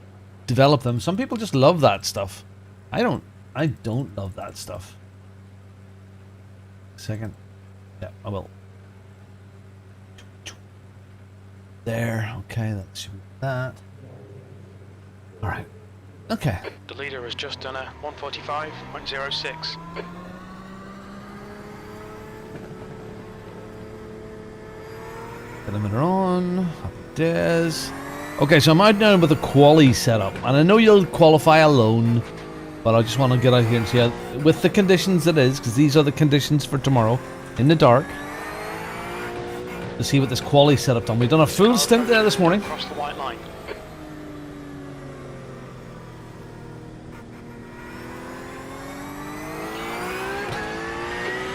develop them. Some people just love that stuff. I don't love that stuff. Second. Yeah, I will. There. Okay, that should be that. Alright. Okay. The leader has just done a 145.06. Limiter on. Happy days. Okay, so I'm out now with the quali setup, and I know you'll qualify alone, but I just want to get out here and see how, with the conditions it is, because these are the conditions for tomorrow, in the dark, to see what this quali setup done. We've done a full stint there this morning. Across the white line.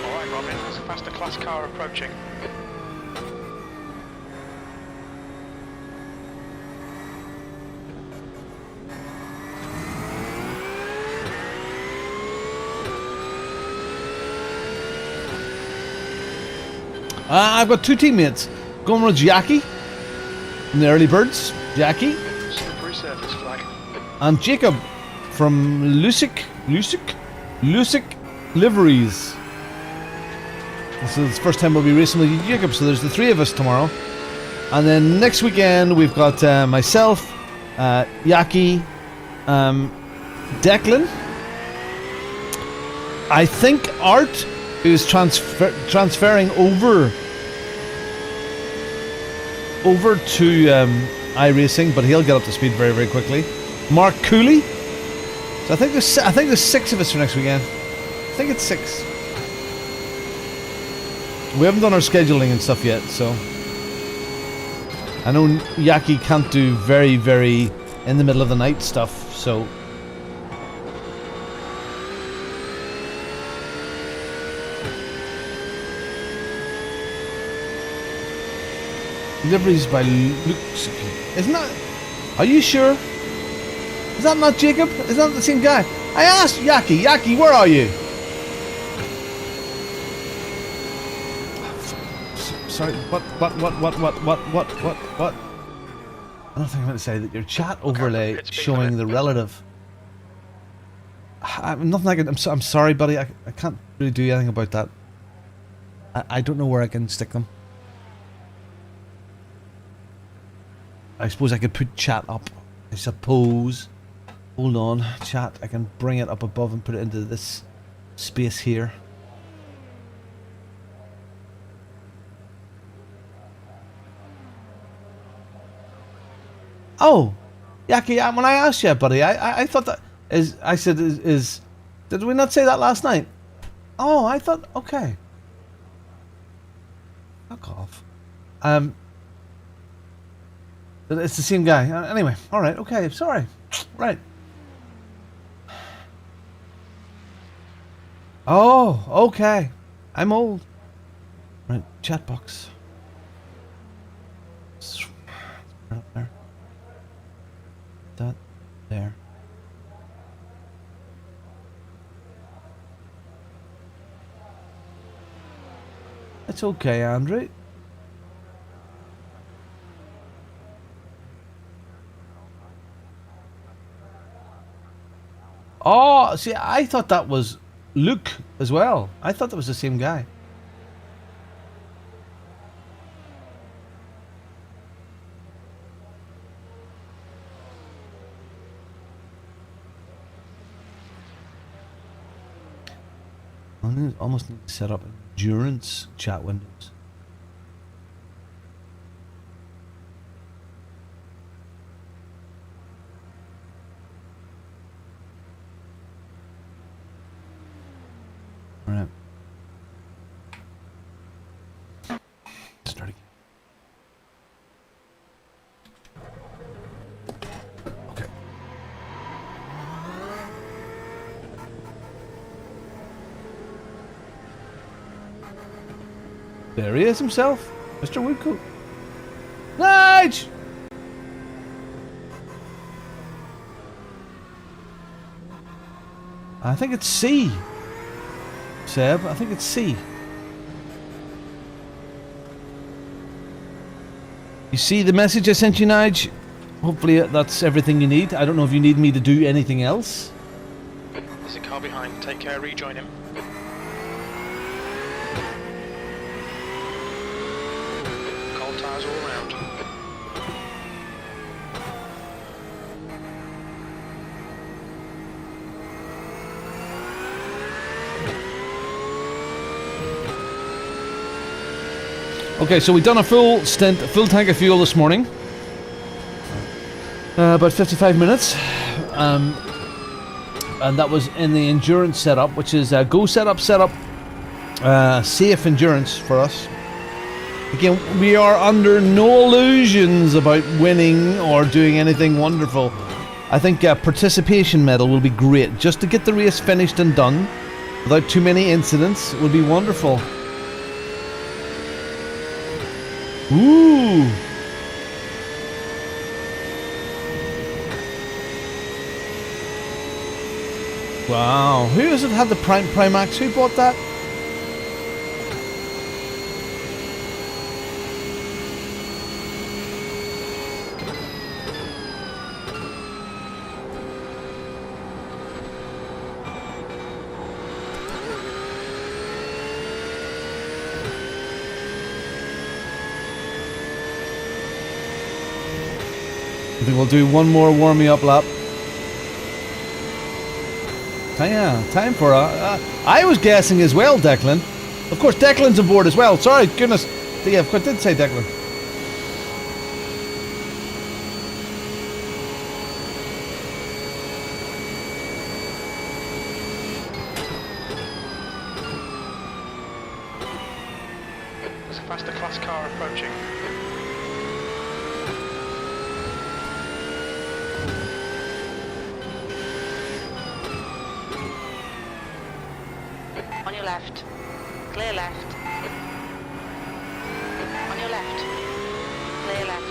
All right, Robin. There's a faster class car approaching. I've got two teammates. Going with Jackie from the early birds. Jackie. Slippery surface flag. And Jacob from Lusick Liveries. This is the first time we'll be racing with you, Jacob, so there's the three of us tomorrow. And then next weekend we've got myself, Jackie, Declan. I think Art, who's transferring over to iRacing, but he'll get up to speed very, very quickly. Mark Cooley. So I think there's 6 of us for next weekend. I think it's 6. We haven't done our scheduling and stuff yet, so I know Yaki can't do very, very in the middle of the night stuff, so Liveries by Luke. Isn't that? Are you sure? Is that not Jacob? Is that the same guy? I asked Yaki. Yaki, where are you? Sorry. What? I don't think I'm going to say that your chat overlay showing the relative. Nothing I can. I'm sorry, buddy. I can't really do anything about that. I don't know where I can stick them. I suppose I could put chat up. I suppose. Hold on, chat. I can bring it up above and put it into this space here. Oh, Yaki. When I asked you, buddy, I thought that is. I said is. Did we not say that last night? Oh, I thought. Okay. Fuck off. It's the same guy. Anyway, alright, okay, sorry. Right. Oh, okay. I'm old. Right, chat box. Right up there. That there. It's okay, Andrew. Oh, see, I thought that was Luke as well. I thought that was the same guy. I almost need to set up endurance chat windows. Alright. Start again. Okay. There he is himself. Mr. Woodcote. Nige! I think it's C. Seb, I think it's C. You see the message I sent you, Nige? Hopefully that's everything you need. I don't know if you need me to do anything else. There's a car behind. Take care, rejoin him. Cold tires all around. Okay, so we've done a full stint, a full tank of fuel this morning. About 55 minutes. And that was in the endurance setup, which is go setup, safe endurance for us. Again, we are under no illusions about winning or doing anything wonderful. I think a participation medal will be great, just to get the race finished and done without too many incidents. Would be wonderful. Ooh. Wow. Who has it had the Primax? Who bought that? I think we'll do one more warming up lap. Yeah, time for I was guessing as well, Declan. Of course, Declan's on board as well. Sorry, goodness. Yeah, of course, I did say Declan. There's a faster class car approaching. On your left. Clear left. On your left. Clear left.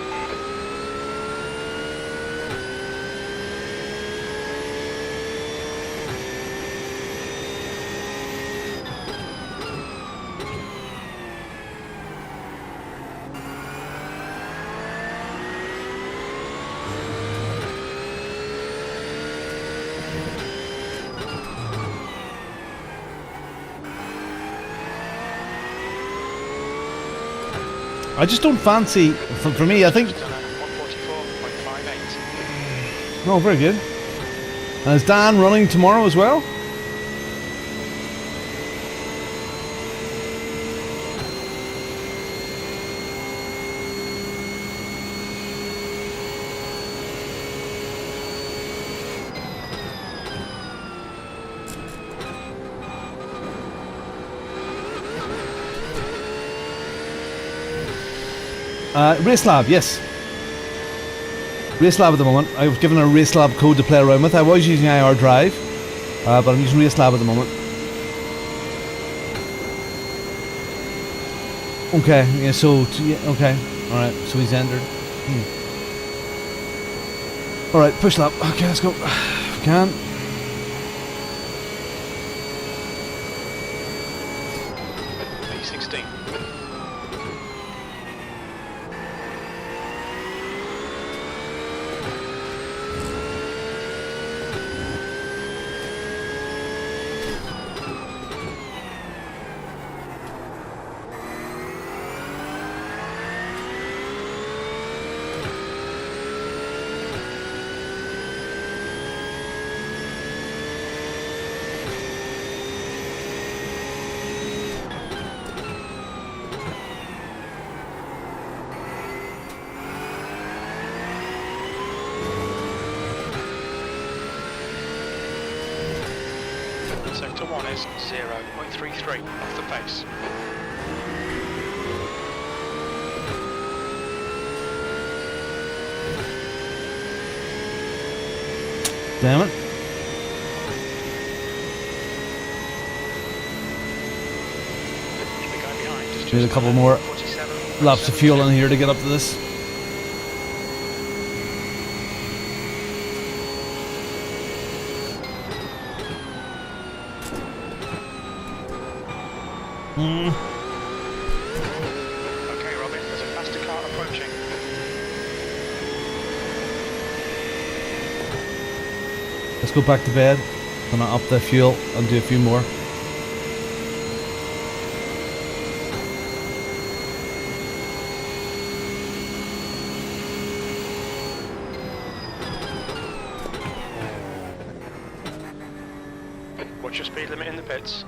I just don't fancy, for me, I think... 144.58. No, very good. And is Dan running tomorrow as well? Race Lab, yes. Race Lab at the moment. I was given a Race Lab code to play around with. I was using IR Drive, but I'm using Race Lab at the moment. Okay, yeah, so, okay. Alright, so he's entered. Alright, push lap. Okay, let's go. If we can. P16. Sector 1 is 0.33 off the pace. Damn it. The guy behind is Need a just couple more. 47. laps of fuel in here to get up to this. Okay, Robin, there's a faster car approaching. Let's go back to bed. Gonna up the fuel and do a few more. What's your speed limit in the pits?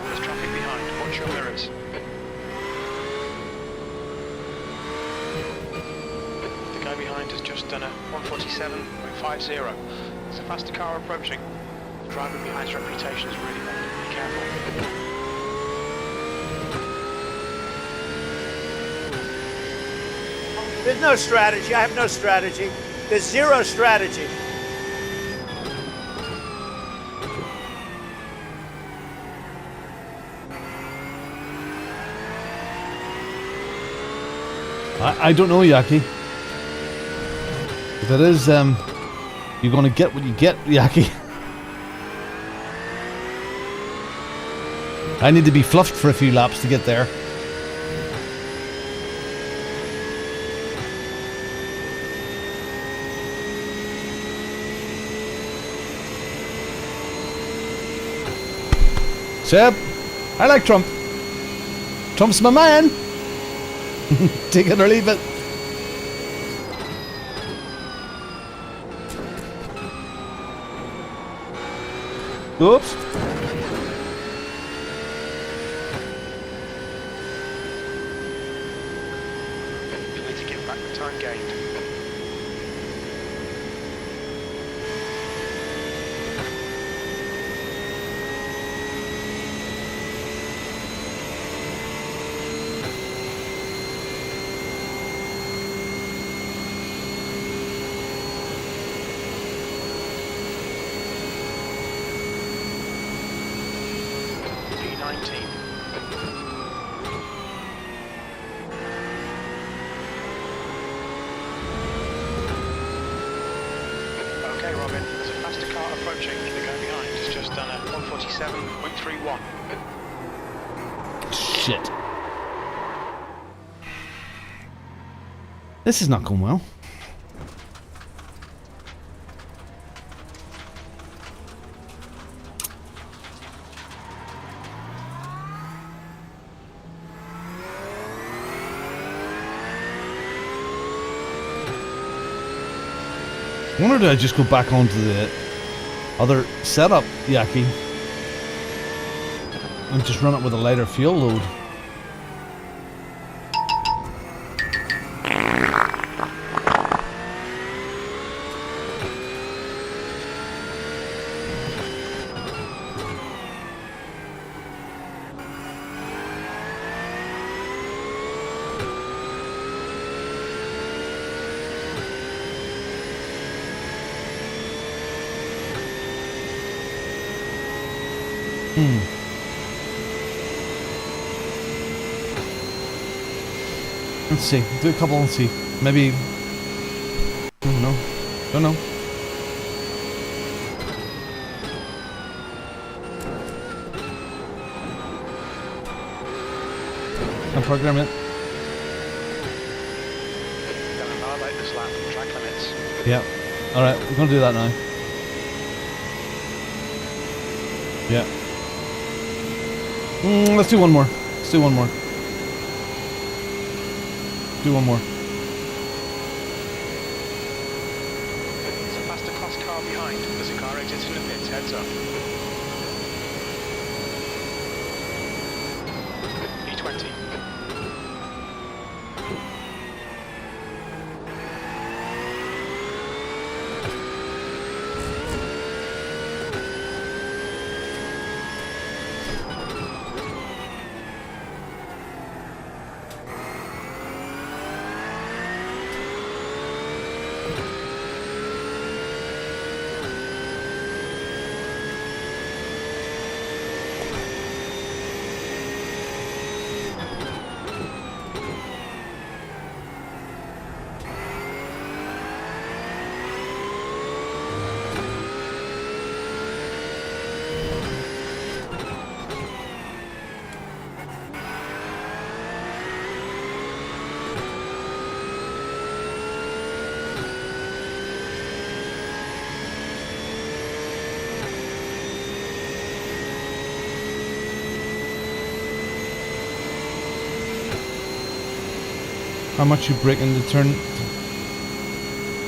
There's traffic behind. Watch your mirrors. The guy behind has just done a 147.50. There's a faster car approaching. The driver behind's reputation is really bad. Be careful. There's no strategy. I have no strategy. There's zero strategy. I don't know, Jackie. If it is, you're gonna get what you get, Jackie. I need to be fluffed for a few laps to get there. Seb, I like Trump. Trump's my man. Take it or leave it. Oops. You need to get back the time gained. P19. Okay, Robin, there's a faster car approaching. The guy behind has just done a 147.31. Shit. This is not going well. I wonder did I just go back onto the other setup, Jackie, and just run it with a lighter fuel load. Let's see. Do a couple and see. Maybe. Don't know. Don't know. I'll program it. Gonna violate this lap. Track limits. Yeah. Alright, we're gonna do that now. Yeah. Let's do one more. Let's do one more. Do one more. There's a faster class car behind. There's a car exiting the pits. Heads up. E20. How much you brake in the turn?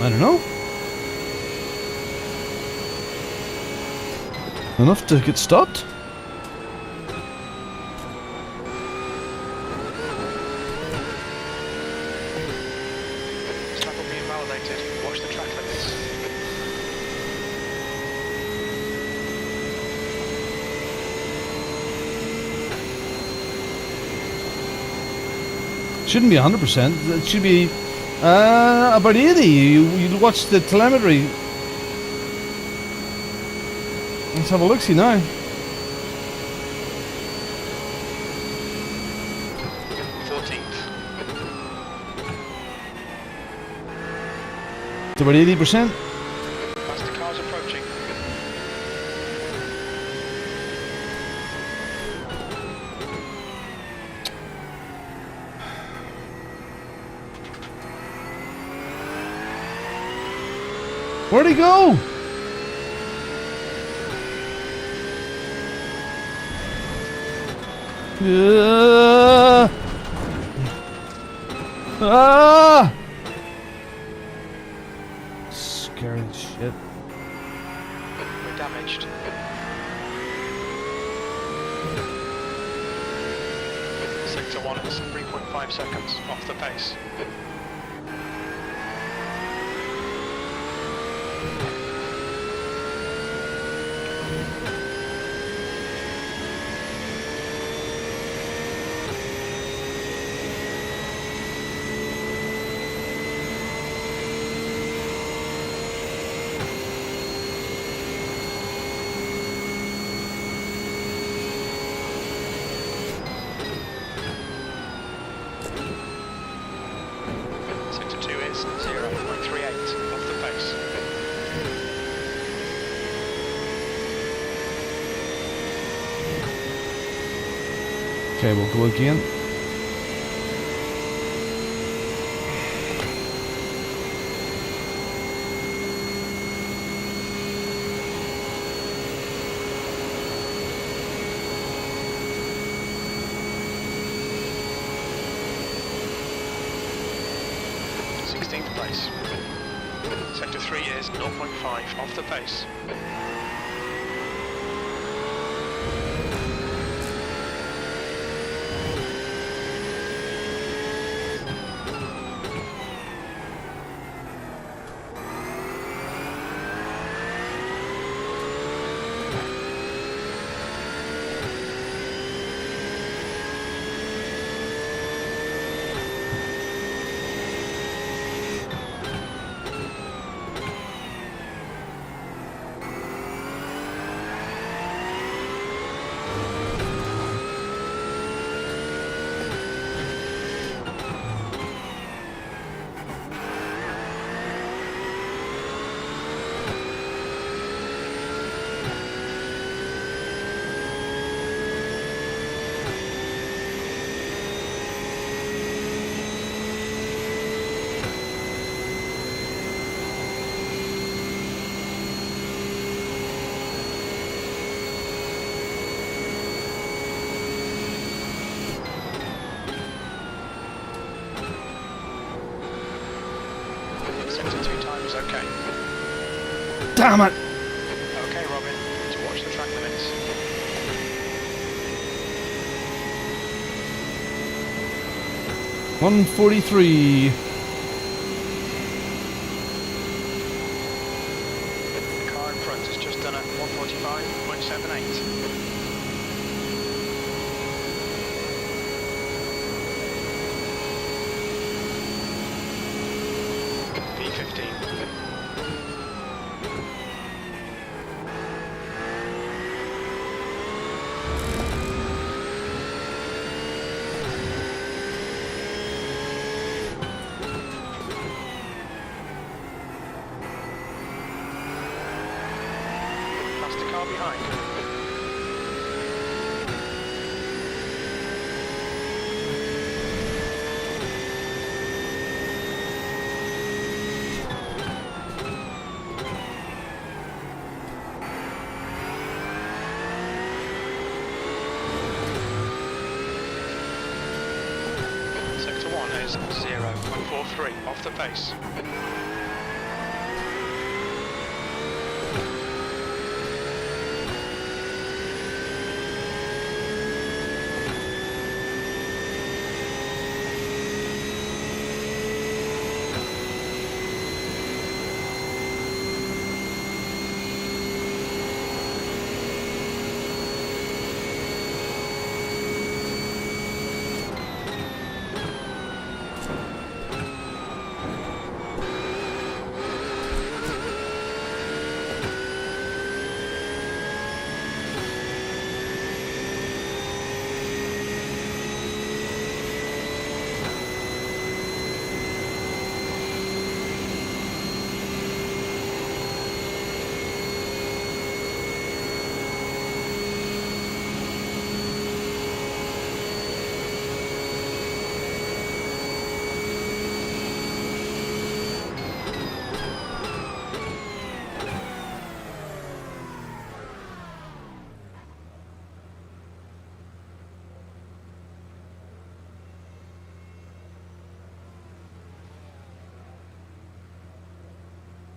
I don't know. Enough to get stopped? Track will be invalidated. Watch the track limits. Shouldn't be 100%. It should be about 80. You watch the telemetry. Let's have a look. See now. 14th. It's about 80%. Faster cars approaching. Where'd he go? Ah! Scary as shit. We're damaged. Sector 1 is 3.5 seconds off the pace. Sector 2 is 0.38 off the pace. Okay, we'll go again. Place. Sector 3 is 0.5 off the pace. is okay. Damn it! Okay, Robin, to watch the track limits. $143. The car in front has just done a 145.78. P15. Past the car behind. Sector 1 is 0.43 off the pace.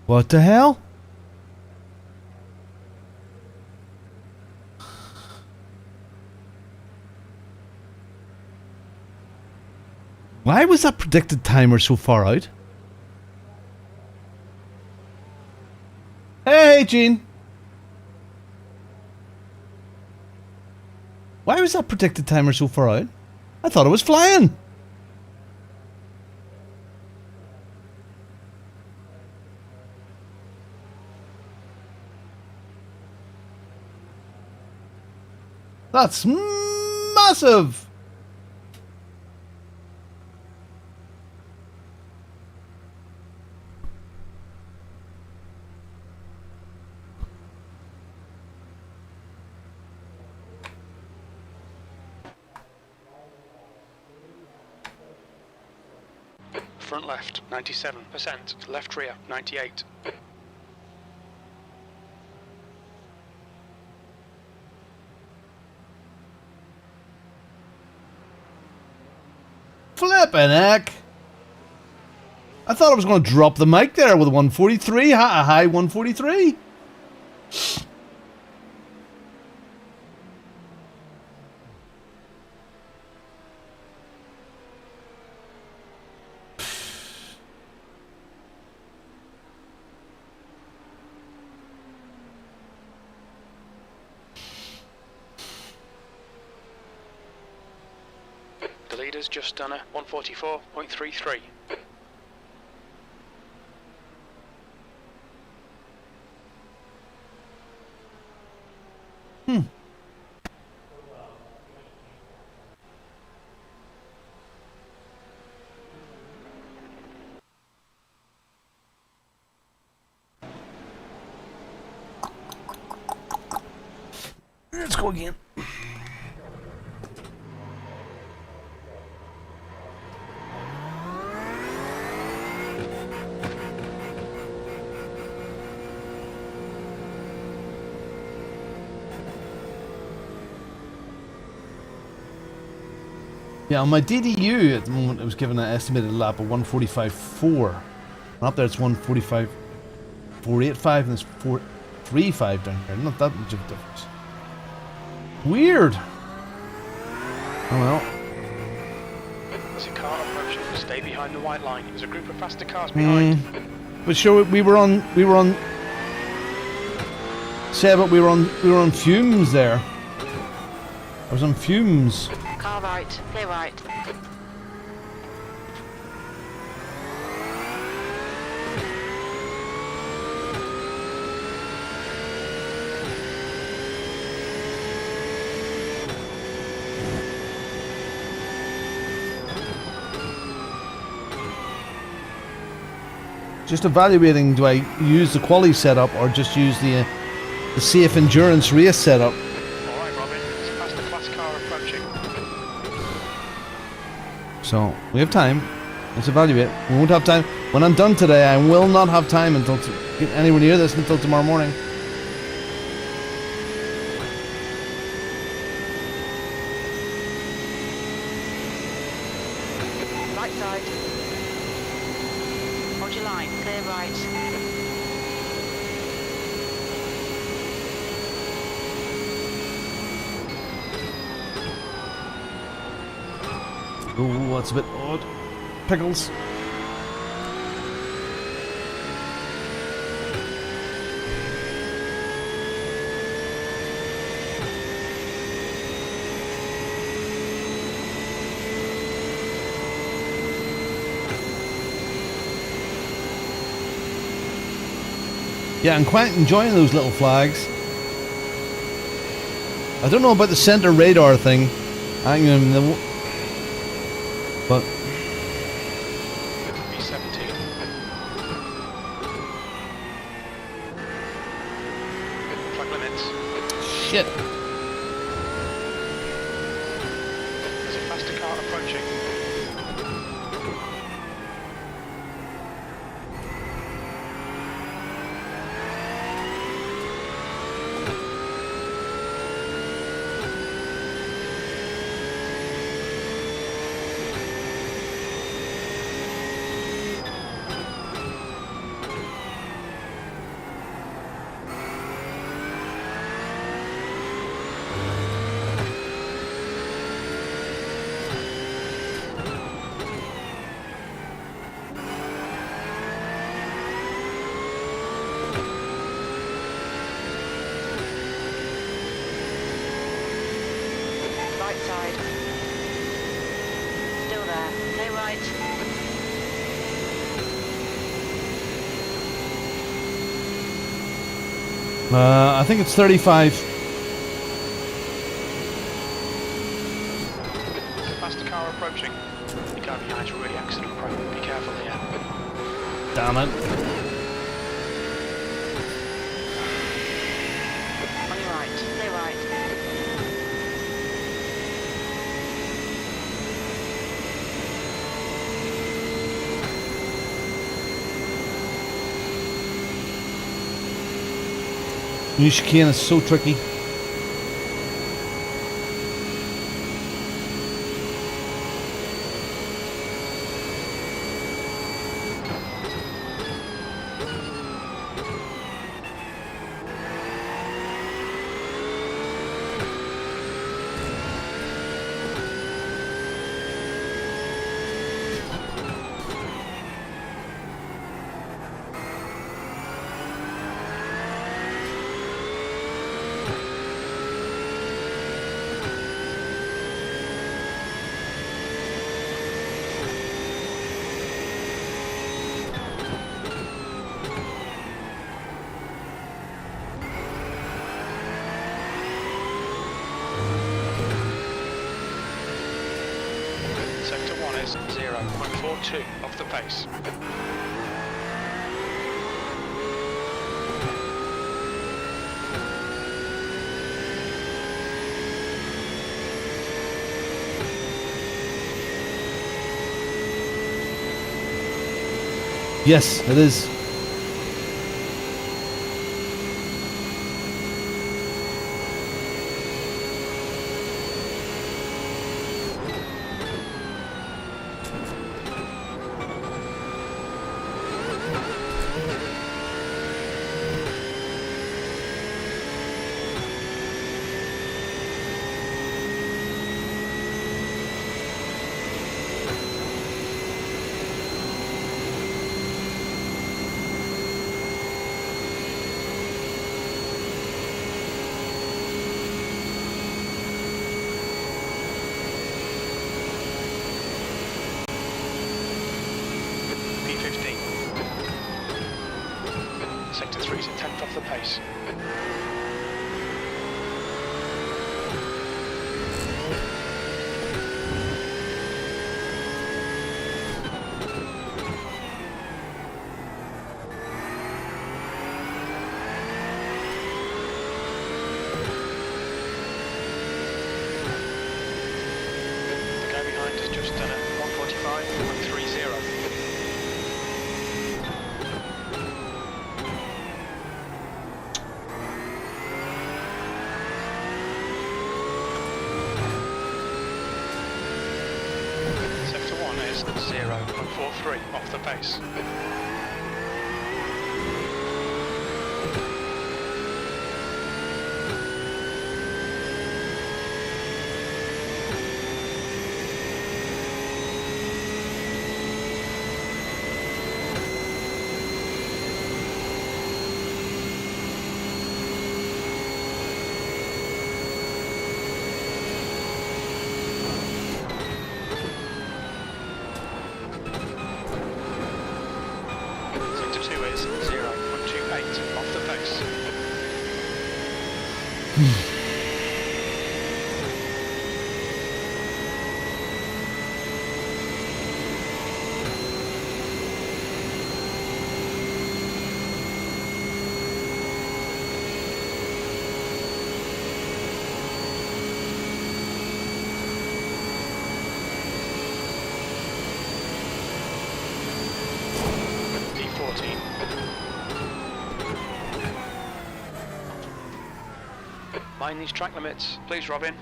What the hell? Why was that predicted timer so far out? Hey, Gene. Why was that predicted timer so far out? I thought it was flying. That's massive. Front left, 97%. Left rear, 98. Flippin' heck. I thought I was going to drop the mic there with 143. A high 143. The leader's just done a 144.33. Let's go again. Yeah, on my DDU at the moment it was given an estimated lap of 145.4. And up there it's 145. 485 and there's 435 down here. Not that much of a difference. Weird. Oh well. There's a car approaching. Stay behind the white line. There's a group of faster cars behind. But sure, we were on. Say, but we were on fumes there. I was on fumes. Car right, clear right. Just evaluating, do I use the quali setup or just use the safe endurance race setup? Alright, Robin. There's a faster class car approaching. So, we have time. Let's evaluate. We won't have time. When I'm done today, I will not have time until get anywhere near this until tomorrow morning. Right side. Hold your line, clear right. Oh, that's a bit odd. Pickles. Yeah, I'm quite enjoying those little flags. I don't know about the center radar thing. But B17. Track limits. shit. There's a faster car approaching. Right side. Still there, clear right. I think it's 35. There's a faster car approaching. The guy behind is really accident prone. Be careful here. Damn it. On your right, clear right. New chicane is so tricky. Sector 1 is 0.42 off the pace. Yes, it is. He's a tenth off the pace. The guy behind has just done a 145.30. Sector 1 is 0.43 off the pace. Sector 2 is 0.28 off the pace. E14. Mind these track limits, please, Robin.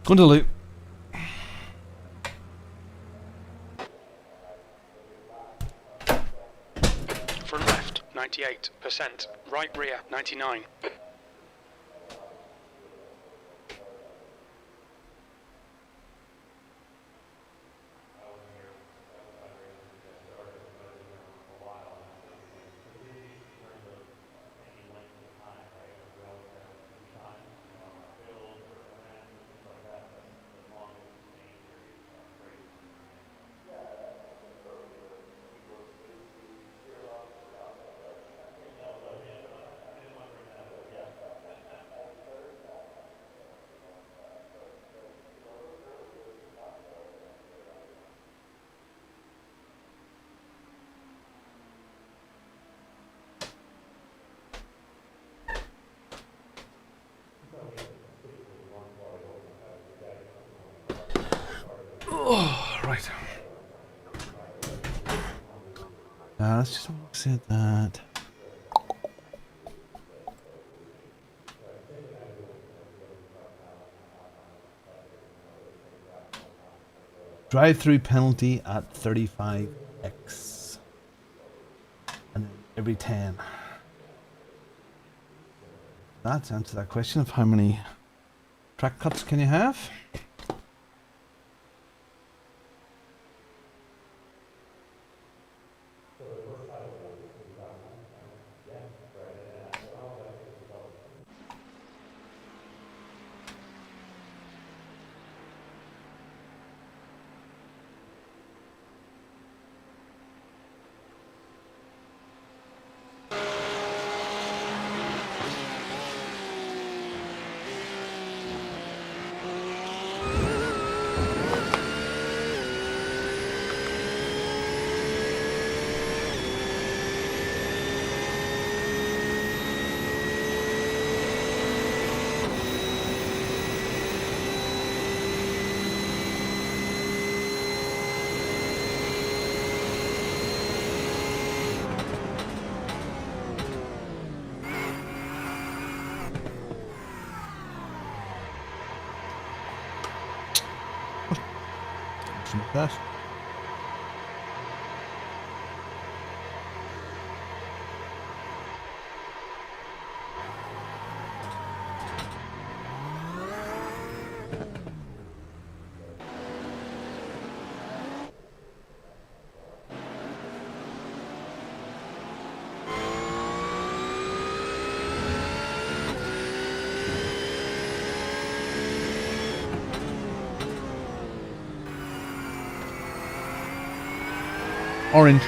Going to loop. Front left, 98%. Right rear, 99. Oh, right. Let's just say that. Drive-through penalty at 35x. And then every 10. That's answer that question of how many track cuts can you have? That. Orange.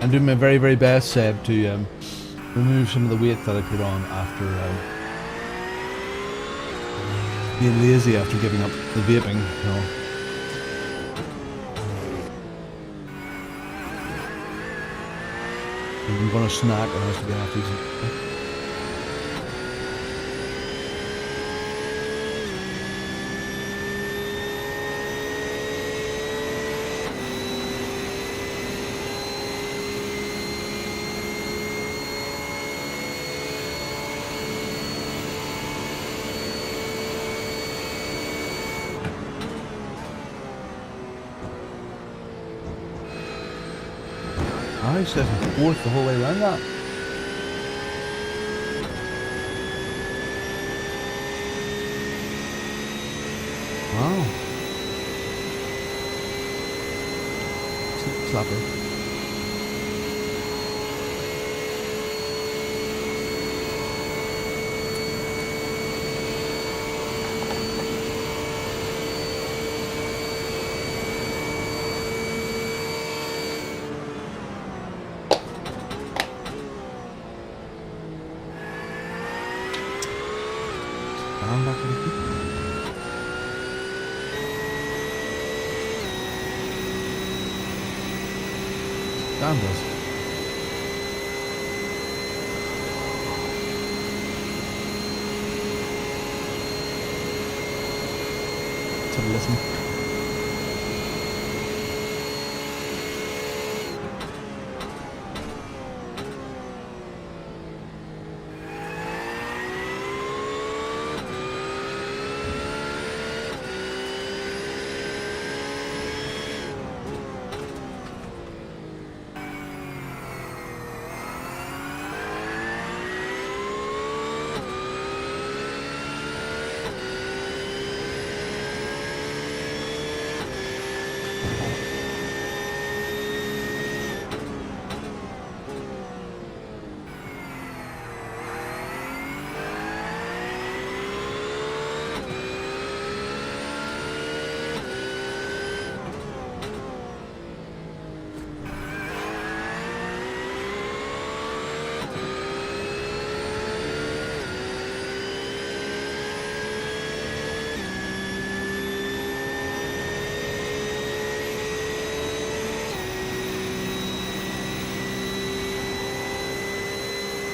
I'm doing my very, very best, Seb, to remove some of the weight that I put on after being lazy after giving up the vaping. You know. I'm going to snack and it has to be half decent. I said fourth the whole way around that. Wow. Slapper. I'm back to the keep. Dan does. Let's have a listen.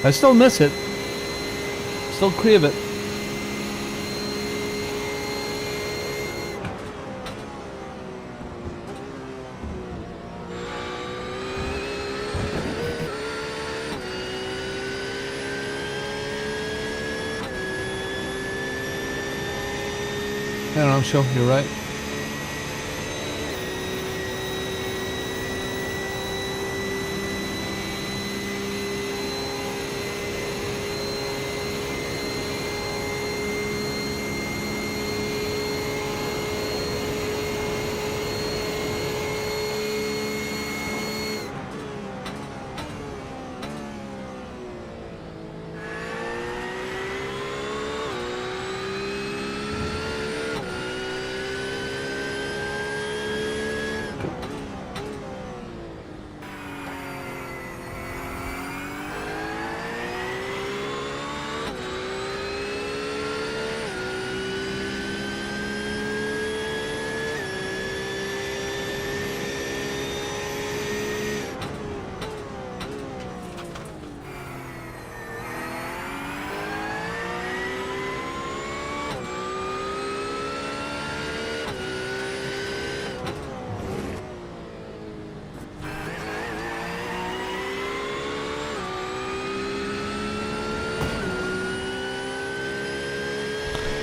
I still miss it. Still crave it. I don't know, I'm sure you're right.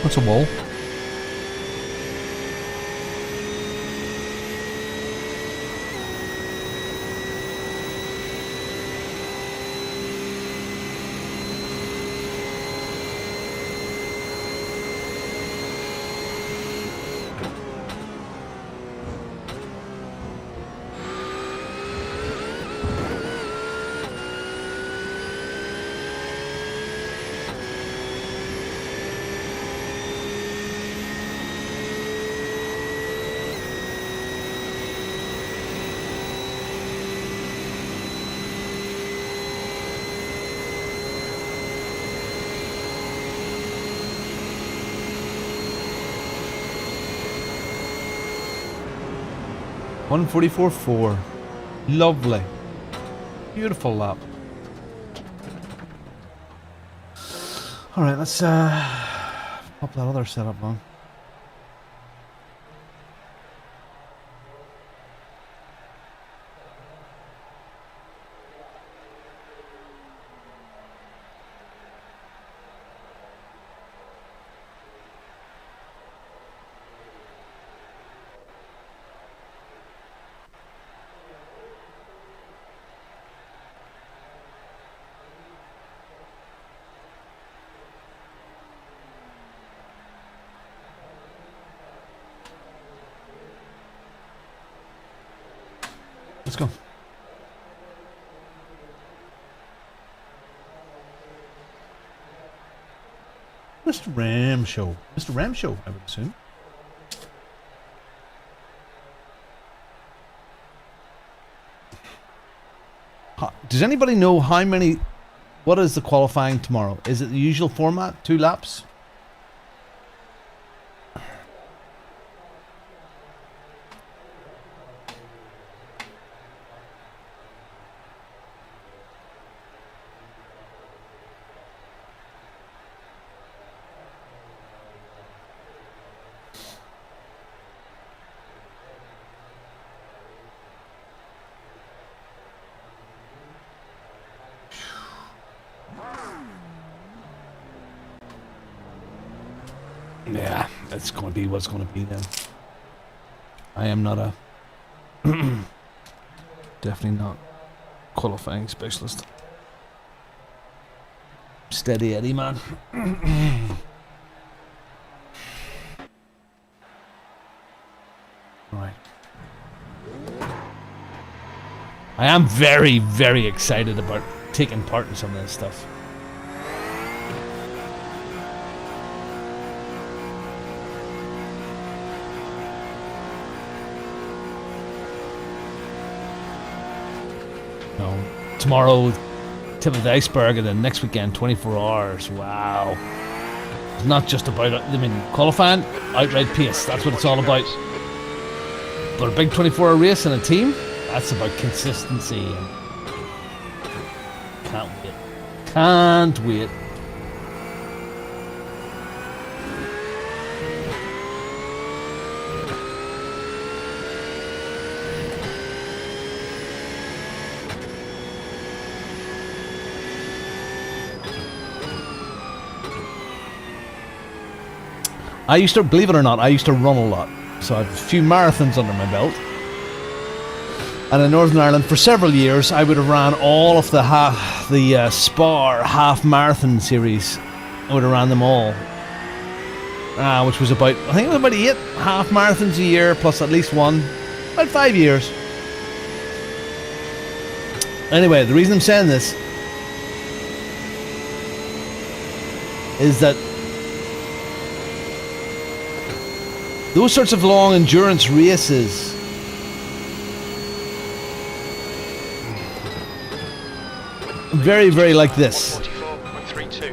What's a wall? 1:44.4. Lovely. Beautiful lap. Alright, let's pop that other setup on. Let's go. Mr. Ram Show. Mr. Ram Show, I would assume. Does anybody know how many... What is the qualifying tomorrow? Is it the usual format? 2 laps? Yeah, that's going to be what's going to be then. I am not a... definitely not qualifying specialist. Steady Eddie, man. Right. I am very, very excited about taking part in some of this stuff. No, tomorrow, tip of the iceberg, and then next weekend, 24 hours. Wow. It's not just about, I mean, qualifying, outright pace. That's what it's all about. But a big 24-hour race in a team, that's about consistency. And can't wait. Can't wait. I used to, believe it or not, I used to run a lot. So I have a few marathons under my belt. And in Northern Ireland, for several years, I would have ran all of the Spar half marathon series. I would have ran them all. Which was about, I think it was about 8 half marathons a year, plus at least one. About 5 years. Anyway, the reason I'm saying this is that those sorts of long endurance races very, very like this. 44.32.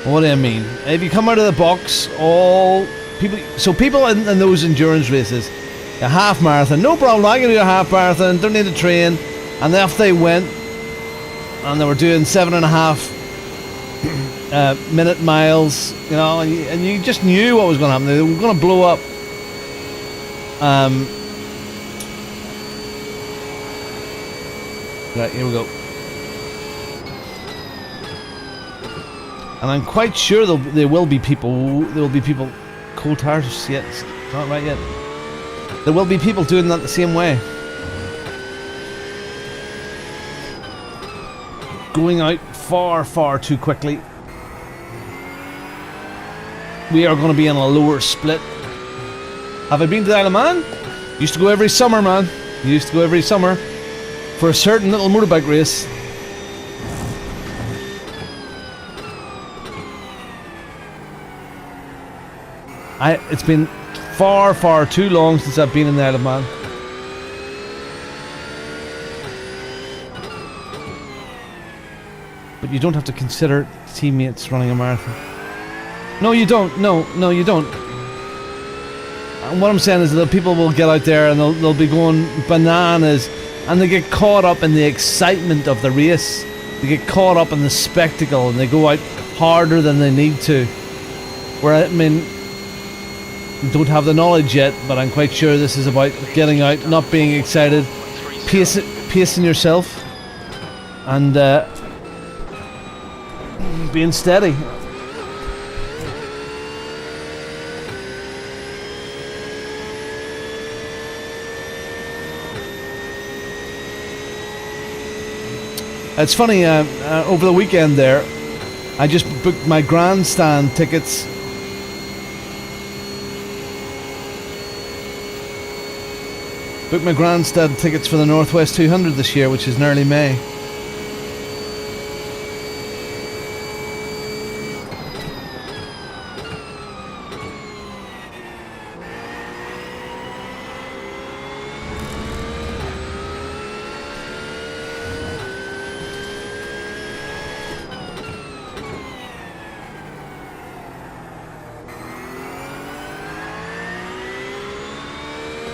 What do I mean? If you come out of the box, all people, so people in those endurance races, a half marathon, no problem, I can do a half marathon, don't need to train, and off they went, and they were doing 7.5 minute miles, you know, and you just knew what was going to happen. They were going to blow up. Right, here we go. And I'm quite sure there will be people. Cold tires yet? It's not right yet. There will be people doing that the same way. Going out far, far too quickly. We are going to be in a lower split. Have I been to the Isle of Man? Used to go every summer, man. Used to go every summer for a certain little motorbike race. It's been far, far too long since I've been in the Isle of Man. But you don't have to consider teammates running a marathon. No, you don't. No, you don't. And what I'm saying is that people will get out there and they'll be going bananas, and they get caught up in the excitement of the race. They get caught up in the spectacle, and they go out harder than they need to. Where, I mean, don't have the knowledge yet, but I'm quite sure this is about getting out, not being excited, pacing yourself, and being steady. It's funny, over the weekend there, I just booked my grandstand tickets. Booked my grandstand tickets for the Northwest 200 this year, which is in early May.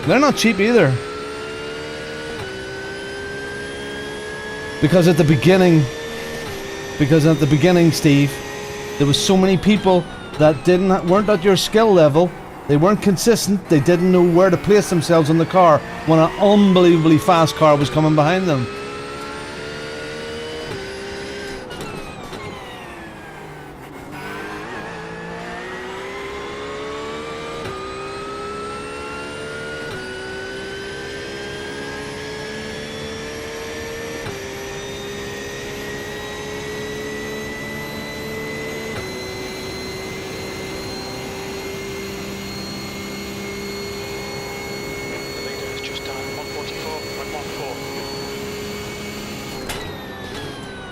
They're not cheap either. Because at the beginning, Steve, there was so many people that weren't at your skill level. They weren't consistent. They didn't know where to place themselves in the car when an unbelievably fast car was coming behind them.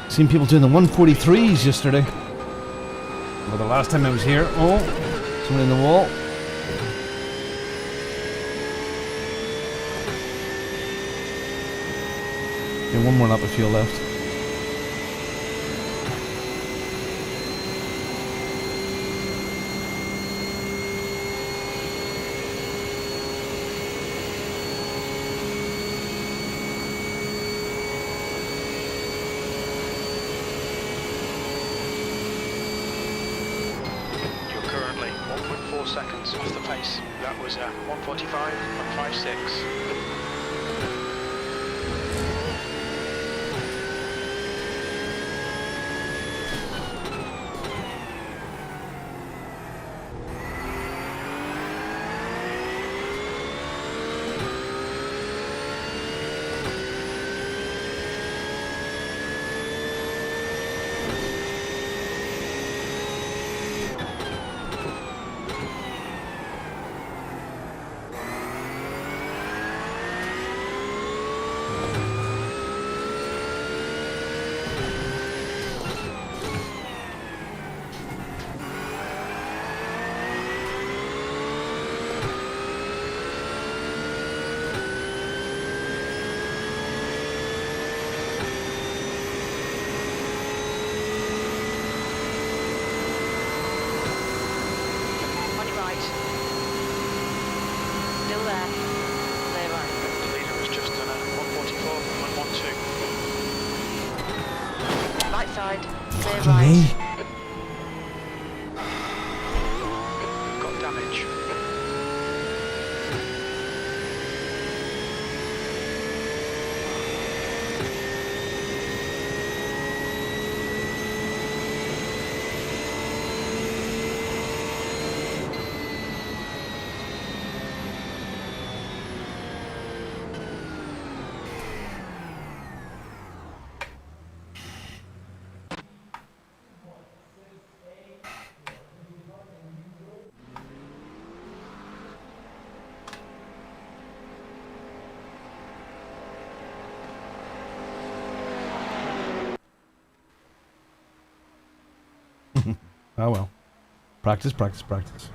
Seen people doing the 143s yesterday. Well, the last time I was here, oh, someone in the wall. Okay, one more lap of fuel left. Seconds off the pace. That was 1:45.56. Right. Got damage. Oh well. Practice, practice, practice.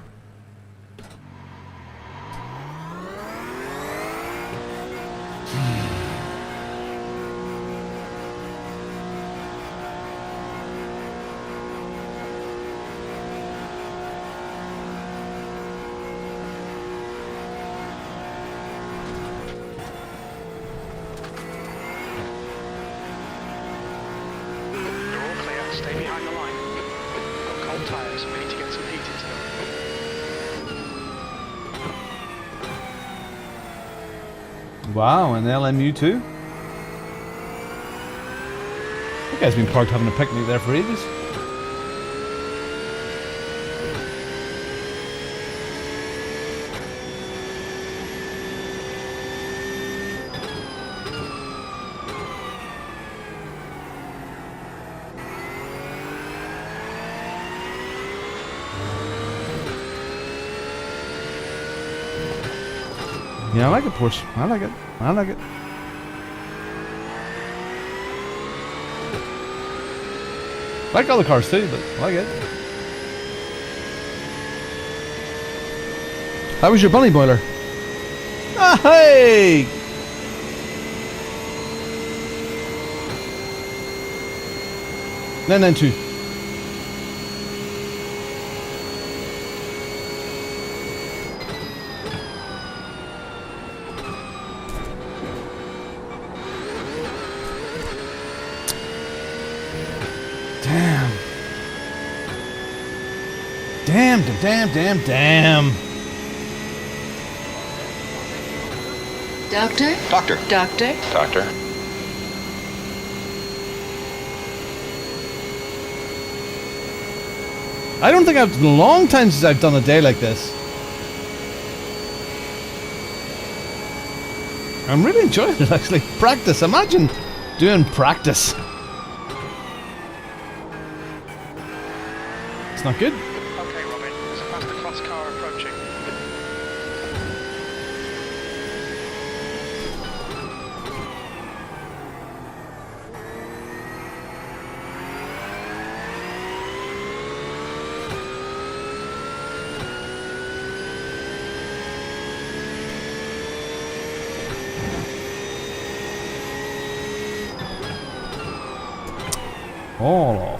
Stay behind the line. Got cold tyres, we need to get some heat into them. Wow, an LMU too? That guy's been parked having a picnic there for ages. Yeah, I like it, Porsche. I like it. I like it. I like all the cars too, but I like it. How was your bunny boiler? Ah, hey! Then two. Damn. Doctor? Doctor. Doctor? Doctor. I don't think it's been a long time since I've done a day like this. I'm really enjoying it, actually. Practice. Imagine doing practice. It's not good. Okay, Robin, there's a faster class car approaching.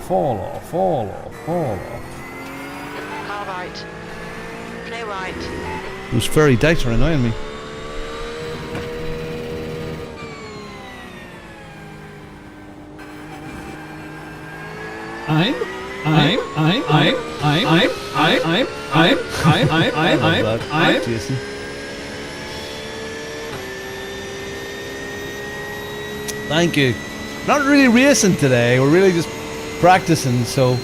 Fall off. All right. Play right. Those furry dikes are annoying me. I'm Jason. Thank you. Not really racing today, we're really just practicing, so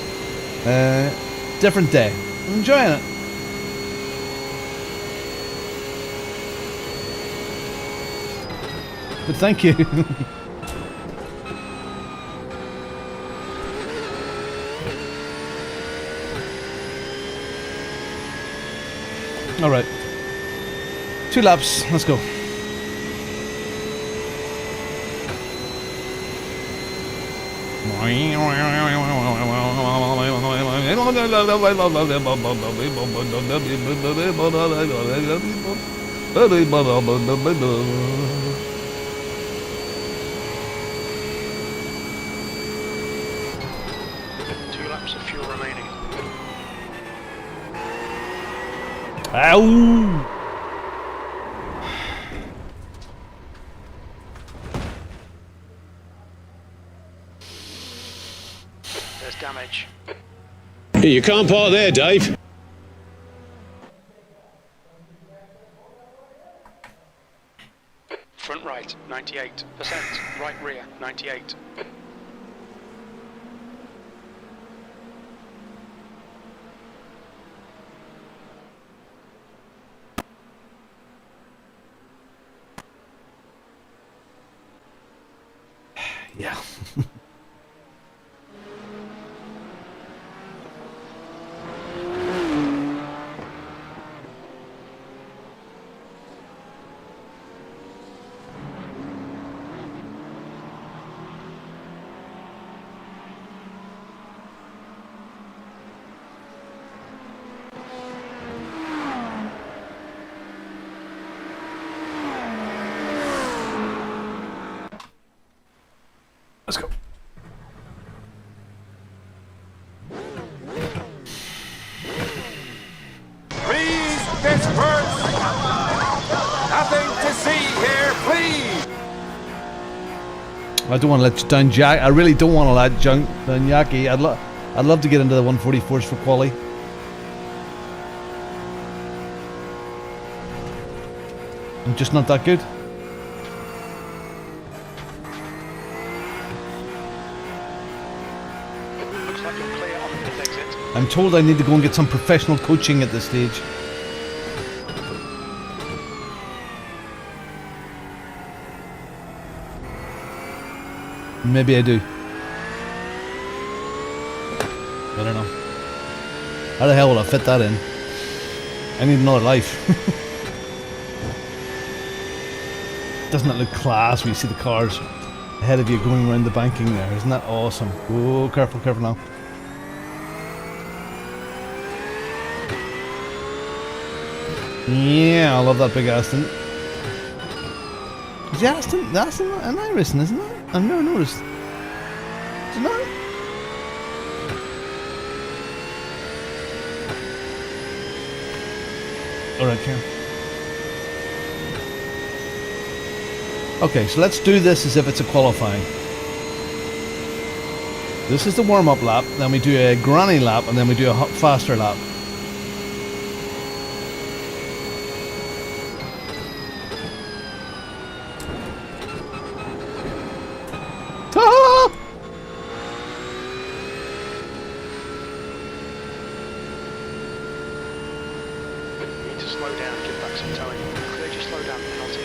different day. I'm enjoying it. But thank you. Alright. 2 laps, let's go. Two laps of fuel remaining. Ow! There's damage. You can't park there, Dave. Front right, 98%. Right rear, 98. Yeah. Let's go. Please disperse! Nothing to see here, please! I don't want to let you down, Jack. I really don't want to let down Jackie. I'd love to get into the 144s for quali. I'm just not that good. Looks like you're clear on the pit exit. I'm told I need to go and get some professional coaching at this stage. Maybe I do. I don't know. How the hell will I fit that in? I need another life. Doesn't it look class when you see the cars ahead of you going around the banking there? Isn't that awesome? Oh, careful, careful now. Yeah, I love that big Aston. Is the Aston an iRacing, isn't it? I've never noticed. Is it not? Alright, Karen. Okay, so let's do this as if it's a qualifying. This is the warm-up lap, then we do a granny lap, and then we do a faster lap. Ah! You need to slow down, give back some time. Cleared your slow down penalty.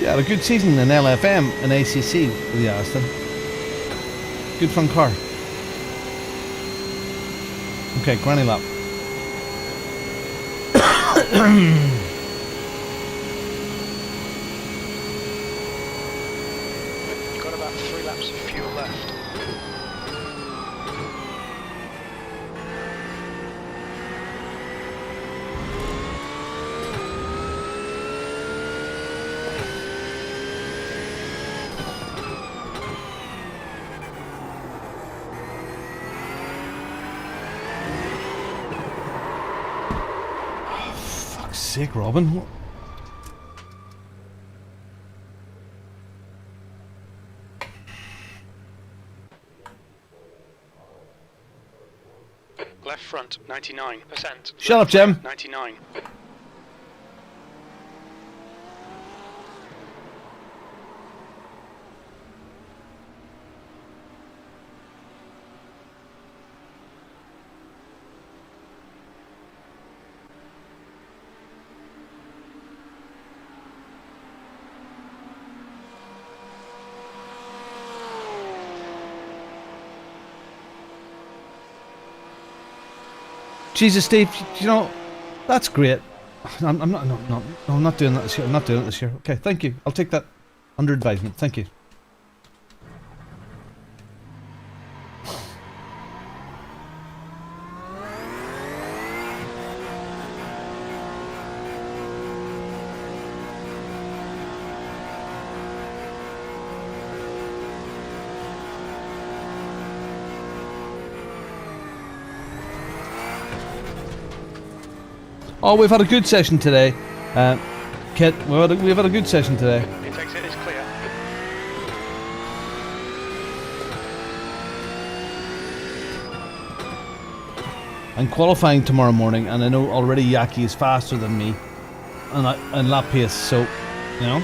Yeah, had a good season in LFM and ACC with the Aston. Good fun car. Okay, granny lap. You've got about 3 laps of fuel left. Fuck's sake, Robin. Left front, 99%. Shut up, Jim. 99. Jesus, Steve, you know, that's great. I'm not doing that this year. I'm not doing it this year. Okay, thank you. I'll take that under advisement. Thank you. Oh, we've had a good session today. Kit, we've had a good session today. Pit exit is clear. I'm qualifying tomorrow morning, and I know already Jackie is faster than me, and lap pace. So, you know.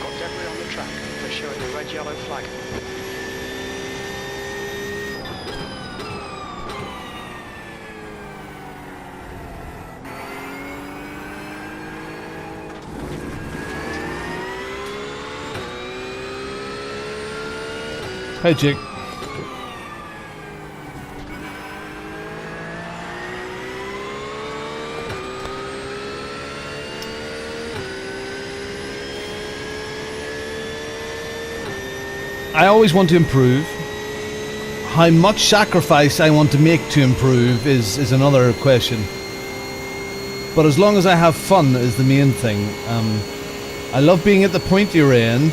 Got debris on the track. They're showing the red-yellow flag. Hey, Jake. I always want to improve. How much sacrifice I want to make to improve is another question. But as long as I have fun is the main thing. I love being at the pointier end.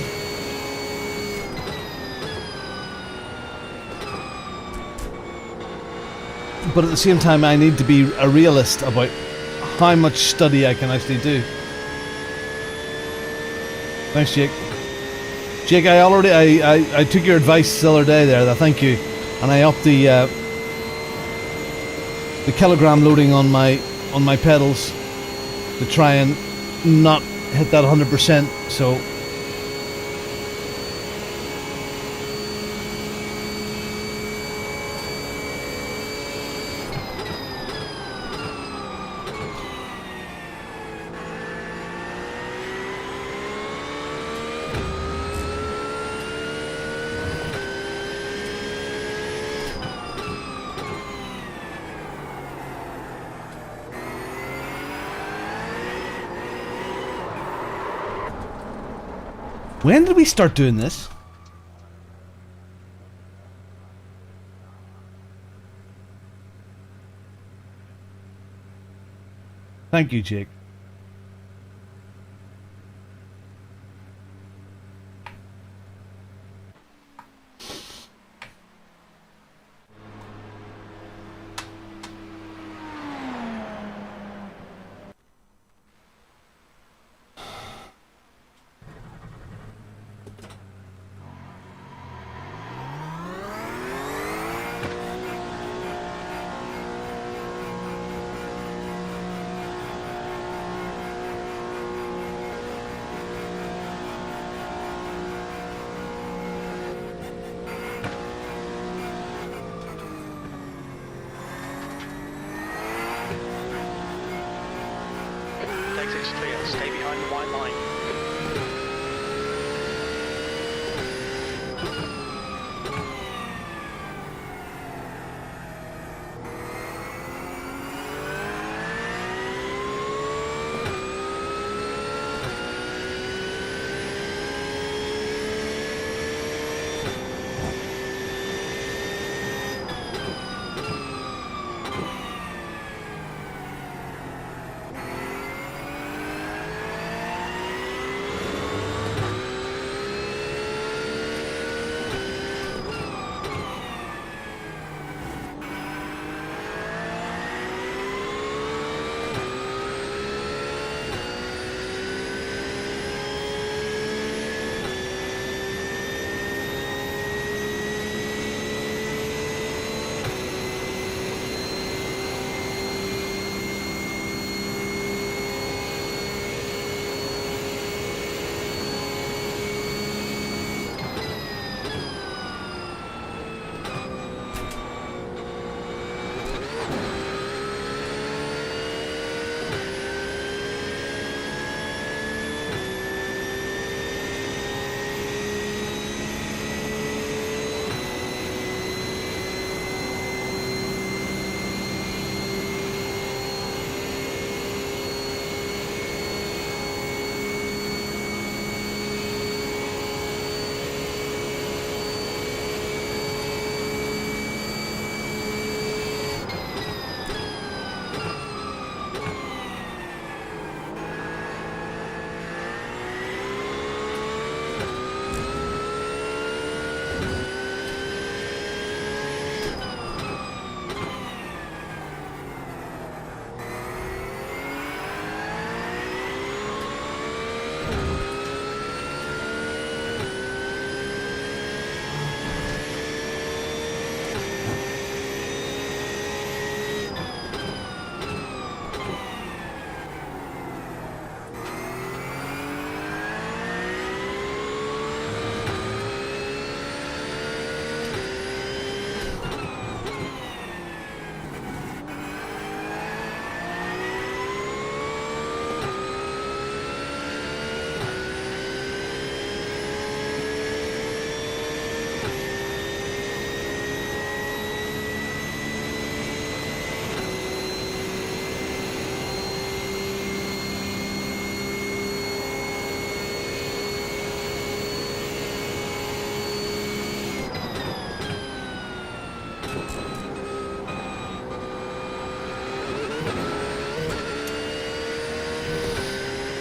But at the same time, I need to be a realist about how much study I can actually do. Thanks, Jake. Jake, I took your advice the other day there. Thank you, and I upped the kilogram loading on my pedals to try and not hit that 100%. So. When did we start doing this? Thank you, Jake. Exit's clear. Stay behind the white line.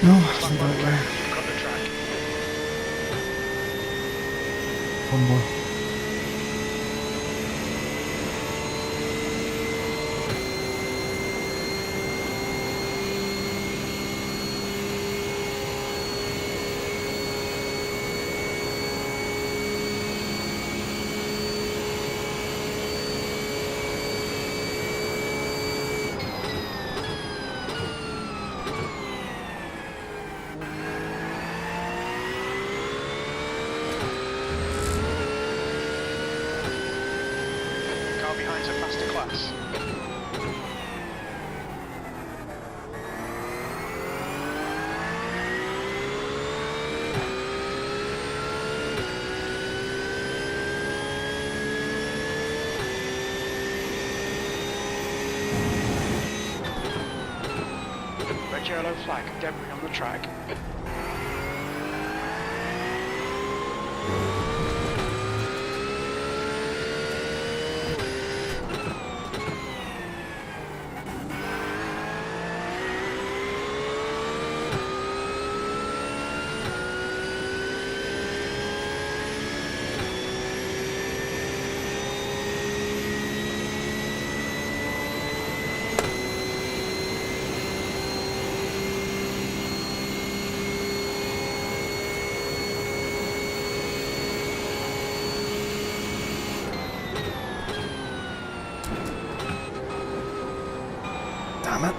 No, that's not the right way. You've got the track. One more. orange yellow flag, debris on the track. Damn it.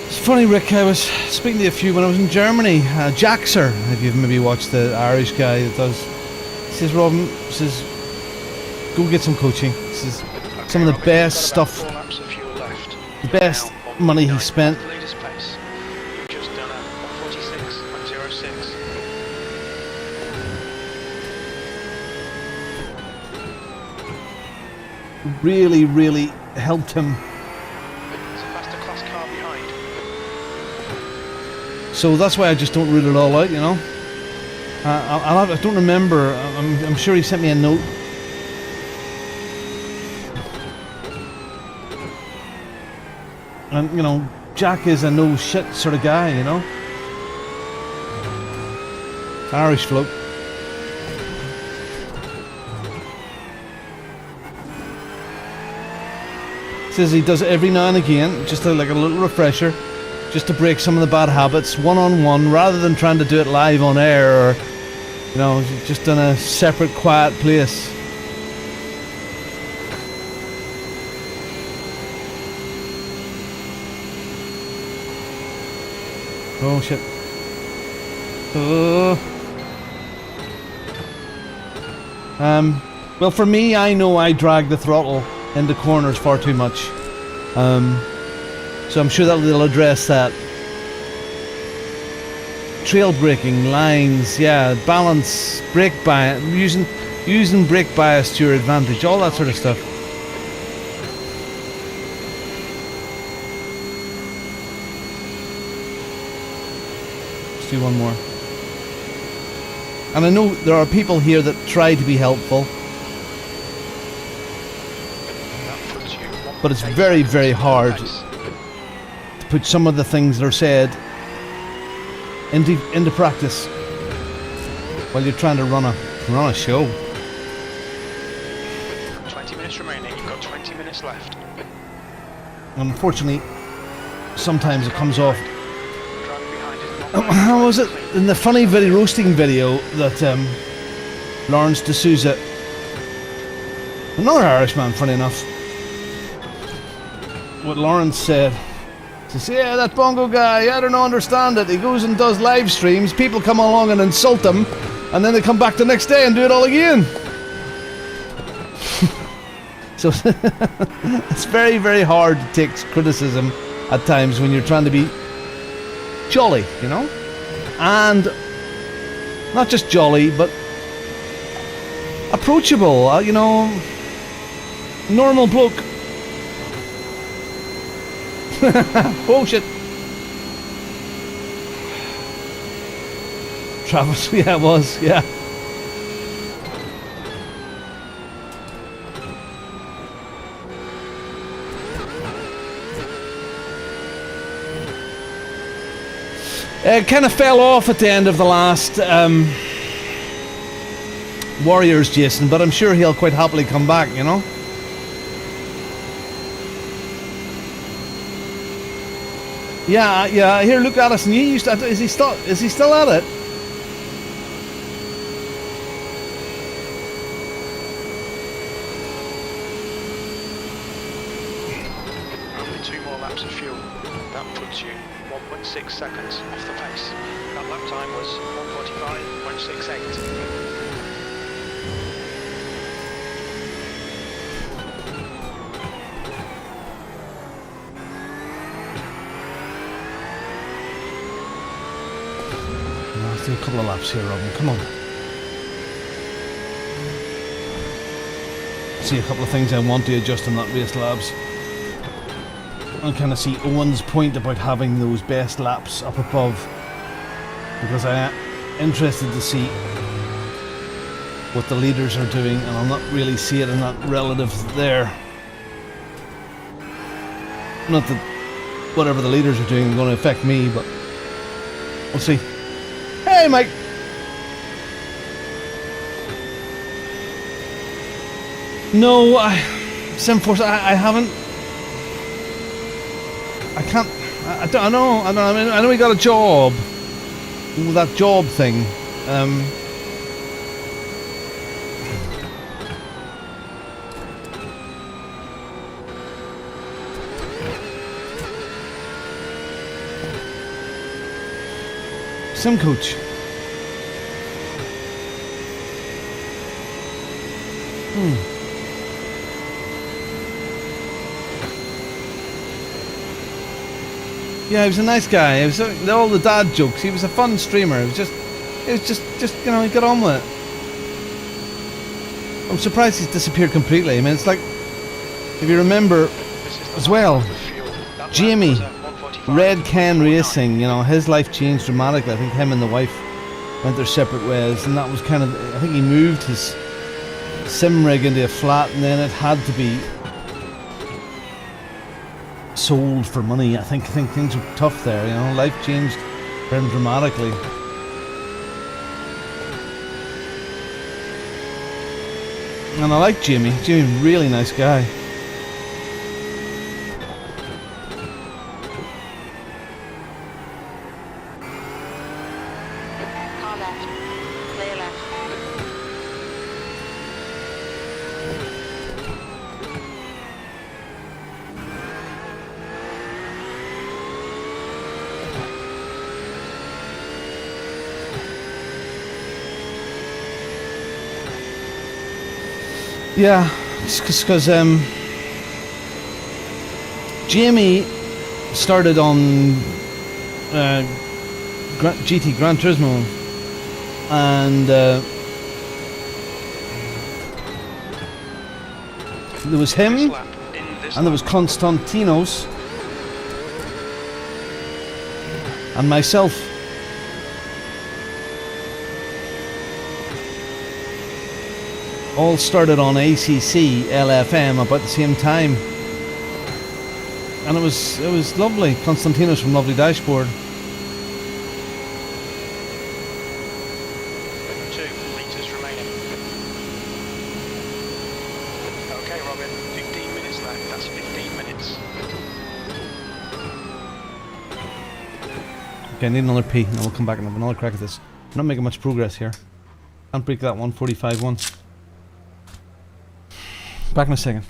It's funny, Rick, I was speaking to a few when I was in Germany. Jaxer, if you've maybe watched the Irish guy that does, says, Robin, says, go get some coaching. This is some of the best stuff, 4 laps of fuel left. the best money he spent. Leader's pace. You've just done a 146.06. Really, really helped him. It's a faster class car behind. So that's why I just don't rule it all out, you know. I don't remember. I'm sure he sent me a note. And you know, Jack is a no shit sort of guy, you know. Irish bloke. Says he does it every now and again, just like a little refresher, just to break some of the bad habits, one-on-one, rather than trying to do it live on air or, you know, just in a separate, quiet place. Oh shit. Well, for me, I know I drag the throttle into corners far too much. So I'm sure that they'll address that. Trail braking, lines, yeah, balance, brake bias, using brake bias to your advantage, all that sort of stuff. Let's do one more. And I know there are people here that try to be helpful, but it's very, very hard to put some of the things that are said into practice while you're trying to run a show. 20 minutes remaining, you've got 20 minutes left. Unfortunately, sometimes it comes off. Driving behind is not How was it in the funny roasting video that Lawrence D'Souza, another Irishman, funny enough, what Lawrence said, he says, yeah, that Bongo guy, I don't understand it. He goes and does live streams, people come along and insult him, and then they come back the next day and do it all again. So it's very, very hard to take criticism at times when you're trying to be jolly, you know? And not just jolly, but approachable, you know, normal bloke. Oh shit. Travis, yeah, it was, yeah. It kind of fell off at the end of the last Warriors, Jason, but I'm sure he'll quite happily come back, you know? Yeah, yeah. Here, look, Alison. You used to. Is he still at it? Only 2 more laps of fuel. That puts you 1.6 seconds off the pace. That lap time was 1:45.68. do a couple of laps here, Robin. Come on. See a couple of things I want to adjust in that race, labs. I kind of see Owen's point about having those best laps up above, because I am interested to see what the leaders are doing, and I'll not really see it in that relative there. Not that whatever the leaders are doing is going to affect me, but we'll see. Hey, Mike! No, Simforce, I haven't. I can't. I know. I know we got a job. That job thing. Sim coach. Yeah, he was a nice guy. It was all the dad jokes. He was a fun streamer. It was just you know, he got on with it. I'm surprised he's disappeared completely. I mean, it's like, if you remember as well, Jamie, Red Ken Racing, you know, his life changed dramatically. I think him and the wife went their separate ways, and that was kind of, I think he moved his sim rig into a flat, and then it had to be sold for money. I think things were tough there, you know. Life changed for him dramatically. And I like Jamie. Jamie's a really nice guy. Car left. Clear left. Yeah, because Jamie started on GT Gran Turismo, and there was him, and there was Konstantinos, and myself. All started on ACC LFM about the same time, and it was lovely. Konstantinos from Lovely Dashboard. 2 litres remaining. Okay, Robin, 15 minutes left. That's 15 minutes. Okay, I need another P, and then we'll come back and have another crack at this. I'm not making much progress here. Can't break that 145 one. Back in a second.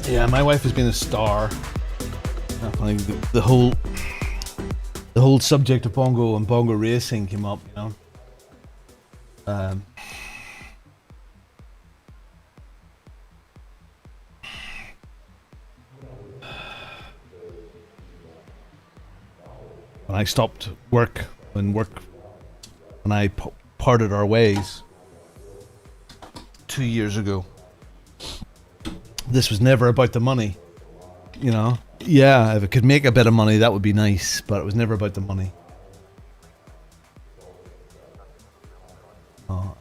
Yeah, my wife has been a star. I think the whole subject of Bongo and Bongo Racing came up, you know. When I stopped work, when when I parted our ways 2 years ago. This was never about the money, you know. Yeah, if it could make a bit of money, that would be nice, but it was never about the money.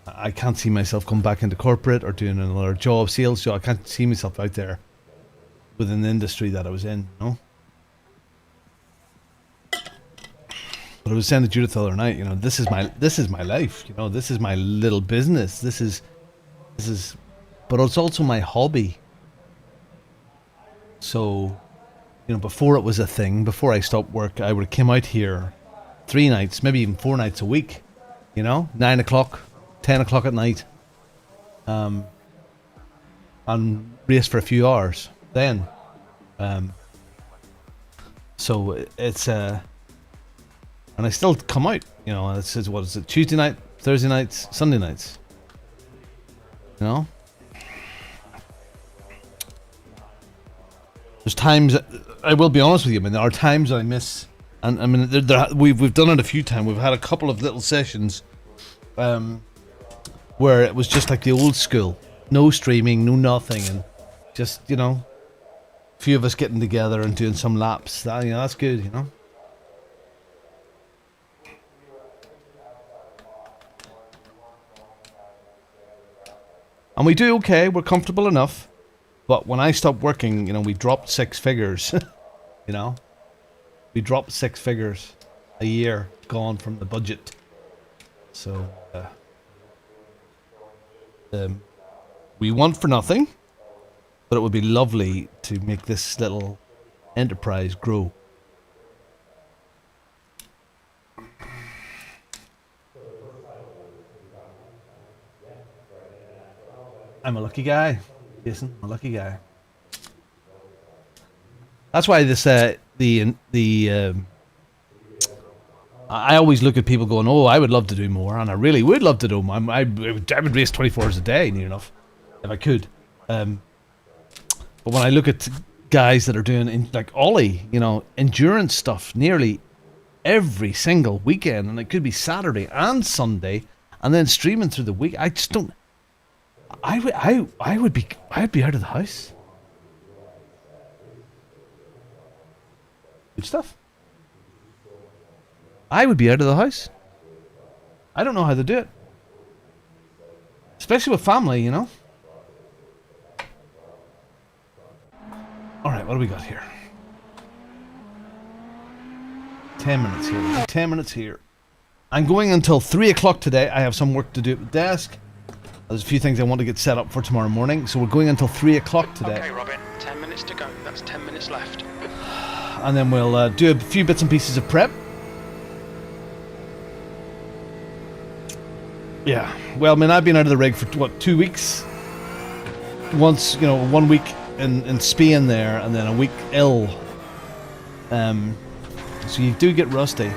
I can't see myself coming back into corporate or doing another job, sales job. I can't see myself out there within the industry that I was in, you know. But I was saying to Judith the other night, you know, this is my life, you know, this is my little business. This is, but it's also my hobby. So, you know, before it was a thing, before I stopped work, I would have come out here 3 nights, maybe even 4 nights a week, you know, 9 o'clock, 10 o'clock at night, and race for a few hours then. So it's, and I still come out, you know, it's what is it, Tuesday night, Thursday nights, Sunday nights, you know. There's times, I will be honest with you, I mean, there are times I miss, and I mean, we've done it a few times. We've had a couple of little sessions where it was just like the old school, no streaming, no nothing, and just, you know, a few of us getting together and doing some laps. That, you know, that's good, you know. And we do okay, we're comfortable enough. But when I stopped working, you know, we dropped 6 figures. You know? We dropped 6 figures a year, gone from the budget. So, we want for nothing, but it would be lovely to make this little enterprise grow. I'm a lucky guy, Jason. I'm a lucky guy. That's why this I always look at people going, oh, I would love to do more, and I really would love to do more. I would race 24 hours a day, near enough, if I could. But when I look at guys that are doing like Ollie, you know, endurance stuff nearly every single weekend, and it could be Saturday and Sunday, and then streaming through the week, I just don't. I'd be out of the house. Good stuff. I would be out of the house. I don't know how to do it. Especially with family, you know. Alright, what do we got here? 10 minutes here. 10 minutes here. I'm going until 3 o'clock today. I have some work to do at the desk. There's a few things I want to get set up for tomorrow morning. So we're going until 3 o'clock today. Okay, Robin. 10 minutes to go. That's 10 minutes left. And then we'll do a few bits and pieces of prep. Yeah, well, I mean, I've been out of the rig for, what, 2 weeks? Once, you know, 1 week in Spain there, and then a week ill. So you do get rusty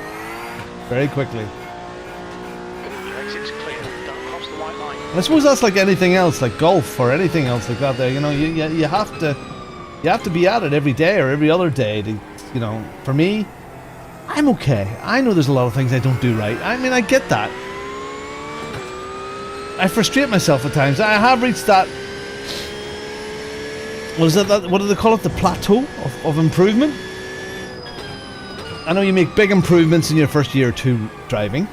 very quickly. Your exit's clear. Don't cross the white line. And I suppose that's like anything else, like golf or anything else like that there, you know, you have to be at it every day or every other day to, you know, for me, I'm okay. I know there's a lot of things I don't do right. I mean, I get that. I frustrate myself at times. I have reached that. What do they call it? The plateau of improvement. I know you make big improvements in your first year or two driving,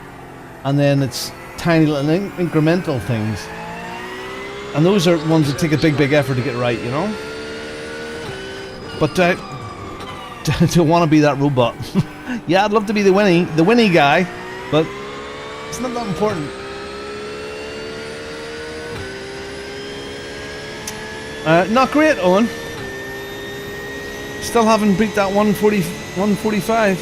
and then it's tiny little incremental things, and those are ones that take a big effort to get right, you know. But to want to be that robot, yeah, I'd love to be the winny guy, but it's not that important. Not great, Owen. Still haven't beat that 145.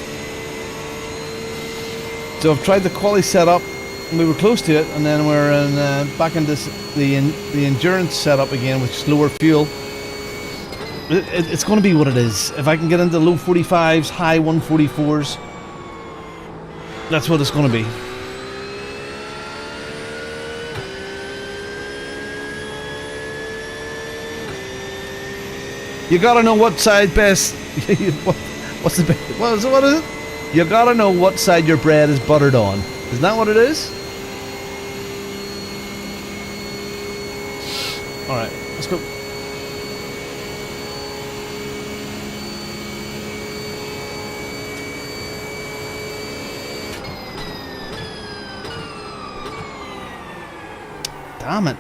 So I've tried the quali setup, and we were close to it, and then we're in, back into the endurance setup again with slower fuel. It's going to be what it is. If I can get into low 45s, high 144s, that's what it's going to be. You gotta know what side best. What is it? You gotta know what side your bread is buttered on. Isn't that what it is? Alright, let's go. Damn it.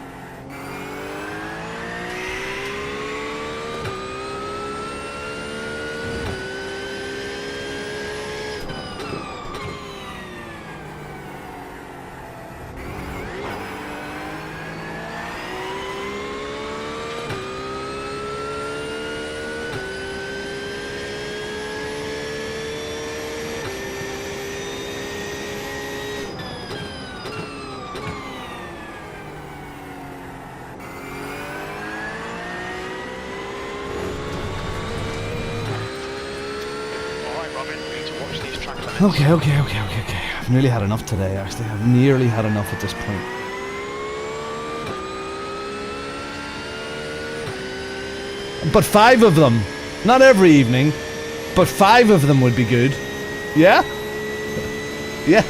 Okay. I've nearly had enough today, actually. I've nearly had enough at this point. But 5 of them. Not every evening, but 5 of them would be good. Yeah? Yeah?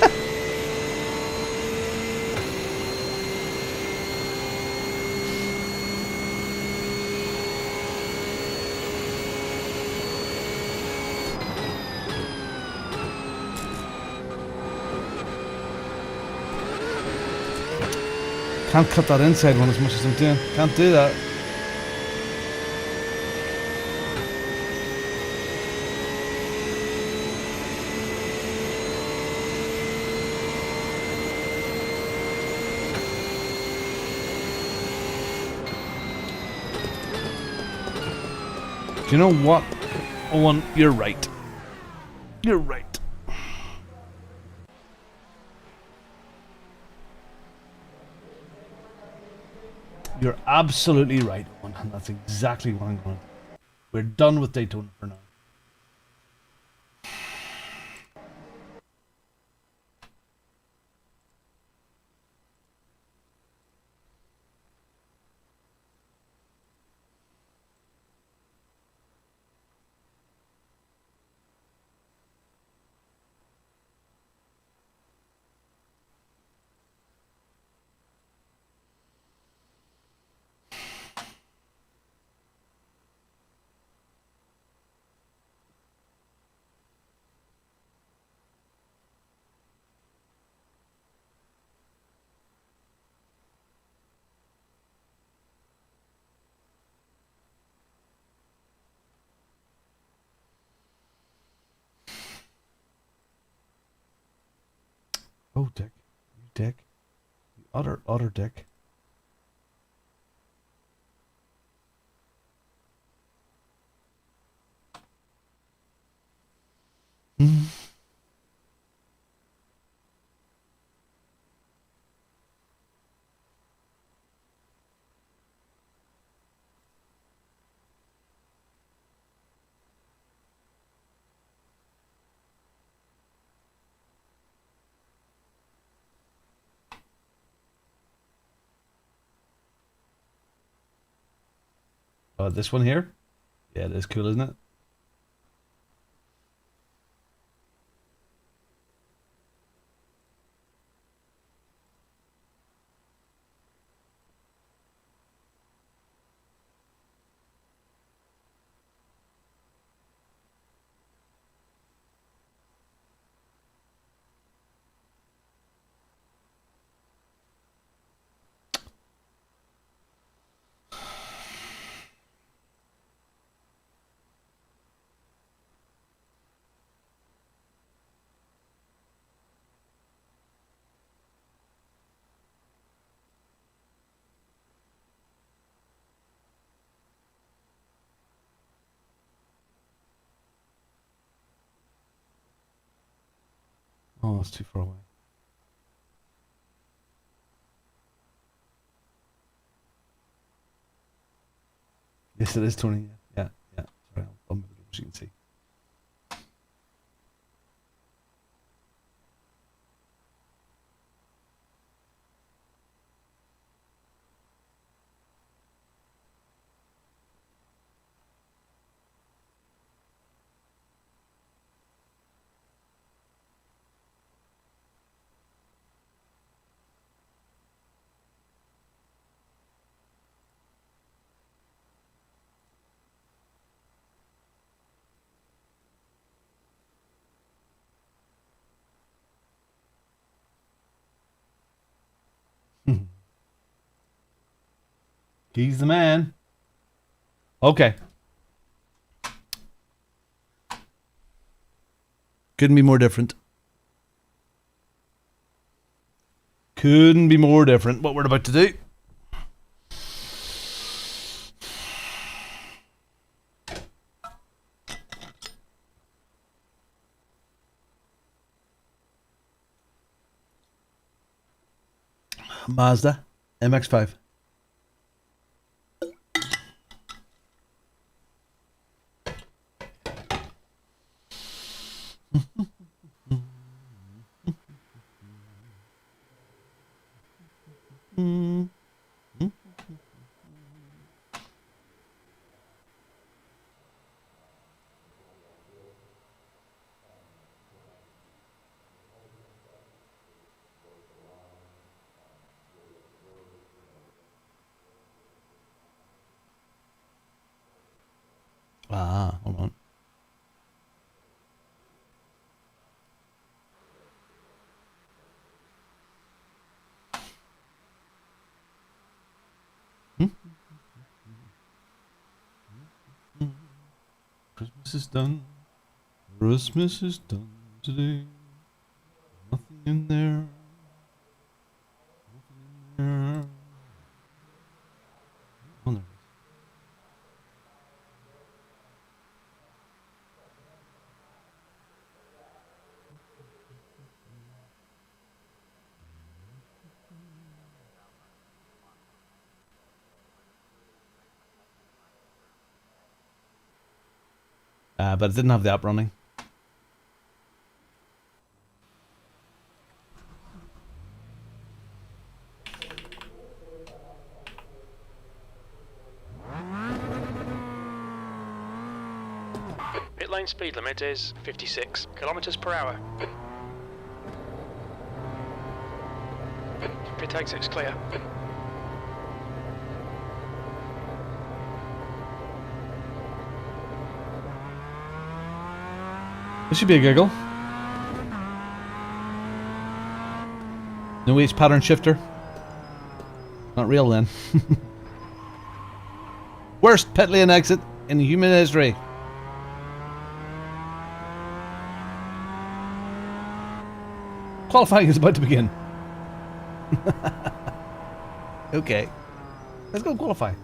Can't cut that inside one as much as I'm doing. Can't do that. Do you know what, Owen? You're right. You're right. You're absolutely right, Owen, and that's exactly what I'm going to do. We're done with Daytona for now. Oh, Dick. You dick. You utter dick. Oh, this one here? Yeah, it is cool, isn't it? Oh, it's too far away. Yes, it is, Tony. Yeah. Sorry, I'll move it so you can see. He's the man. Okay. Couldn't be more different. Couldn't be more different what we're about to do. Mazda MX-5. Hold on. Christmas is done. Christmas is done today. Nothing in there. Nothing in there. Oh, there it is. But it didn't have the app running. Pit lane speed limit is 56 kilometers per hour. Pit exit's clear. This should be a giggle. No H pattern shifter. Not real then. Worst pit lane exit in human history. Qualifying is about to begin. Okay. Let's go qualify.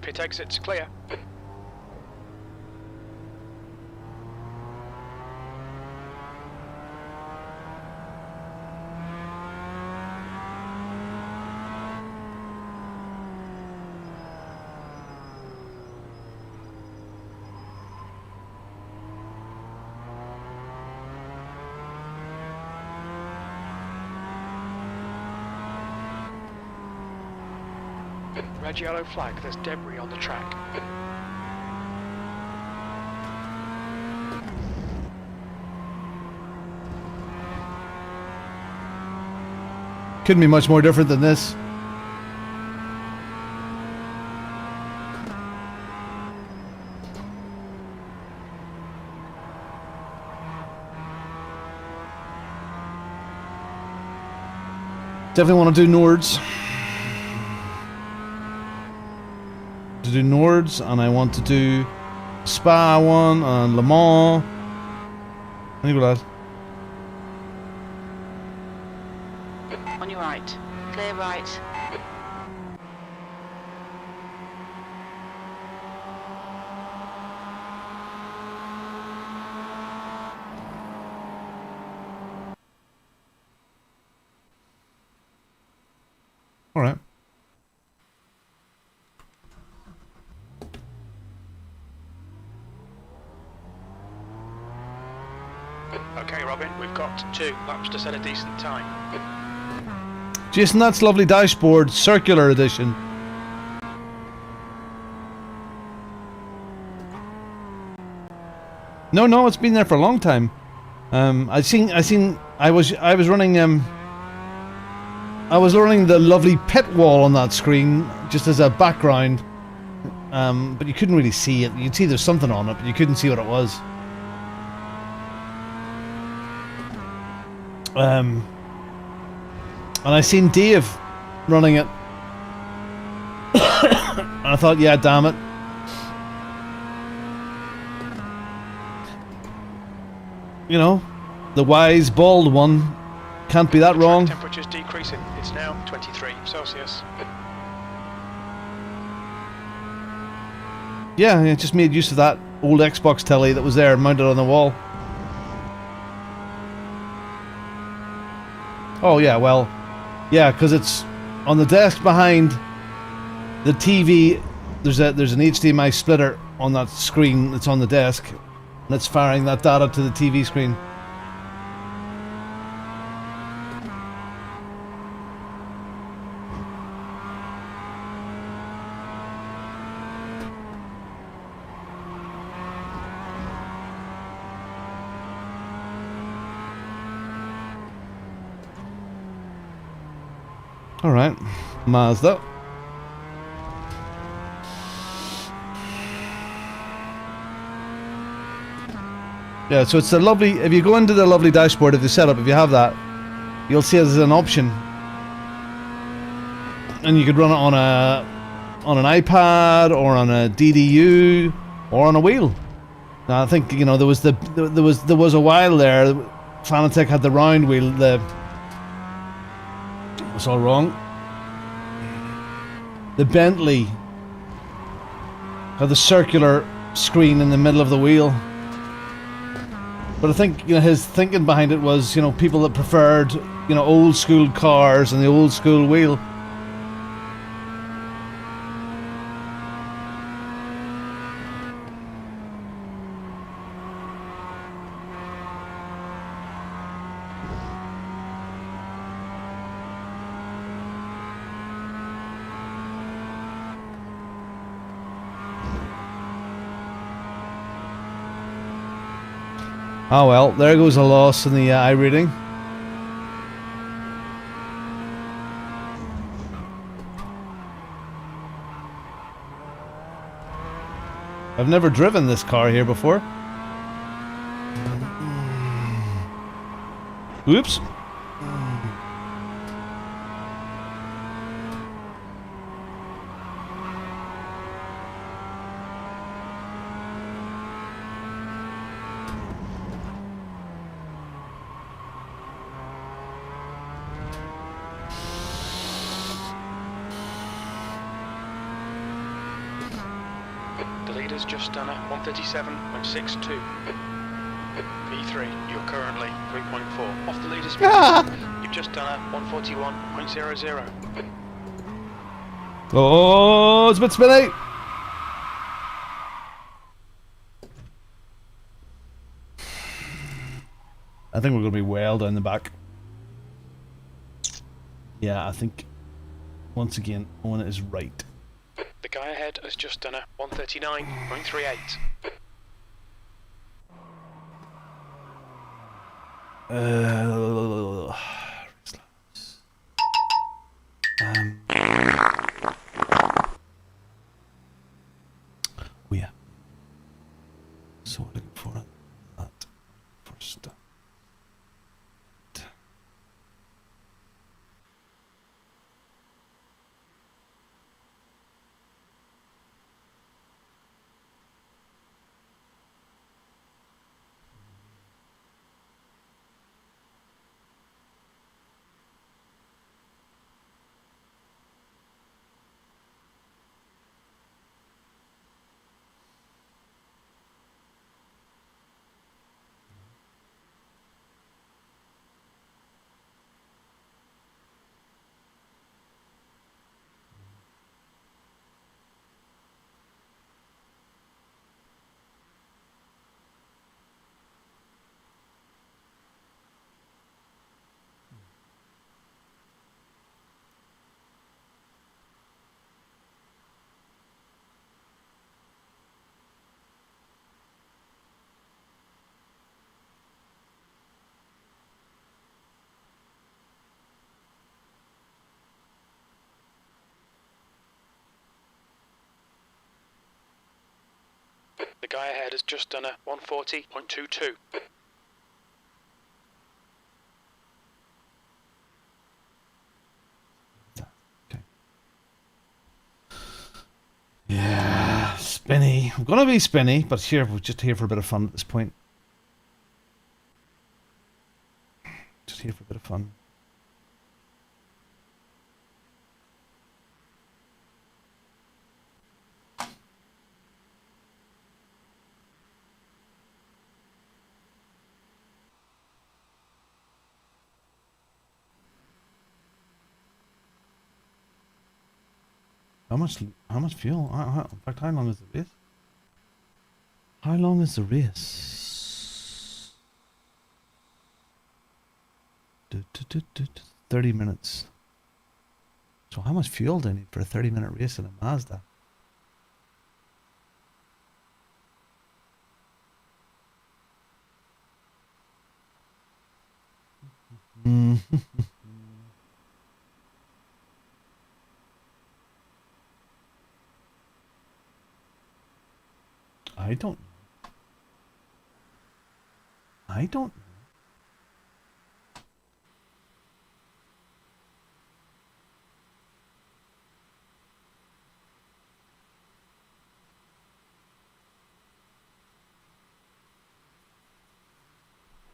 Pit exit's clear. Red yellow flag, there's debris on the track. Couldn't be much more different than this. Definitely want to do Nords. To do Nords, and I want to do Spa one and Le Mans. There you go, lad. On your right. Clear right. All right. Okay, Robin, we've got 2 laps to set a decent time. Jason, that's lovely dashboard, circular edition. No, it's been there for a long time. I was running the lovely pit wall on that screen just as a background. But you couldn't really see it. You'd see there's something on it, but you couldn't see what it was. And I seen Dave running it. And I thought, yeah, damn it. You know, the wise, bald one can't be that wrong. Temperature's decreasing. It's now 23 Celsius. Yeah, I just made use of that old Xbox telly that was there mounted on the wall. Oh yeah, well, yeah, because it's on the desk behind the TV. There's an HDMI splitter on that screen that's on the desk, and it's firing that data to the TV screen. All right, Mazda. Yeah, so it's a lovely. If you go into the lovely dashboard of the setup, if you have that, you'll see it as an option, and you could run it on an iPad or on a DDU or on a wheel. Now I think there was a while there, Fanatec had the round wheel. It's all wrong. The Bentley had the circular screen in the middle of the wheel. But I think his thinking behind it was people that preferred old school cars and the old school wheel. Oh well, there goes a loss in the iRacing. I've never driven this car here before. Oops. Just done at 137.62. P3, you're currently 3.4. Off the leader's speed. You've just done at 141.00. Oh, it's a bit spinny. I think we're going to be well down the back. Yeah, I think once again Owen is right. just done a 139.38. Oh yeah. So we're looking for that first. The guy ahead has just done a 140.22. Okay. Yeah, spinny. I'm gonna be spinny, but here we're just here for a bit of fun at this point. Just here for a bit of fun. How much fuel? In fact, how long is the race? How long is the race? 30 minutes. So how much fuel do I need for a 30-minute race in a Mazda? I don't know. I don't know.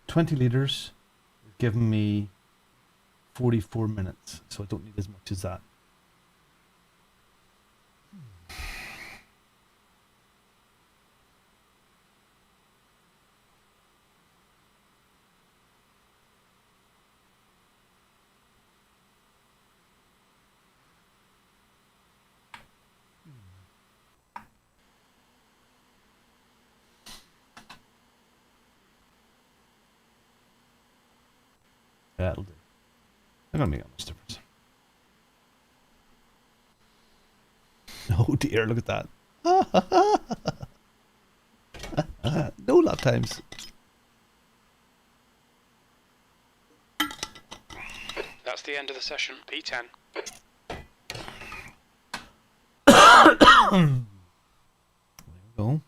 $20 liters is giving me 44 minutes, so I don't need as much as that. That'll do. They're gonna make that much difference. Oh dear, look at that. No lap times. That's the end of the session. P10. There we go.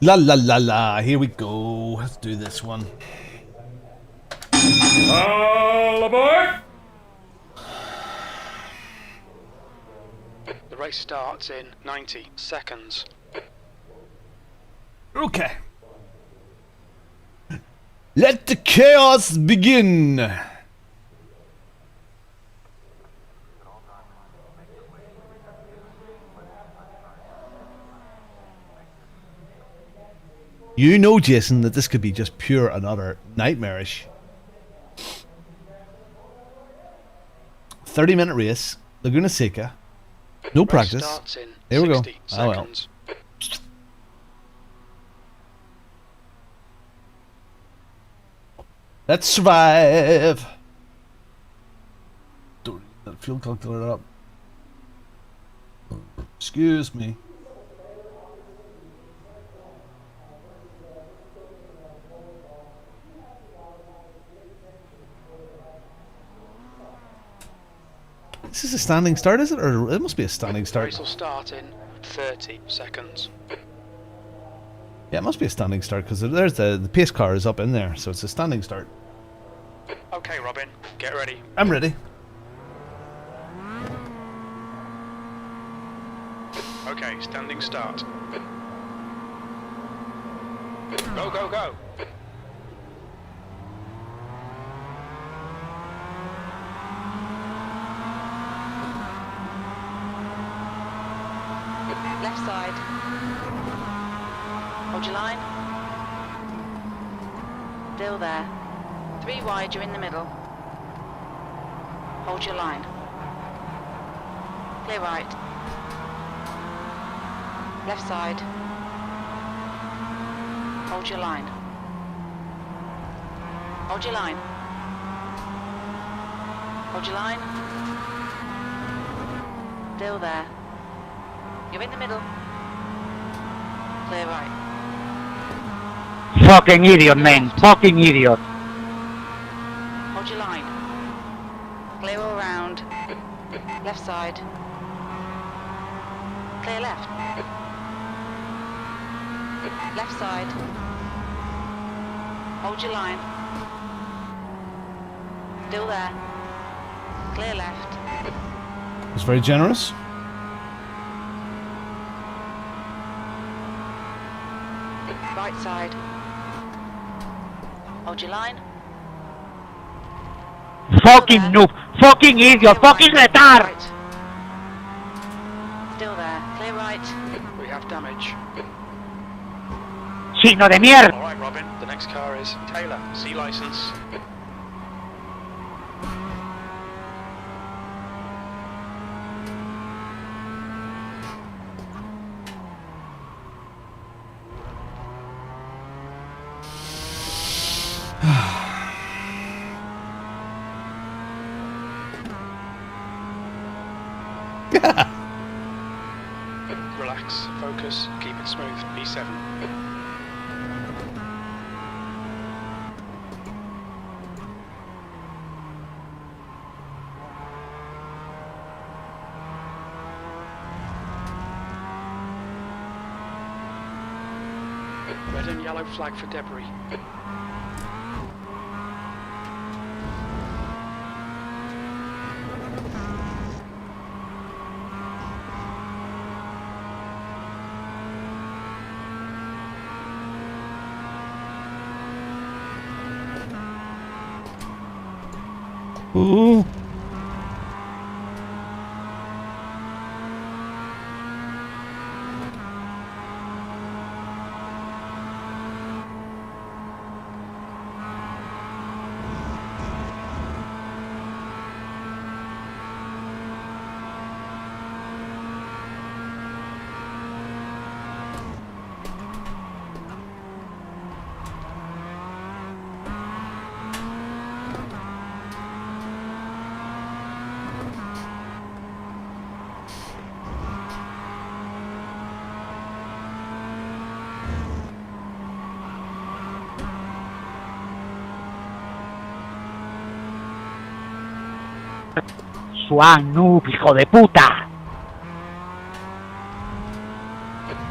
La la la la, here we go. Let's do this one. All aboard! The race starts in 90 seconds. Okay. Let the chaos begin. You know, Jason, that this could be just pure and utter nightmarish. 30-minute race, Laguna Seca, no Race practice. starts in Here we go. 60 Oh, well. seconds. Let's survive. Don't need that fuel calculator up. Excuse me. This is a standing start, is it? Or it must be a standing start. Race will start in 30 seconds. Yeah, it must be a standing start because there's the pace car is up in there, so it's a standing start. Okay, Robin, get ready. I'm ready. Okay, standing start. Go, go, go. Left side. Hold your line. Still there. 3 wide, you're in the middle. Hold your line. Clear right. Left side. Hold your line. Hold your line. Hold your line. Still there. You're in the middle. Clear right. Fucking idiot, man. Fucking idiot. Hold your line. Clear all round. Left side. Clear left. Left side. Hold your line. Still there. Clear left. It's very generous. Right side. Hold your line. Fucking noob. Fucking idiot. Fucking retard. Right. Still there. Clear right. We have damage. Signo de mierda. Alright, Robin, the next car is Taylor, C license. Relax, focus, keep it smooth, B7. Red and yellow flag for debris. Ooh. Swan noob, hijo de puta.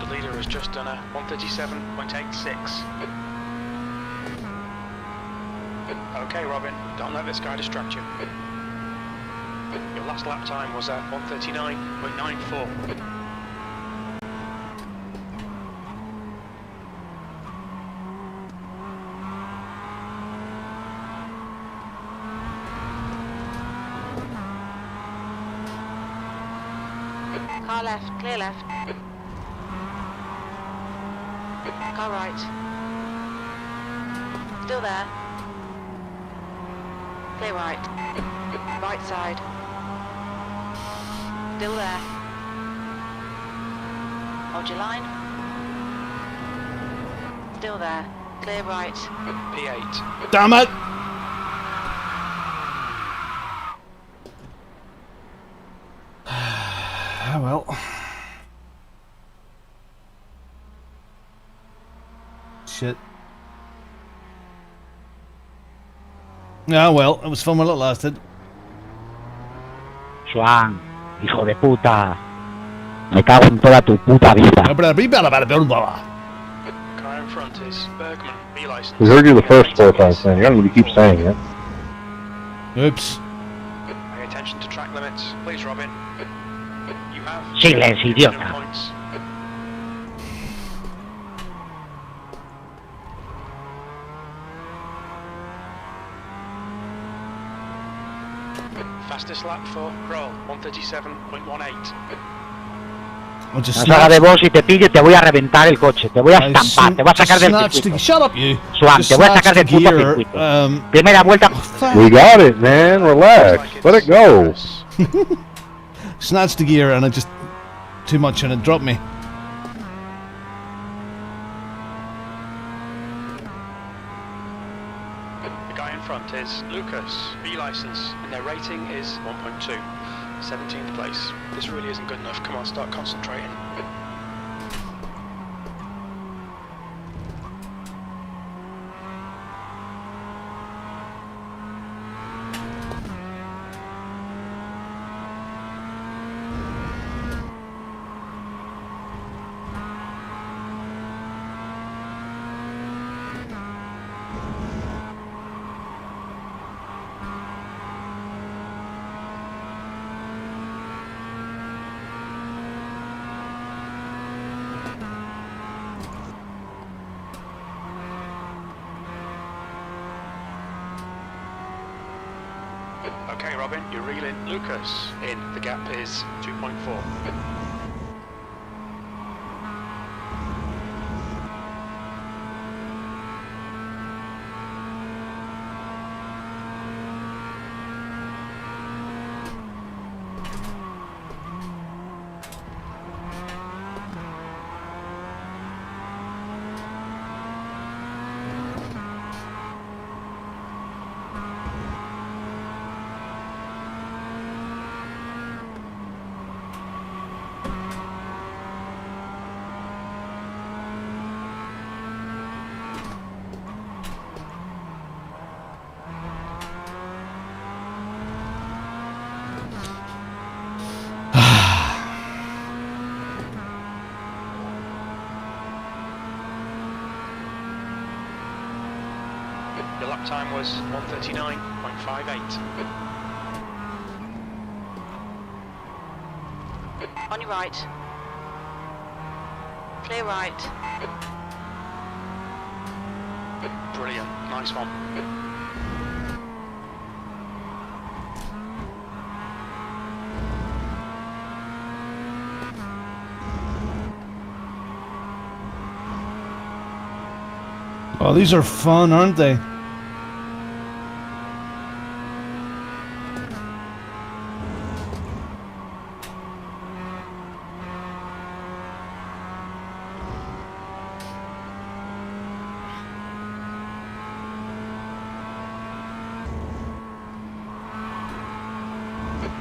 The leader has just done a 137.86. Okay, Robin, don't let this guy distract you. Your last lap time was at 139.94. Car left, clear left. Car right. Still there. Clear right. Right side. Still there. Hold your line. Still there. Clear right. P8. Damn it! Ah, well. Shit. Ah, well, it was fun while it lasted. Swan, hijo de puta. Me cago en toda tu puta vida. Car in front is Bergman, B license. We heard you the first 4 or 5 saying. You gotta keep saying it. Oops. Pay attention to track limits. Please, Robin. You have Silence, idiota. points. Fastest lap for Kroll, 137.18. I'll just No salga de vos y te pillo y te voy a reventar el coche. Te voy a estampar, te voy a sacar del circuito. Shut up, you. Swan, Just te voy a sacar del snatched the puto gear, circuito. Primera vuelta. We got it, man. Relax. Let it go. Snatched the gear and I just too much and it dropped me. The guy in front is Lucas, B license, and their rating is 1.2. 17th place. This really isn't good enough. Come on, start concentrating. Okay, Robin, you're reeling Lucas in. The gap is 2.4. Your lap time was 1:39.58. On your right. Clear right. Brilliant, nice one. Oh, these are fun, aren't they?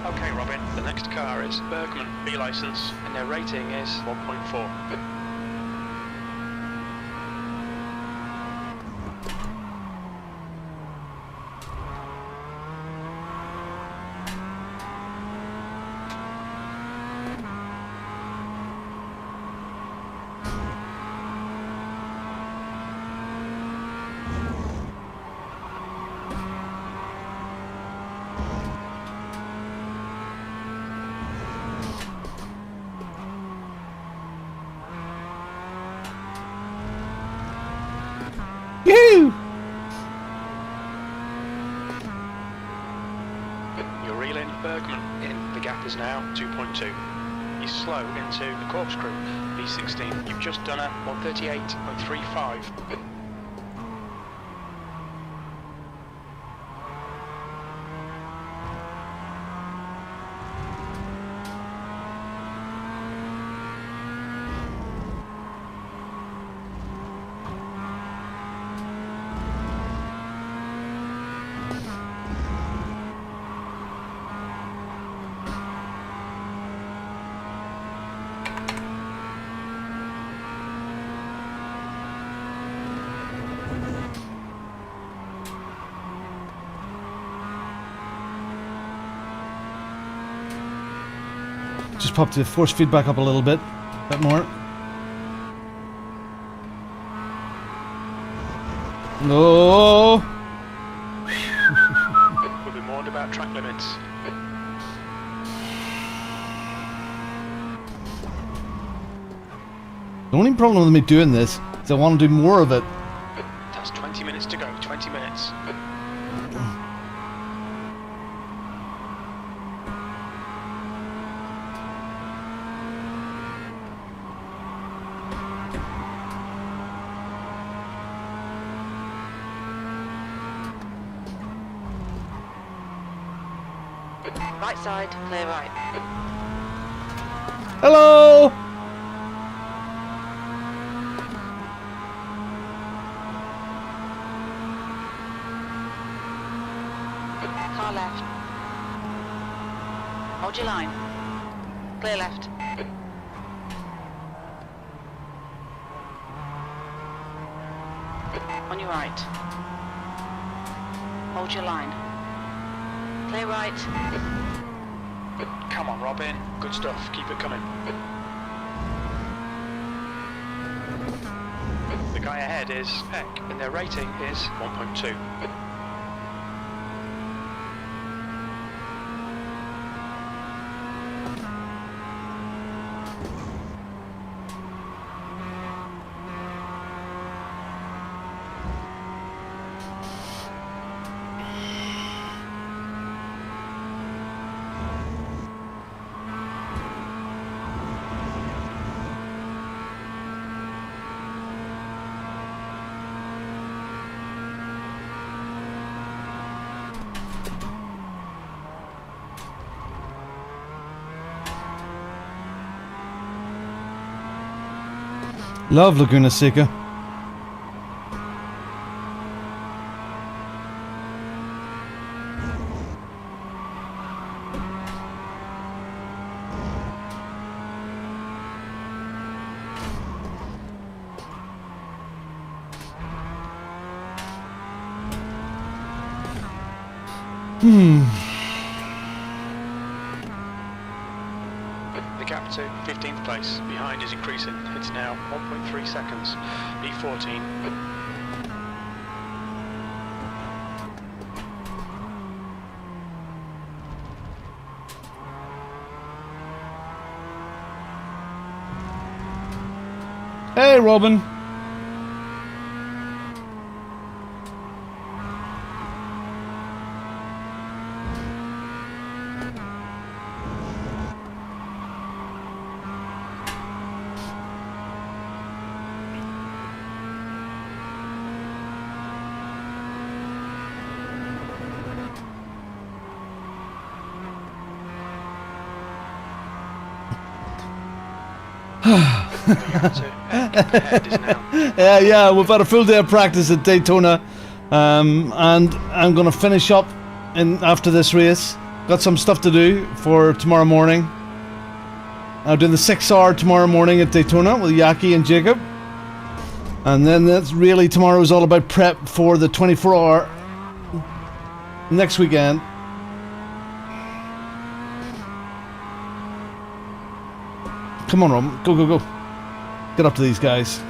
Okay, Robin, the next car is Bergman, B license, and their rating is 1.4. Yoo-hoo! You're reeling Bergman in. The gap is now 2.2. He's slow into the corkscrew, B16. You've just done a 138.35. just pop the force feedback up a little bit more. No. We'll be warned about track limits. The only problem with me doing this is I want to do more of it. That's 20 minutes to go. 20 minutes. Right side, clear right. Hello! Car left. Hold your line. Clear left. On your right. Hold your line. Clear right. Come on, Robin. Good stuff. Keep it coming. The guy ahead is Peck, and their rating is 1.2. Love Laguna Seca. The gap to 15th place behind is increasing. It's now 1.3 seconds. B14. Hey, Robin. Yeah, we've had a full day of practice at Daytona, and I'm gonna finish up after this race. Got some stuff to do for tomorrow morning. I'm doing the 6-hour tomorrow morning at Daytona with Jaccie and Jacob, and then that's really tomorrow's all about prep for the 24-hour next weekend. Come on, Rob. Go, go, go. Get up to these guys.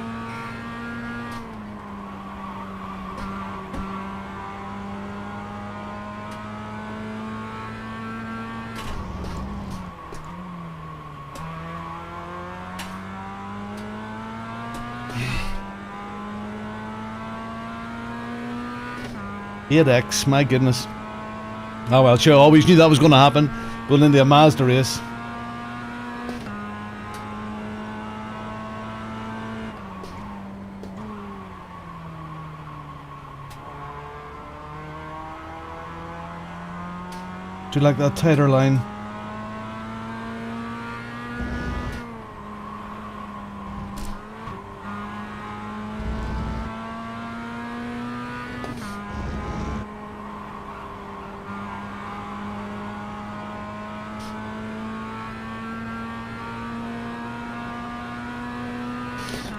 X, my goodness. Oh well, sure, always knew that was going to happen. Going into a Mazda race. Do you like that tighter line?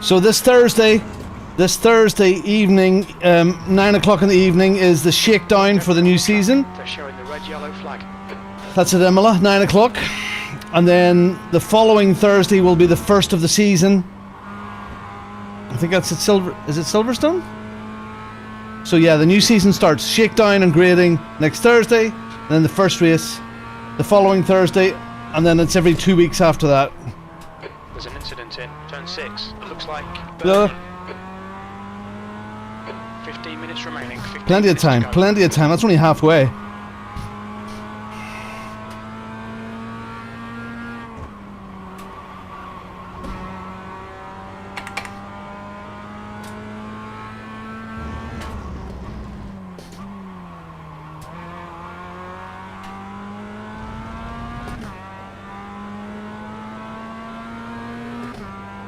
So this Thursday evening, 9 o'clock in the evening, is the shakedown for the new season. They're showing the red, yellow flag. That's at Imola, 9 o'clock. And then the following Thursday will be the first of the season. I think that's at Is it Silverstone? So yeah, the new season starts. Shakedown and grading next Thursday, and then the first race the following Thursday, and then it's every 2 weeks after that. There's an incident in turn 6. It looks like Yeah. 15 minutes remaining. 15 Plenty of minutes to time, go. plenty of time. That's only halfway.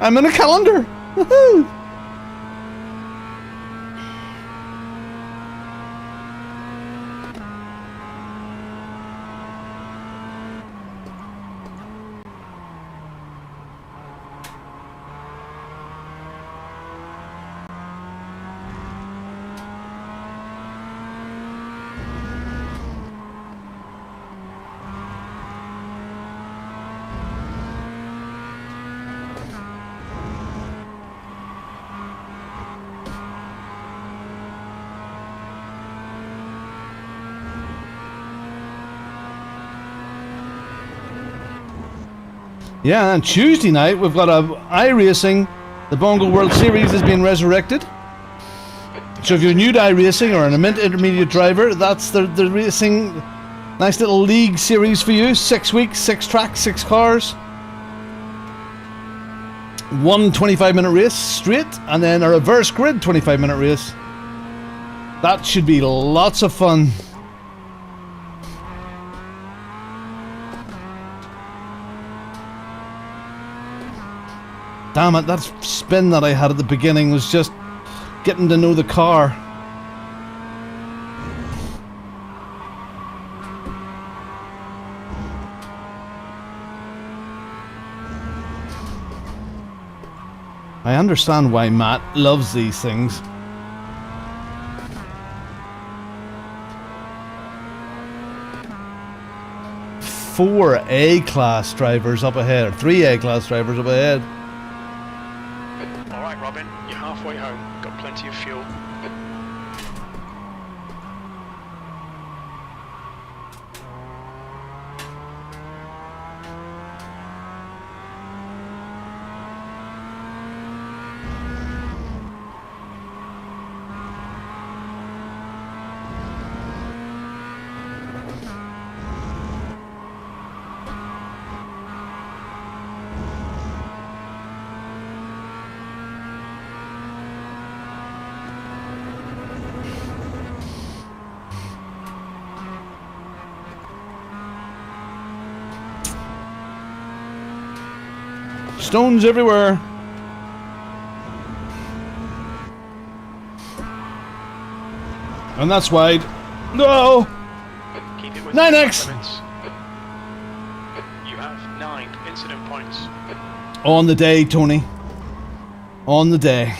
I'm in a calendar. Woohoo! Yeah, and Tuesday night we've got iRacing. The Bongo World Series has been resurrected. So if you're new to iRacing or an intermediate driver, that's the racing, nice little league series for you. 6 weeks, 6 tracks, 6 cars. One 25-minute race straight, and then a reverse grid 25-minute race. That should be lots of fun. Damn it, that spin that I had at the beginning was just getting to know the car. I understand why Matt loves these things. Four A-class drivers up ahead, or 3 A-class drivers up ahead. Alright, Robin, you're halfway home. Got plenty of fuel. Stones everywhere. And that's wide. No! Keep it with 9x! limits. You have 9 incident points. On the day, Tony. On the day.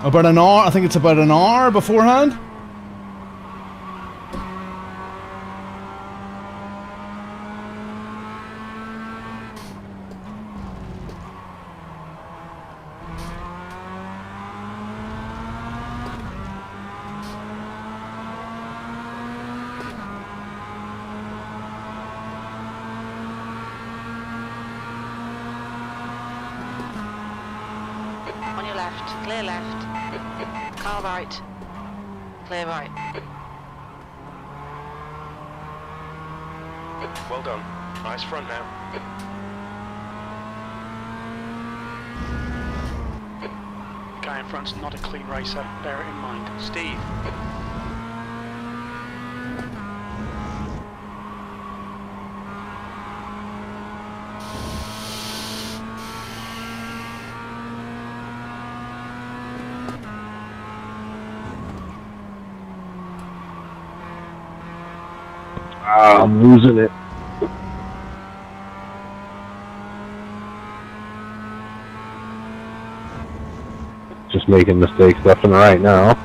About an hour, I think it's about an hour beforehand. On your left, clear left. Car right. Clear right. Well done. Nice front now. Guy in front's not a clean racer. Bear it in mind. Steve. I'm losing it. making mistakes left and right now.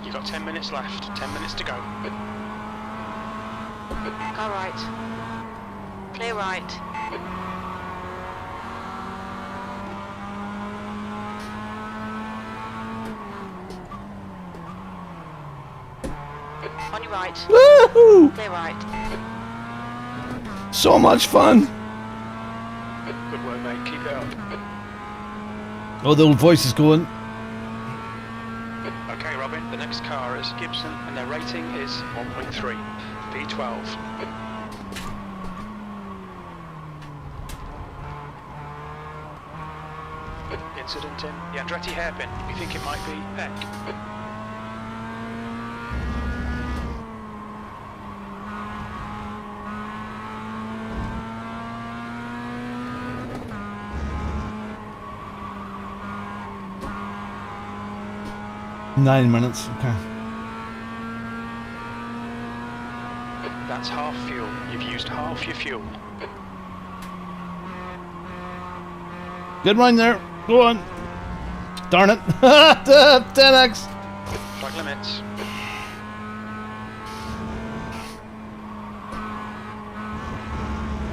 You've got 10 minutes left. 10 minutes to go. Car right. Clear right. On your right. Woohoo! Clear right. So much fun. Good work, mate. Keep it up. Oh, the old voice is going. Okay, Robin. The next car is Gibson, and their rating is 1.3. B12. Incident in the Andretti hairpin. We think it might be Peck. Nine minutes. Okay. That's half fuel. You've used half your fuel. Good run there. Go on. Darn it. 10x. Track limits.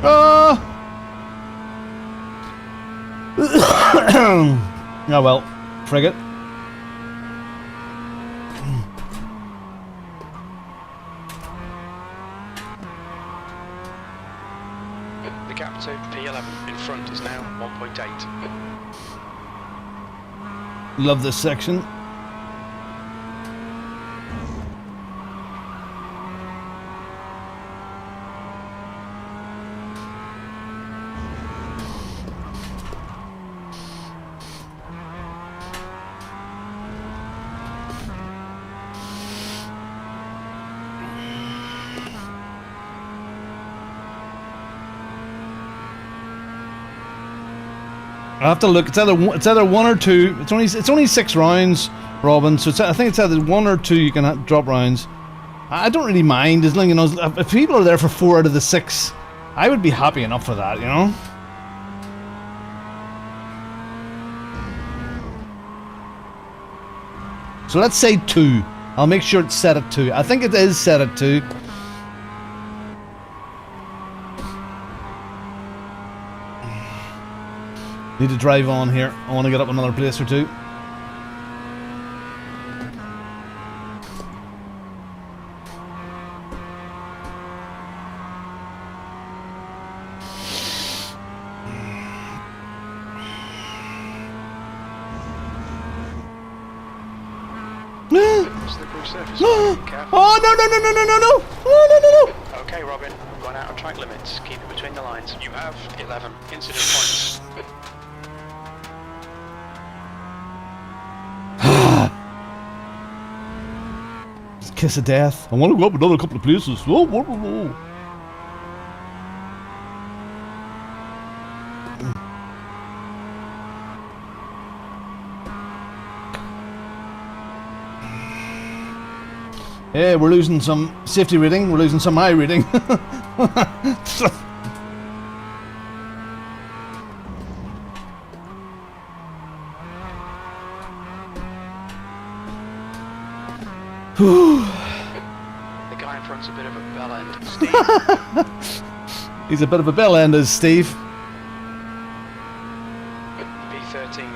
Oh well. Frigate. The gap to P11 in front is now 1.8. Love this section. I have to look. It's either one or two. It's only 6 rounds, Robin. So I think it's either 1 or 2 you can drop rounds. I don't really mind as long if people are there for 4 out of the 6, I would be happy enough for that, you know. So let's say 2. I'll make sure it's set at 2. I think it is set at 2. Need to drive on here. I want to get up another place or 2. Oh no! Okay, Robin. Run out of track limits. Keep it between the lines. You have 11 incident points. Kiss of death. I want to go up another couple of places. Whoa, whoa, whoa, whoa. Yeah, we're losing some safety rating. We're losing some high rating. The guy in front's a bit of a bell end. Steve. He's a bit of a bell end, is Steve. B13.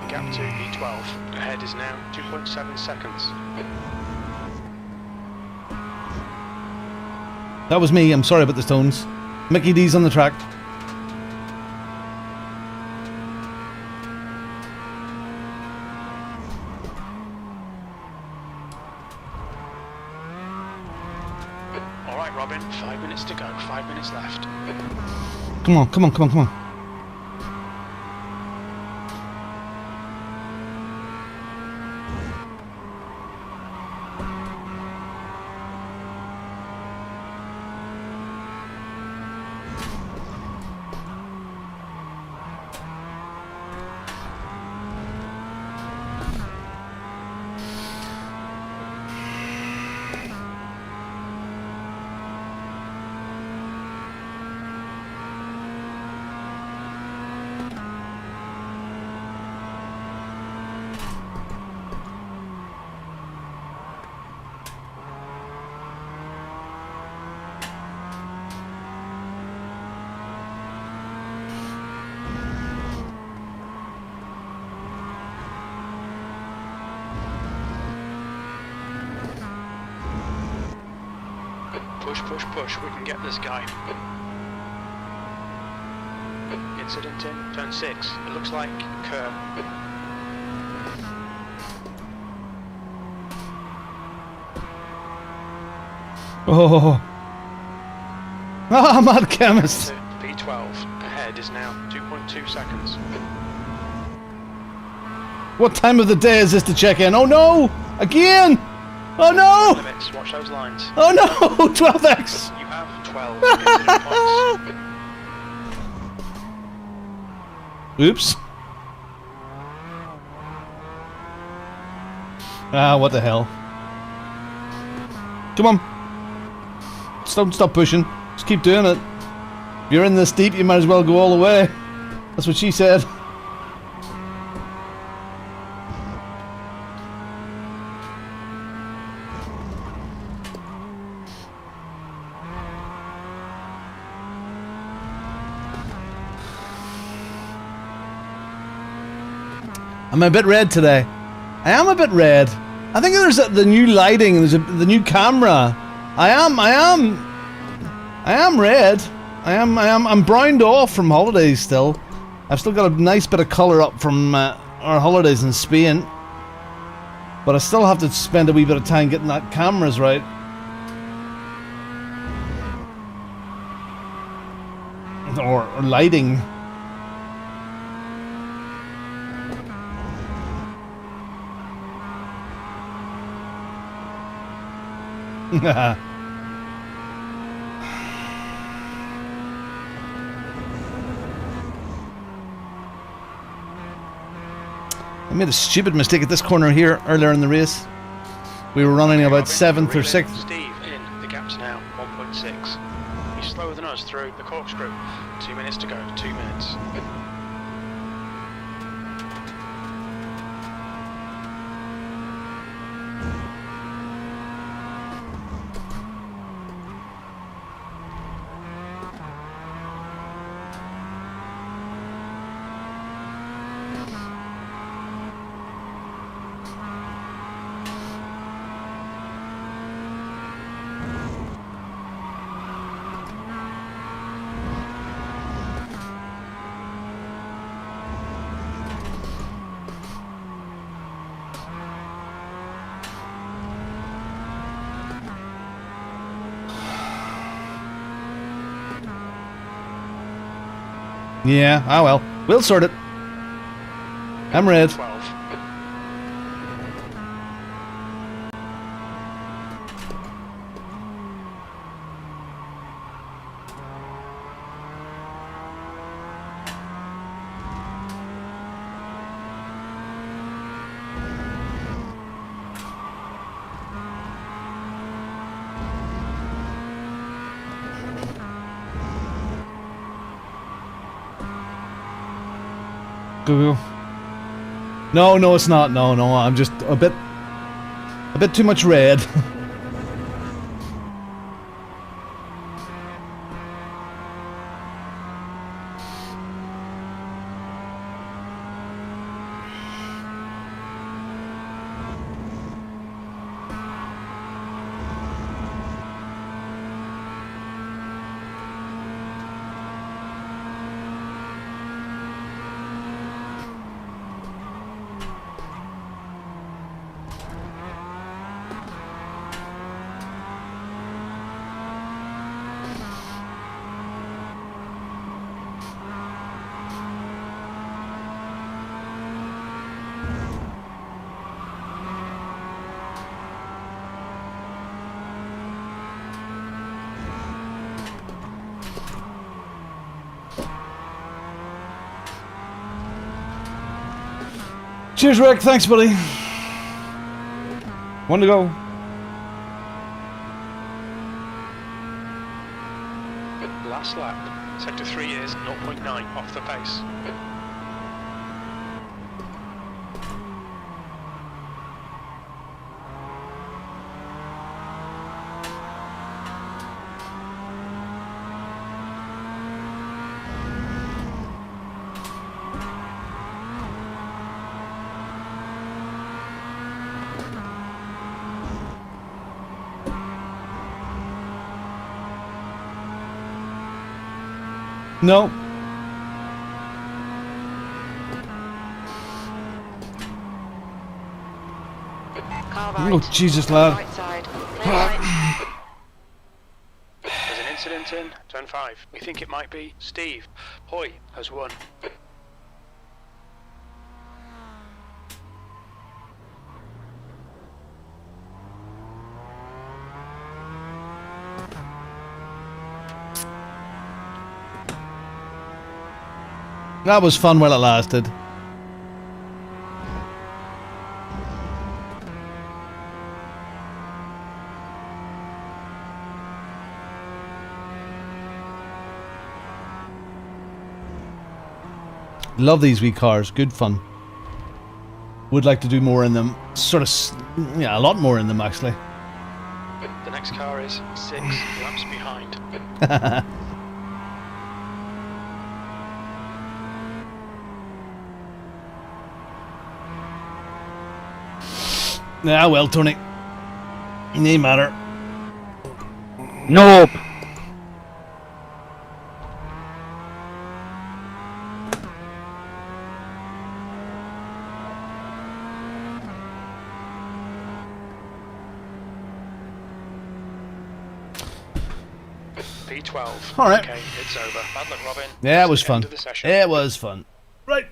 Gap to B12. Ahead is now 2.7 seconds. That was me. I'm sorry about the stones. Mickey D's on the track. All right, Robin. 5 minutes to go. 5 minutes left. Come on, come on, come on, come on. Push, push, push. We can get this guy. Incident in turn 6. It looks like curb. Oh. Ah, mad chemist. B12. Ahead is now 2.2 seconds. What time of the day is this to check in? Oh no! Again! Oh no! Limits. Watch those lines. Oh no! 12x! You have 12 incident points. Oops. Ah, what the hell. Come on. Don't stop pushing. Just keep doing it. If you're in this deep, you might as well go all the way. That's what she said. I'm a bit red today. I am a bit red. I think there's the new lighting, there's the new camera. I am red. I'm browned off from holidays still. I've still got a nice bit of colour up from our holidays in Spain. But I still have to spend a wee bit of time getting that cameras right. Or lighting. I made a stupid mistake at this corner here earlier in the race. We were running about 7th or 6th. Steve in. The gap's now 1.6. He's slower than us through the corkscrew. 2 minutes to go. 2 minutes. Yeah, ah well. We'll sort it. I'm red. 12. Go. No, it's not. No, I'm just a bit too much red. Cheers, Rick. Thanks, buddy. One to go. Last lap. Sector 3 is 0.9 off the pace. No. Car right. Oh, Jesus, lad. Right side. Clear right. There's an incident in turn 5. We think it might be Steve. Hoy has won. That was fun while it lasted. Love these wee cars. Good fun. Would like to do more in them. Sort of, yeah, a lot more in them actually. The next car is 6 laps behind. Yeah, well, Tony. No matter. Nope. P12. All right. Okay, it's over. Bad luck, Robin. Yeah, it was That's the end fun. of the session. It was fun. Right.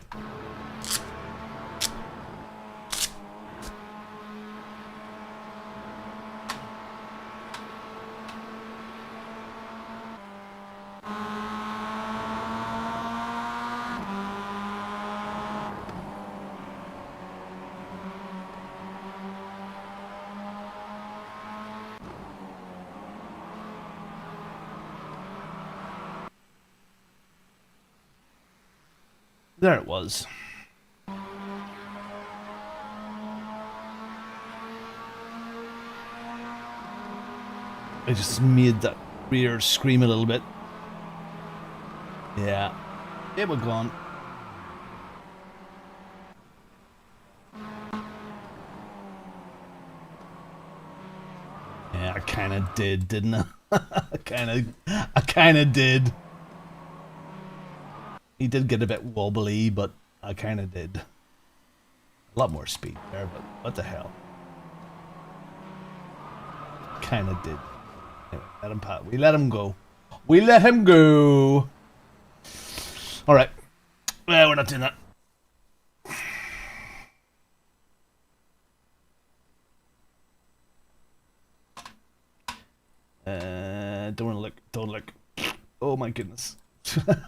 There it was. I just made that rear scream a little bit. Yeah. It was gone. Yeah, I kinda did, didn't I? I kinda did. He did get a bit wobbly, but I kind of did. A lot more speed there, but what the hell? Kind of did. Anyway, let him pass. We let him go. We let him go. All right. Well, we're not doing that. Don't want to look. Don't look. Oh my goodness.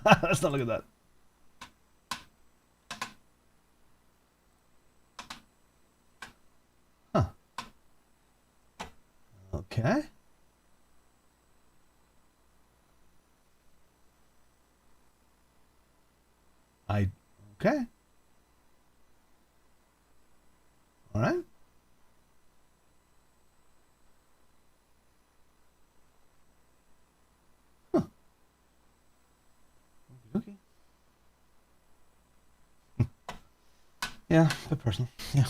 Let's not look at that. Huh. Okay. Okay. All right. Huh. Okay. Yeah, a bit personal. Yeah.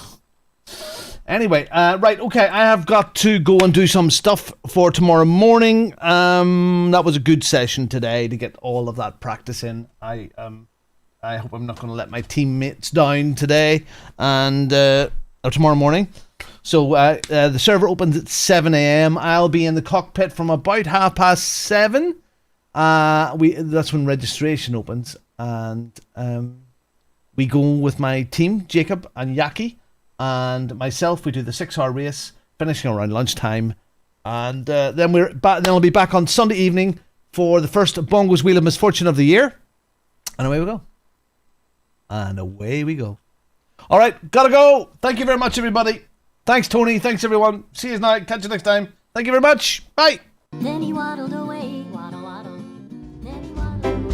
Anyway, right, okay, I have got to go and do some stuff for tomorrow morning. That was a good session today to get all of that practice in. I hope I'm not going to let my teammates down today and or tomorrow morning. So the server opens at 7 a.m. I'll be in the cockpit from about 7:30. That's when registration opens, and we go with my team, Jacob and Jackie, and myself. We do the 6-hour race, finishing around lunchtime, and then we're back. Then we'll be back on Sunday evening for the first Bongo's Wheel of Misfortune of the year, and away we go. And away we go. All right, gotta go. Thank you very much, everybody. Thanks, Tony. Thanks, everyone. See you tonight. Catch you next time. Thank you very much. Bye. Then he waddled away, waddle, waddle. Then he waddled away.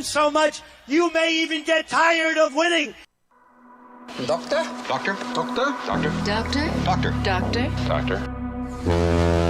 So much, you may even get tired of winning. Doctor? Doctor? Doctor? Doctor? Doctor? Doctor? Doctor? Doctor?